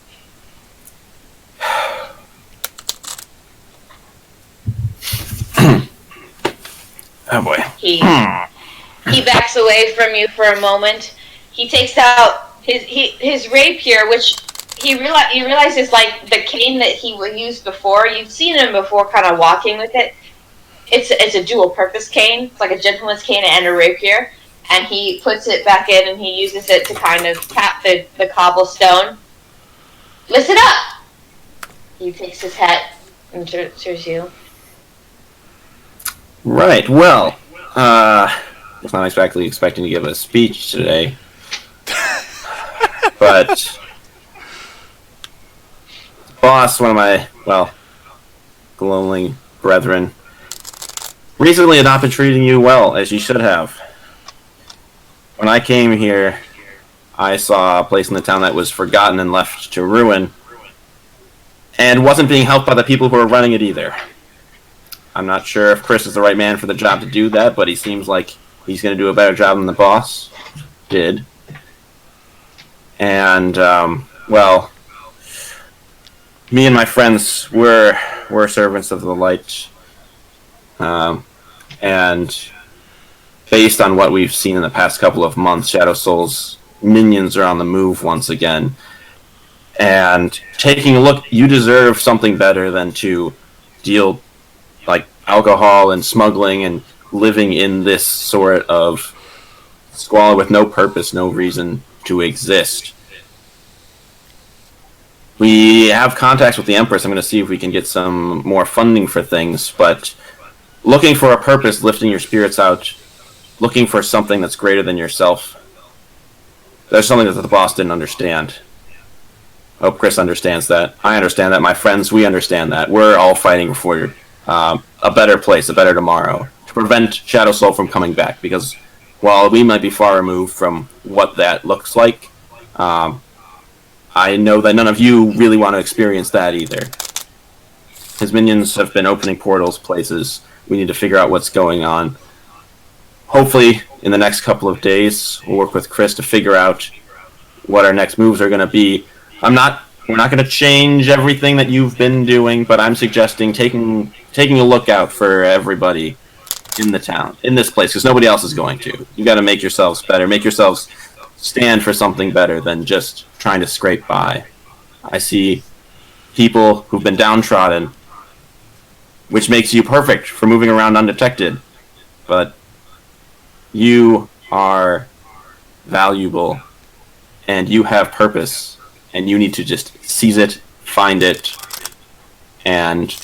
Oh boy. He backs away from you for a moment. He takes out his rapier, which you realize is like the cane that he used before. You've seen him before, kind of walking with it. It's a dual purpose cane. It's like a gentleman's cane and a rapier. And he puts it back in, and he uses it to kind of tap the cobblestone. Listen up! He takes his hat and turns you. Right, well, I was not exactly expecting to give a speech today. But boss, one of my, glowing brethren, recently had not been treating you well, as you should have. When I came here, I saw a place in the town that was forgotten and left to ruin, and wasn't being helped by the people who were running it either. I'm not sure if Chris is the right man for the job to do that, but he seems like he's going to do a better job than the boss did. And, me and my friends were servants of the light, and based on what we've seen in the past couple of months, Shadow Soul's minions are on the move once again. And taking a look, you deserve something better than to deal like alcohol and smuggling and living in this sort of squalor with no purpose, no reason to exist. We have contacts with the Empress. I'm going to see if we can get some more funding for things, but looking for a purpose, lifting your spirits out, looking for something that's greater than yourself. There's something that the boss didn't understand. I hope Chris understands that. I understand that. My friends, we understand that. We're all fighting for a better place, a better tomorrow, to prevent Shadow Soul from coming back. Because while we might be far removed from what that looks like, I know that none of you really want to experience that either. His minions have been opening portals places. We need to figure out what's going on. Hopefully, in the next couple of days, we'll work with Chris to figure out what our next moves are going to be. We're not going to change everything that you've been doing, but I'm suggesting taking a look out for everybody in the town, in this place, because nobody else is going to. You got to make yourselves better. Make yourselves stand for something better than just trying to scrape by. I see people who've been downtrodden, which makes you perfect for moving around undetected, but you are valuable, and you have purpose, and you need to just seize it, find it, and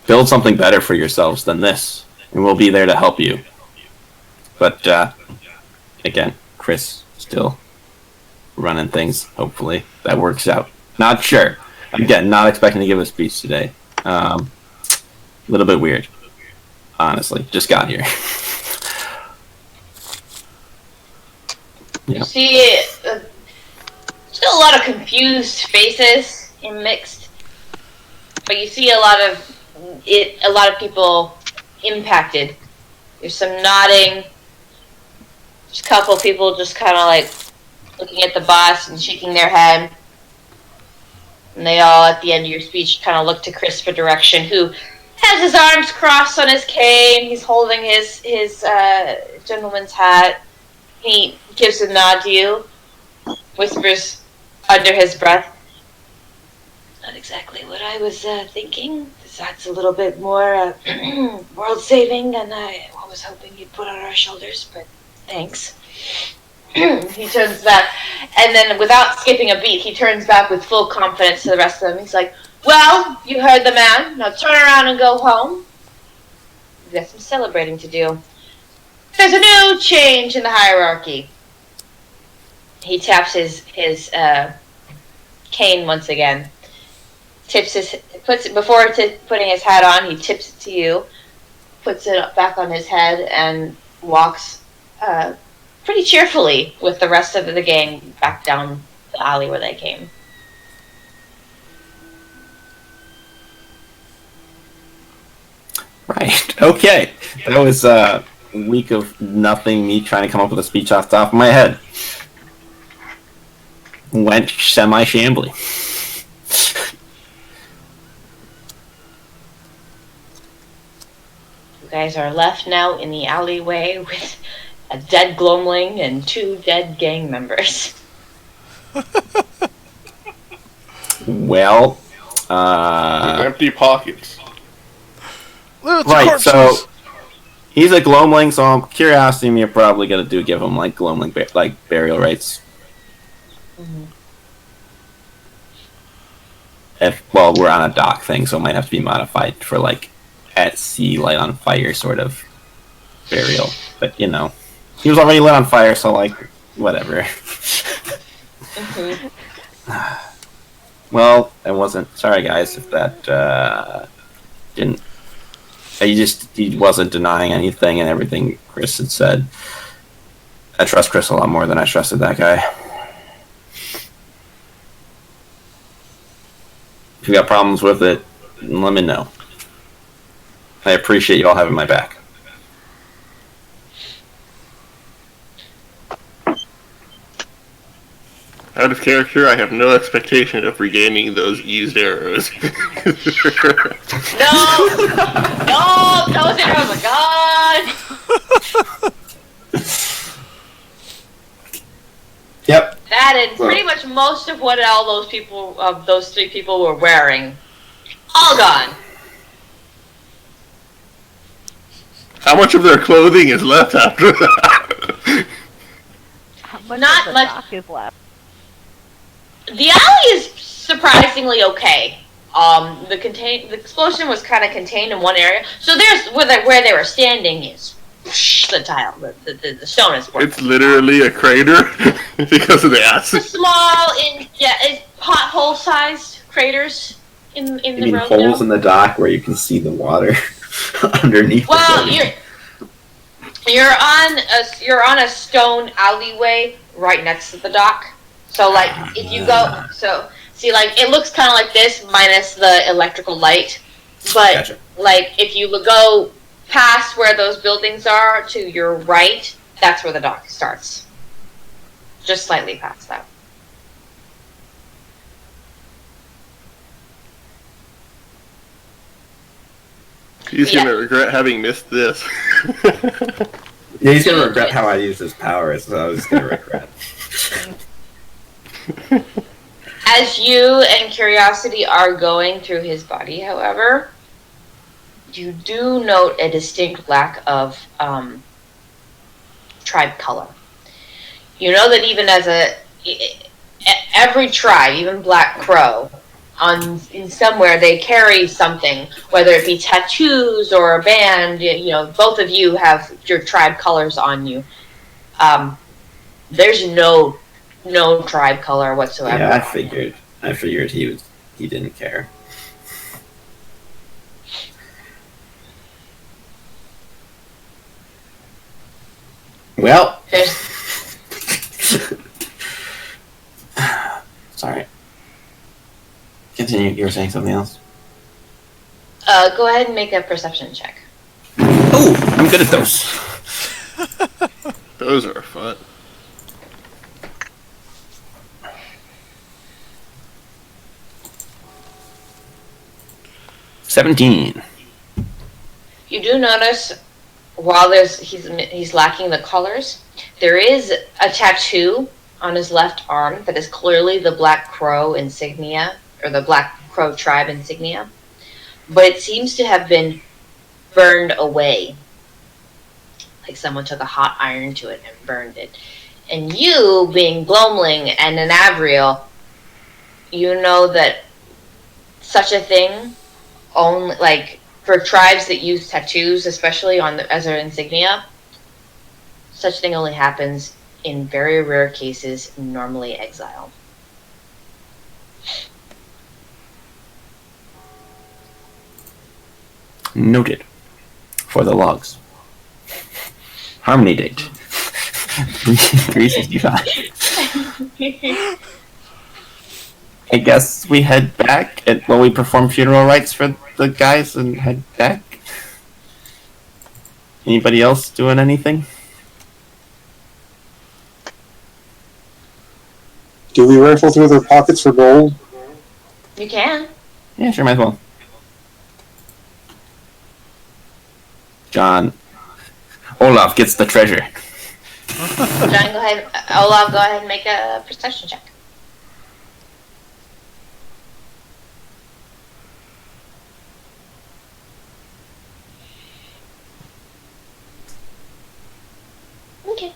build something better for yourselves than this, and we'll be there to help you. But, again, Chris still running things, hopefully. That works out. Not sure. Again, not expecting to give a speech today. A little bit weird. Honestly. Just got here. You see Still a lot of confused faces and mixed, but you see a lot of people impacted. There's some nodding. There's a couple of people just kind of like looking at the boss and shaking their head. And they all, at the end of your speech, kind of look to Chris for direction, who has his arms crossed on his cane. He's holding his gentleman's hat. He gives a nod to you, whispers under his breath, "Not exactly what I was thinking. That's a little bit more world-saving than I was hoping you'd put on our shoulders, but thanks." He turns back, and then without skipping a beat, he turns back with full confidence to the rest of them. He's like, "Well, you heard the man. Now turn around and go home. We've got some celebrating to do. There's a new change in the hierarchy." He taps his cane once again. Putting his hat on, he tips it to you, puts it back on his head, and walks pretty cheerfully with the rest of the gang back down the alley where they came. Right. Okay. That was a week of nothing, me trying to come up with a speech off the top of my head. Went semi-shambly. You guys are left now in the alleyway with a dead Gloamling and 2 dead gang members. Well, With empty pockets. Loads of right, corpses. so he's a Gloamling, so I'm curiosity me are probably gonna give him like Gloamling burial rites. Mm-hmm. Well, we're on a dock thing, so it might have to be modified for like at sea, light on fire sort of burial. But you know, he was already lit on fire, so like whatever. Mm-hmm. Well, I wasn't sorry, guys, if that didn't. He wasn't denying anything, and everything Chris had said. I trust Chris a lot more than I trusted that guy. If you got problems with it, let me know. I appreciate you all having my back. Out of character, I have no expectation of regaining those used arrows. No, those arrows are gone. Yep. That and pretty much most of what all those 3 people were wearing, all gone. How much of their clothing is left after that? How much Not of the much. dock is left? The alley is surprisingly okay. The explosion was kind of contained in one area, so there's where they were standing is the tile, the stone is broken. It's literally a crater because of the acid. Small, it's pothole-sized craters in You the mean road. holes now. in the dock where you can see the water underneath? Well, the building? you're on a stone alleyway right next to the dock. So like if you go, see like it looks kind of like this minus the electrical light, but Gotcha. like if you go past where those buildings are to your right, that's where the dock starts. Just slightly past that. He's Yeah. gonna regret having missed this. Yeah, he's gonna regret how I used his powers, so I was gonna regret. As you and Curiosity are going through his body, however, you do note a distinct lack of tribe color. You know that even as every tribe, even Black Crow, in somewhere they carry something, whether it be tattoos or a band. You know, both of you have your tribe colors on you. There's no tribe color whatsoever. Yeah, I figured he didn't care. Well, There's Continue. You were saying something else. Go ahead and make a perception check. Oh, I'm good at those. Those are fun. 17. You do notice while he's lacking the colors, there is a tattoo on his left arm that is clearly the Black Crow insignia, or the Black Crow tribe insignia, but it seems to have been burned away. Like someone took a hot iron to it and burned it. And you, being Gloamling and an Avriel, you know that such a thing, only like for tribes that use tattoos, especially as their insignia, such thing only happens in very rare cases, normally exiled. Noted. For the logs. Harmony date. 365. I guess we head back while we perform funeral rites for the guys and head back. Anybody else doing anything? Do we rifle through their pockets for gold? You can. Yeah, sure, might as well. John. Olaf gets the treasure. John, go ahead. Olaf, go ahead and make a perception check. Okay.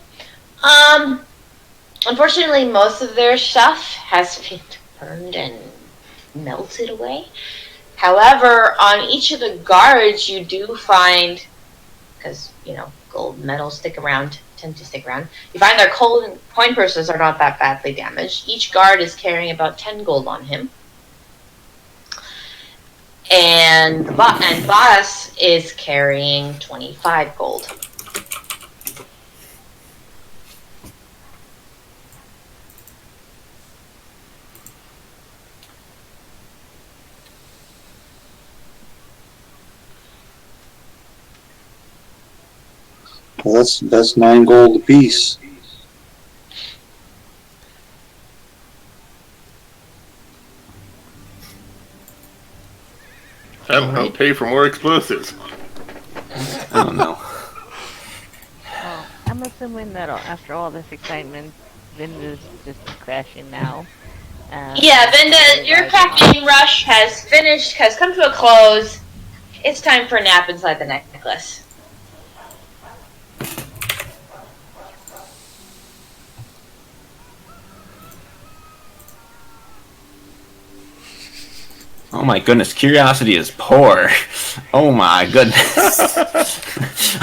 Unfortunately, most of their stuff has been burned and melted away. However, on each of the guards, you do find, because, gold medals tend to stick around, you find their coin purses are not that badly damaged. Each guard is carrying about 10 gold on him. And Boss is carrying 25 gold. Well, that's 9 gold apiece. That'll help pay for more explosives. I don't know. Well, I'm assuming that after all this excitement, Vinda's just crashing now. Yeah, Vinda, your caffeine rush has come to a close. It's time for a nap inside the necklace. Oh my goodness, curiosity is poor. Oh my goodness.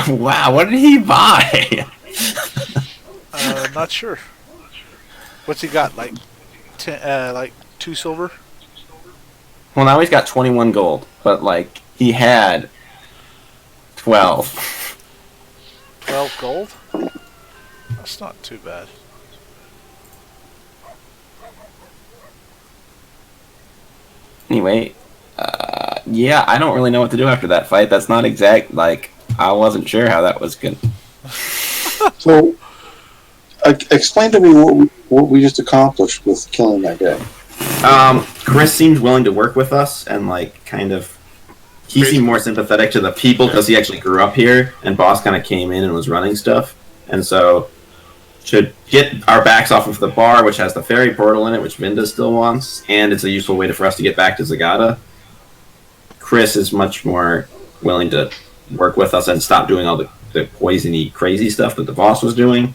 Wow, what did he buy? Not sure. What's he got? Like 2 silver? Well, now he's got 21 gold, but he had 12. 12 gold? That's not too bad. Anyway, yeah, I don't really know what to do after that fight. That's not exact, I wasn't sure how that was good. So, explain to me what we just accomplished with killing that guy. Chris seemed willing to work with us, and he seemed more sympathetic to the people because he actually grew up here, and Boss kind of came in and was running stuff, and so should get our backs off of the bar, which has the ferry portal in it, which Vinda still wants, and it's a useful way for us to get back to Zagata. Chris is much more willing to work with us and stop doing all the poisony, crazy stuff that the boss was doing.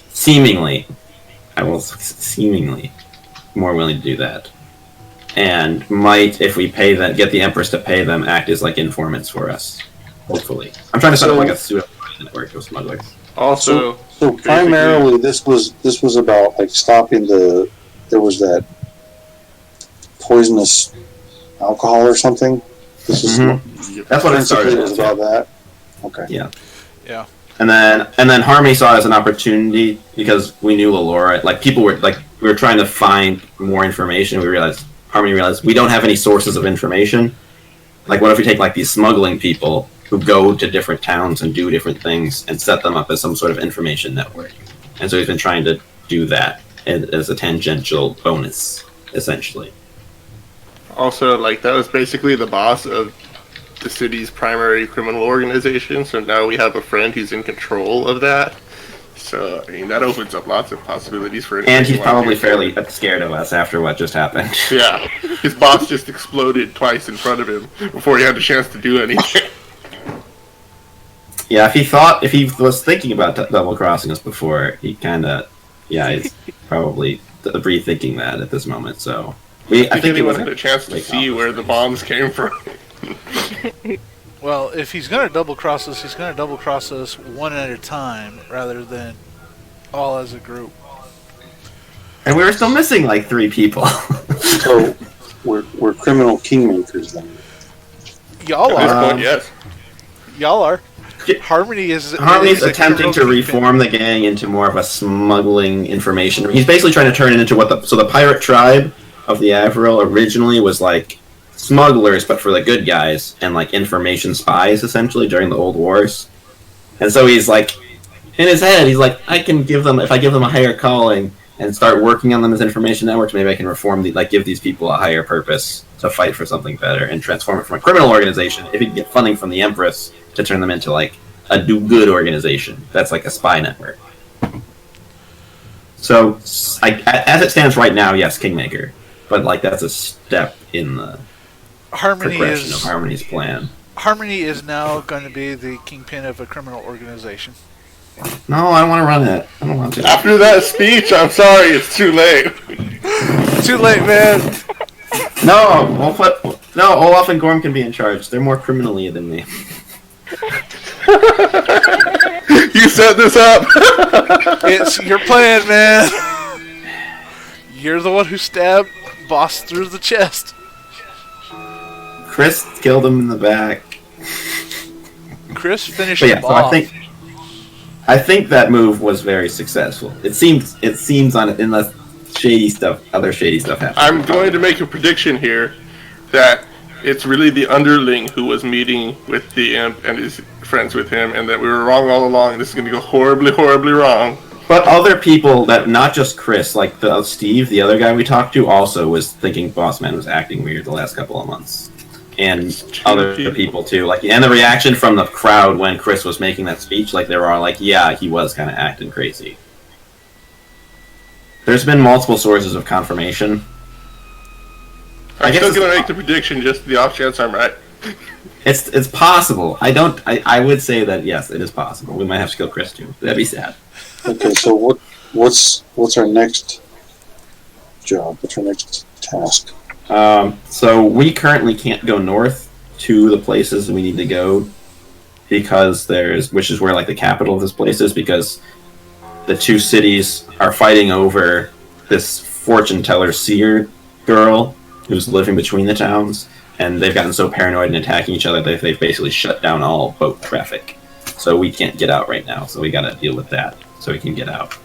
Seemingly more willing to do that. And might, if we pay them, get the Empress to pay them, act as informants for us. Hopefully. I'm trying to set up a pseudo network of smugglers. Also, so primarily this was about stopping there was that poisonous alcohol or something. This is that's what it started. It was about that. Okay. Yeah. Yeah. And then Harmony saw it as an opportunity because we knew Allura. People were we were trying to find more information. We realized Harmony realized we don't have any sources of information. Like, what if we take like these smuggling people who go to different towns and do different things and set them up as some sort of information network? And so he's been trying to do that as a tangential bonus, essentially. Also, like, that was basically the boss of the city's primary criminal organization, so now we have a friend who's in control of that. So, I mean, that opens up lots of possibilities for it. And he's probably fairly scared of us after what just happened. Yeah, his boss just exploded twice in front of him before he had a chance to do anything. Yeah, if he was thinking about double crossing us before, he kind of, he's probably rethinking that at this moment. So I think he wanted a chance to see where the bombs came from. Well, if he's going to double cross us, he's going to double cross us one at a time rather than all as a group. And we were still missing like 3 people. So we're criminal kingmakers then. Y'all At are. this point, yes. Y'all are. Harmony's attempting to reform the gang into more of a smuggling information. He's basically trying to turn it into the pirate tribe of the Avril originally was like smugglers, but for the good guys, and like information spies essentially during the old wars. And so he's like, in his head, he's like, I can give them, if I give them a higher calling and start working on them as information networks, maybe I can reform give these people a higher purpose to fight for something better and transform it from a criminal organization. If he can get funding from the Empress to turn them into like a do-good organization that's like a spy network. So, as it stands right now, yes, Kingmaker, but like that's a step in the progression of Harmony's plan. Harmony is now going to be the kingpin of a criminal organization. No, I don't want to run it. I don't want to. After that speech, I'm sorry, it's too late. Too late, man. No, Olaf and Gorm can be in charge. They're more criminally than me. You set this up. It's your plan, man. You're the one who stabbed Boss through the chest. Chris killed him in the back. Chris finished him off. So I think that move was very successful. It seems unless other shady stuff happened. I'm going to make a prediction here that it's really the underling who was meeting with the imp and is friends with him, and that we were wrong all along. This is going to go horribly, horribly wrong. But other people, that not just Chris, like Steve, the other guy we talked to, also was thinking Bossman was acting weird the last couple of months. And other people too, and the reaction from the crowd when Chris was making that speech, they were all like, yeah, he was kind of acting crazy. There's been multiple sources of confirmation. I'm still going to make the prediction just the off chance I'm right. It's possible. I would say that yes, it is possible. We might have to kill Chris too. That'd be sad. Okay, so what's our next job? What's our next task? So we currently can't go north to the places we need to go because which is where the capital of this place is, because the 2 cities are fighting over this fortune teller seer girl who's living between the towns, and they've gotten so paranoid and attacking each other that they've basically shut down all boat traffic. So we can't get out right now, so we gotta deal with that so we can get out.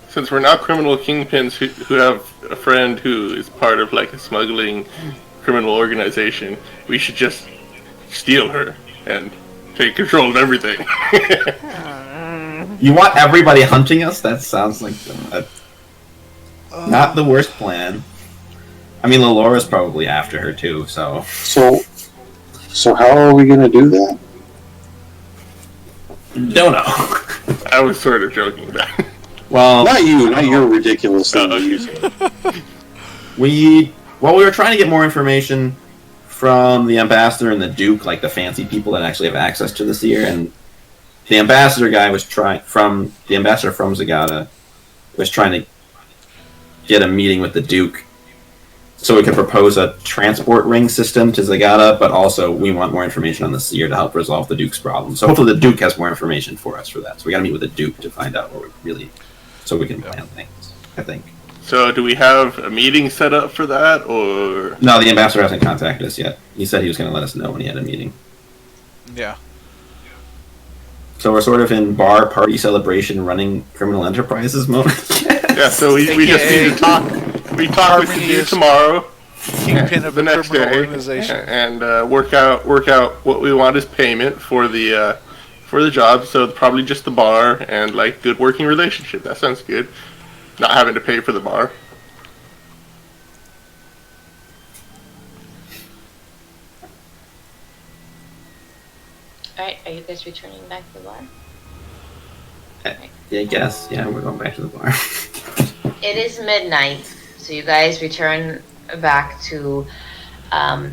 Since we're now criminal kingpins who have a friend who is part of a smuggling criminal organization, we should just steal her and take control of everything. You want everybody hunting us? That sounds like not the worst plan. I mean, Lalora's probably after her too, so... So how are we gonna do that? Don't know. I was sort of joking about it. Well, not your ridiculous thing. We were trying to get more information from the ambassador and the duke, the fancy people that actually have access to the seer, and the ambassador guy from Zagata was trying to get a meeting with the duke so we could propose a transport ring system to Zagata, but also we want more information on the seer to help resolve the duke's problem. So hopefully the duke has more information for us for that. So we gotta meet with the duke to find out what we really... so we can plan things, I think. So do we have a meeting set up for that, or...? No, the ambassador hasn't contacted us yet. He said he was going to let us know when he had a meeting. Yeah. So we're sort of in bar party celebration running criminal enterprises mode. Yeah, so we just need to talk. We talk with you tomorrow. kingpin of the a next criminal day organization. and work out what we want as payment for the job. So probably just the bar and like good working relationship. That sounds good. Not having to pay for the bar. Alright, are you guys returning back to the bar? Yeah, I guess. Yeah, we're going back to the bar. It is midnight, so you guys return back to, a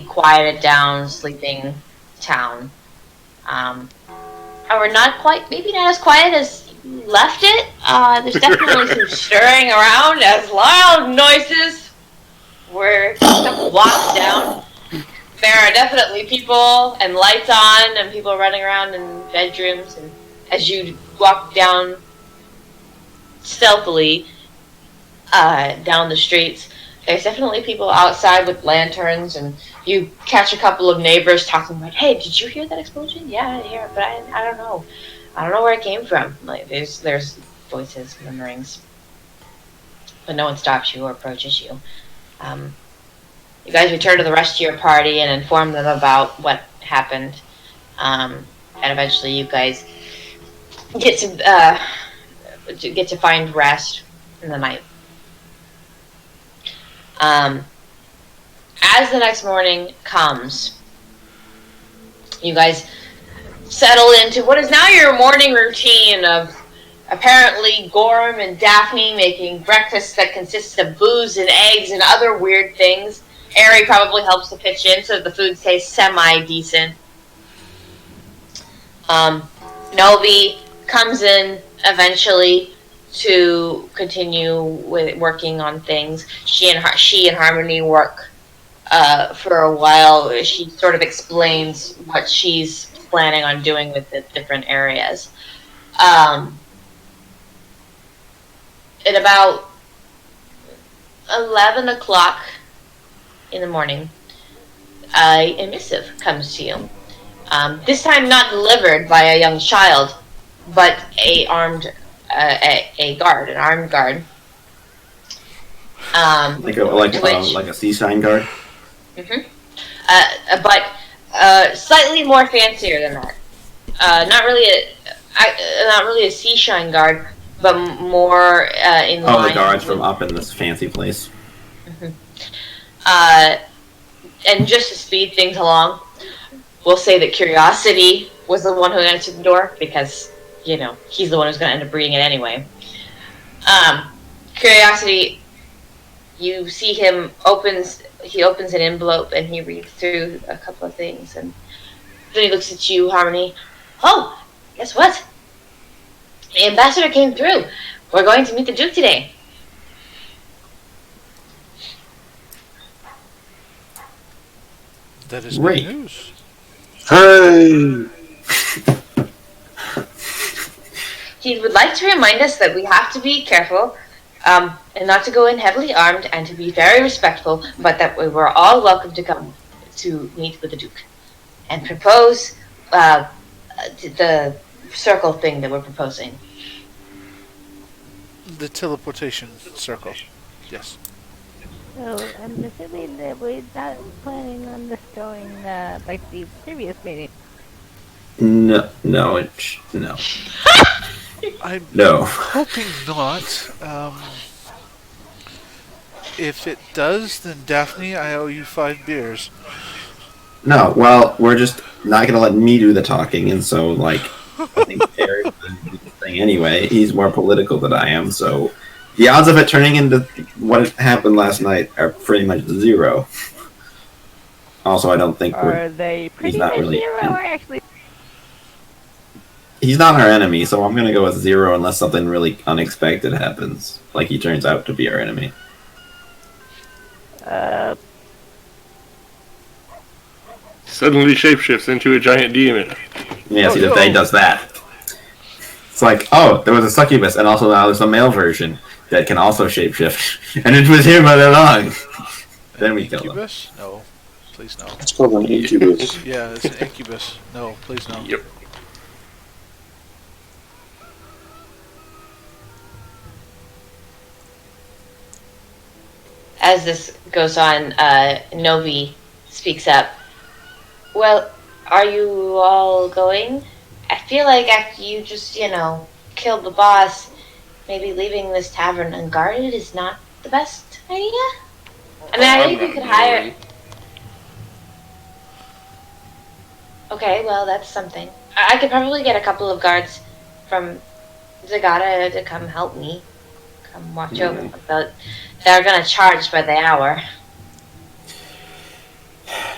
quieted down, sleeping town. And we're not quite, maybe not as quiet as you left it. There's definitely some stirring around as loud noises were walked down. There are definitely people and lights on and people running around in bedrooms, and as you walk down stealthily down the streets, there's definitely people outside with lanterns, and you catch a couple of neighbors talking like, "Hey, did you hear that explosion?" "Yeah, I hear it, but I don't know. I don't know where it came from." Like there's voices, murmurings, but no one stops you or approaches you. You guys return to the rest of your party and inform them about what happened, and eventually you guys get to find rest in the night. As the next morning comes, you guys settle into what is now your morning routine of apparently Gorm and Daphne making breakfast that consists of booze and eggs and other weird things. Ari probably helps to pitch in so that the food tastes semi-decent. Novi comes in eventually to continue with working on things. She and Harmony work for a while. She sort of explains what she's planning on doing with the different areas. At about 11 o'clock in the morning, a missive comes to you. This time not delivered by a young child, but an armed guard. Like a seashine guard. Mm-hmm. But slightly more fancier than that. Not really a seashine guard, but more in line. Oh, the guards from up in this fancy place. Mm-hmm. And just to speed things along, we'll say that Curiosity was the one who answered the door because, he's the one who's going to end up reading it anyway. Curiosity, you see him opens an envelope and he reads through a couple of things, and then he looks at you, Harmony. "Oh, guess what? The ambassador came through. We're going to meet the Duke today." That is great good news. Hey! He would like to remind us that we have to be careful and not to go in heavily armed and to be very respectful, but that we were all welcome to come to meet with the Duke and propose the circle thing that we're proposing. The teleportation circle. Yes. So I'm assuming that we're not planning on destroying like the previous meeting. No. I'm No. hoping not. If it does, then Daphne, I owe you 5 beers. No, well, we're just not gonna let me do the talking, and so, I think Eric's gonna do the thing anyway. He's more political than I am, so the odds of it turning into what happened last night are pretty much 0. Also, I don't think Are they pretty not much really- 0 or actually? he's not our enemy, so I'm gonna go with 0 unless something really unexpected happens, like he turns out to be our enemy. Suddenly shapeshifts into a giant demon. Yeah, see, the thing does that. It's like, oh, there was a succubus, and also now there's a male version that can also shapeshift, and it was him all along. Then we kill them. Incubus? No. Please no. It's called an incubus. Yeah, it's an incubus. No, please no. Yep. as this goes on, Novi speaks up. Well, are you all going? I feel like after you just, killed the boss, maybe leaving this tavern unguarded is not the best idea? I mean, I think we could hire... Okay, well, that's something. I could probably get a couple of guards from Zagata to come help me. Come watch over. But they're gonna charge by the hour.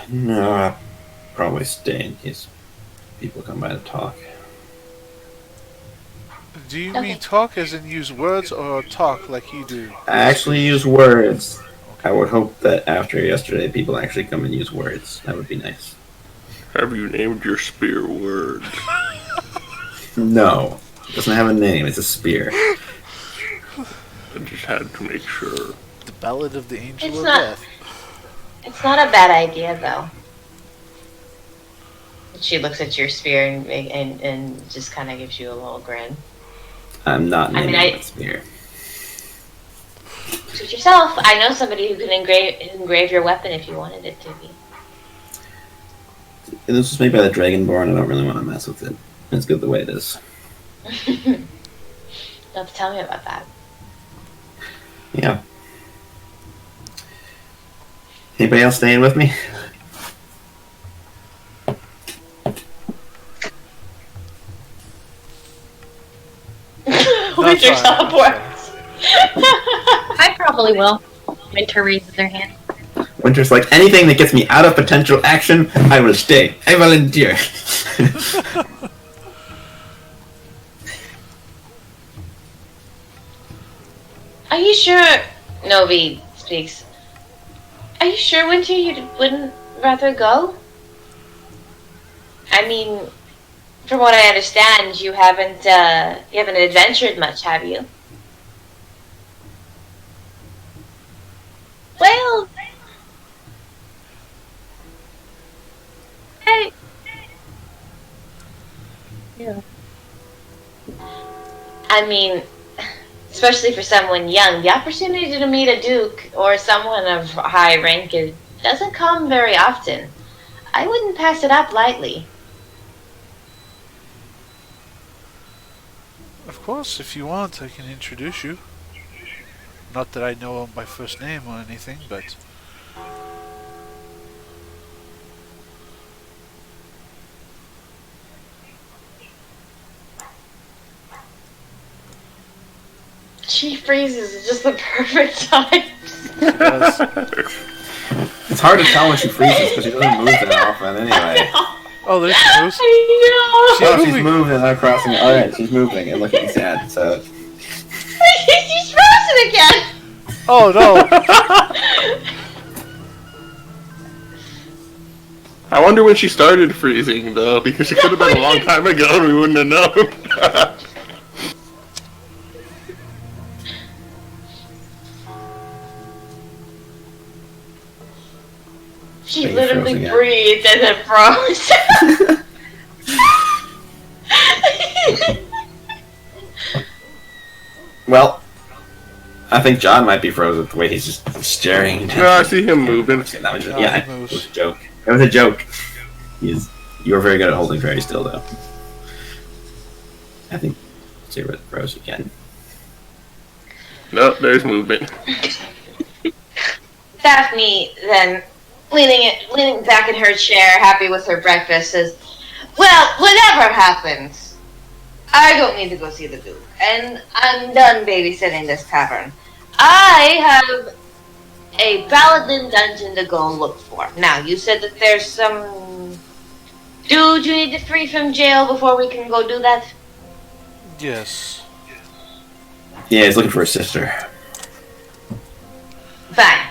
No, I'll probably stay in case people come by to talk. Do you mean talk as in use words, or talk like you do? I actually use words. I would hope that after yesterday, people actually come and use words. That would be nice. Have you named your spear word? No. It doesn't have a name. It's a spear. I just had to make sure. The Ballad of the Angel of not, Death. It's not a bad idea, though. She looks at your spear and just kind of gives you a little grin. I'm not naming my spear. Suit yourself. I know somebody who can engrave your weapon if you wanted it to be. This was made by the Dragonborn. I don't really want to mess with it. It's good the way it is. You'll have to tell me about that. Yeah. Anybody else staying with me? Winter teleports. I probably will. Winter raises their hand. Winter's like, anything that gets me out of potential action, I will stay. I volunteer. Are you sure? Novi speaks. Are you sure, Winter, you wouldn't rather go? I mean, from what I understand, you haven't adventured much, have you? Well, Yeah. I mean, especially for someone young, the opportunity to meet a duke or someone of high rank doesn't come very often. I wouldn't pass it up lightly. Of course, if you want, I can introduce you. Not that I know him by first name or anything, but... She freezes at just the perfect time. It's hard to tell when she freezes because she doesn't move that often anyway. Oh, there she moves. She's moving and I'm crossing. Alright, she's moving and looking sad, so... She's frozen again! Oh no! I wonder when she started freezing, though, because it could have been a long time ago and we wouldn't have known. She literally breathed and then froze. Well, I think John might be frozen the way he's just staring. No, I see him moving. That was it was a joke. It was a joke. You were very good at holding very still, though. I think Zero froze again. No, there's movement. Daphne then, leaning back in her chair, happy with her breakfast, says, "Well, whatever happens, I don't need to go see the Duke, and I'm done babysitting this tavern. I have a Paladin dungeon to go look for. Now, you said that there's some dude you need to free from jail before we can go do that?" Yes. Yeah, he's looking for his sister. Fine.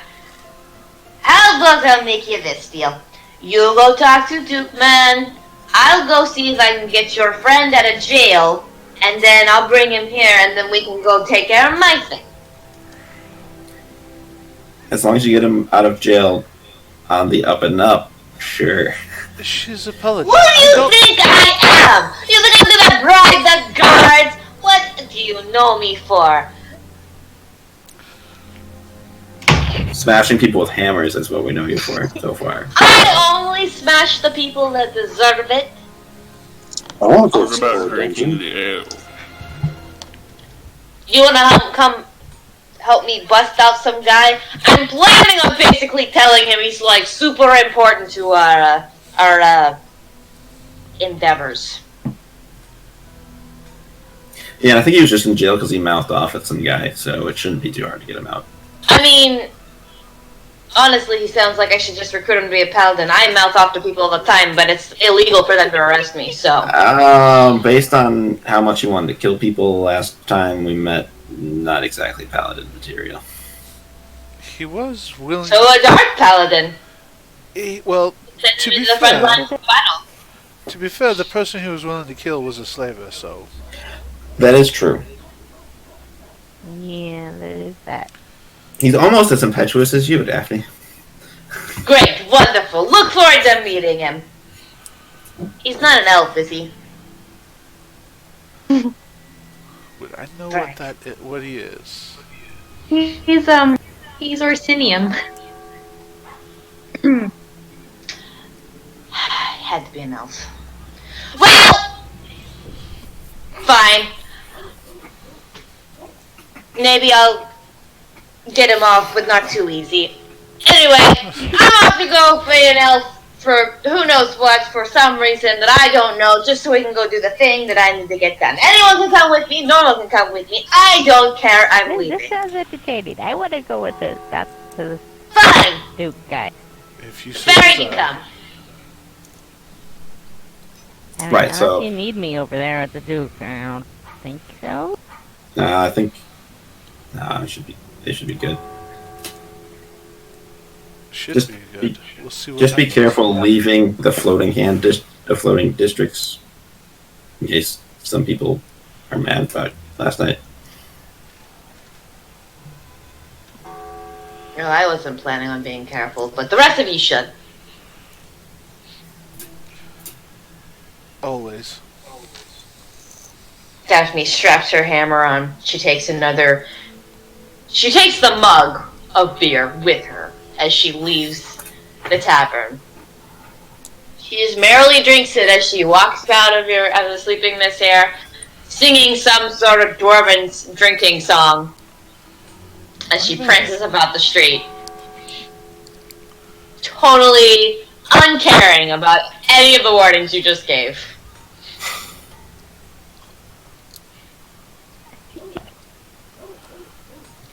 How about I'll make you this deal? You go talk to Duke Man. I'll go see if I can get your friend out of jail, and then I'll bring him here, and then we can go take care of my thing. As long as you get him out of jail on the up and up, sure. She's a paladin. What do you think I am? You think I'm gonna bribe the guards? What do you know me for? Smashing people with hammers is what we know you for so far. I only smash the people that deserve it. I want to I go was about explore a drinking dungeon. the ale. You wanna come help me bust out some guy? I'm planning on basically telling him he's like super important to our endeavors. Yeah, I think he was just in jail because he mouthed off at some guy, so it shouldn't be too hard to get him out. I mean, honestly, he sounds like I should just recruit him to be a paladin. I mouth off to people all the time, but it's illegal for them to arrest me, so. Based on how much you wanted to kill people last time we met, not exactly paladin material. He was willing. So a dark paladin. Well, Send to him be into the front line fair, of battle. to be fair, the person he was willing to kill was a slaver. So That is true. Yeah, there is that. He's almost as impetuous as you, Daphne. Great, wonderful. Look forward to meeting him. He's not an elf, is he? would I know Right. what he is? He's Orsinium. Had to be an elf. Well, fine. Maybe I'll get him off, but not too easy. Anyway, I'm off to go fight an elf for who knows what, for some reason that I don't know, just so we can go do the thing that I need to get done. Anyone can come with me, no one can come with me. I don't care, I'm This leaving. sounds entertaining. I want to go with the Fine! Duke guy. If you so Barry can desire. come. I mean, Right, so- unless you need me over there at the Duke. I don't think so. I think they should be good. Should Just be good. be- We'll see what Just be happens. careful leaving the floating districts, in case some people are mad about last night. No, I wasn't planning on being careful, but the rest of you should. Always. Daphne straps her hammer on. She takes the mug of beer with her as she leaves the tavern. She just merrily drinks it as she walks out of the sleeping mist here, singing some sort of dwarven drinking song as she prances about the street. Totally uncaring about any of the warnings you just gave.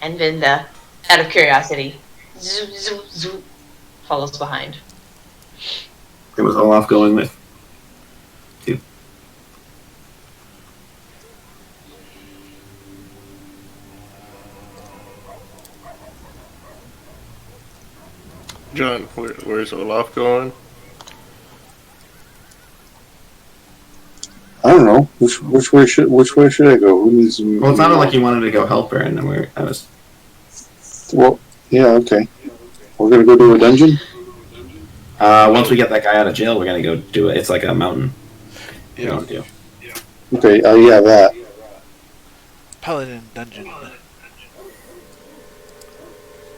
And Vinda, out of curiosity, zoop, zoop, zoop, follows behind. It was Olaf going with you. John, where's Olaf going? I don't know which way should I go? Who needs? Well, it sounded like you wanted to go help her, and then I was. Well, yeah, okay. We're gonna go to a dungeon. Once we get that guy out of jail, we're gonna go do it. It's like a mountain. Yeah. We're gonna do. Okay. Yeah, that. Paladin dungeon.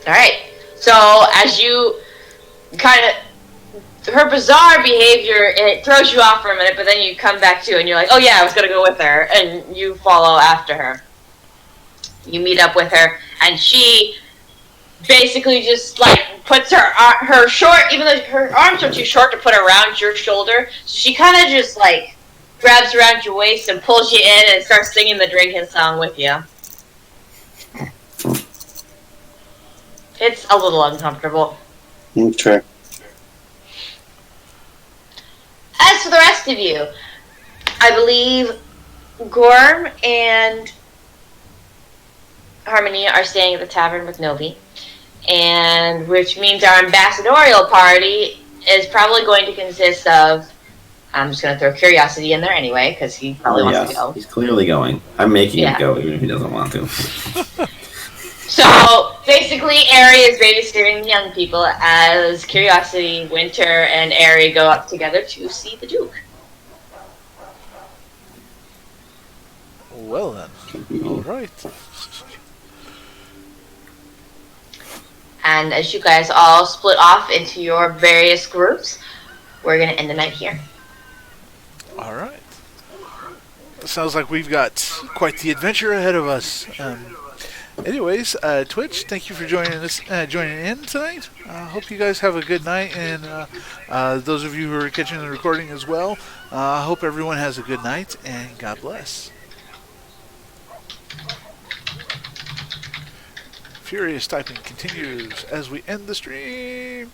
Alright, so as you kind of, her bizarre behavior, it throws you off for a minute, but then you come back to and you're like, oh yeah, I was gonna go with her, and you follow after her. You meet up with her, and she basically just like puts her short, even though her arms are too short to put around your shoulder, she kind of just like grabs around your waist and pulls you in and starts singing the drinking song with you. It's a little uncomfortable. Okay. As for the rest of you, I believe Gorm and Harmony are staying at the tavern with Novi, and which means our ambassadorial party is probably going to consist of, I'm just going to throw Curiosity in there anyway, because he probably wants to go. He's clearly going. I'm making Yeah. him go, even if he doesn't want to. So, basically, Aerie is babysitting the young people as Curiosity, Winter, and Aerie go up together to see the Duke. Well then. All right. And as you guys all split off into your various groups, we're going to end the night here. All right. Sounds like we've got quite the adventure ahead of us. Anyways, Twitch, thank you for joining us, joining in tonight. Hope you guys have a good night, and those of you who are catching the recording as well, I hope everyone has a good night, and God bless. Furious typing continues as we end the stream.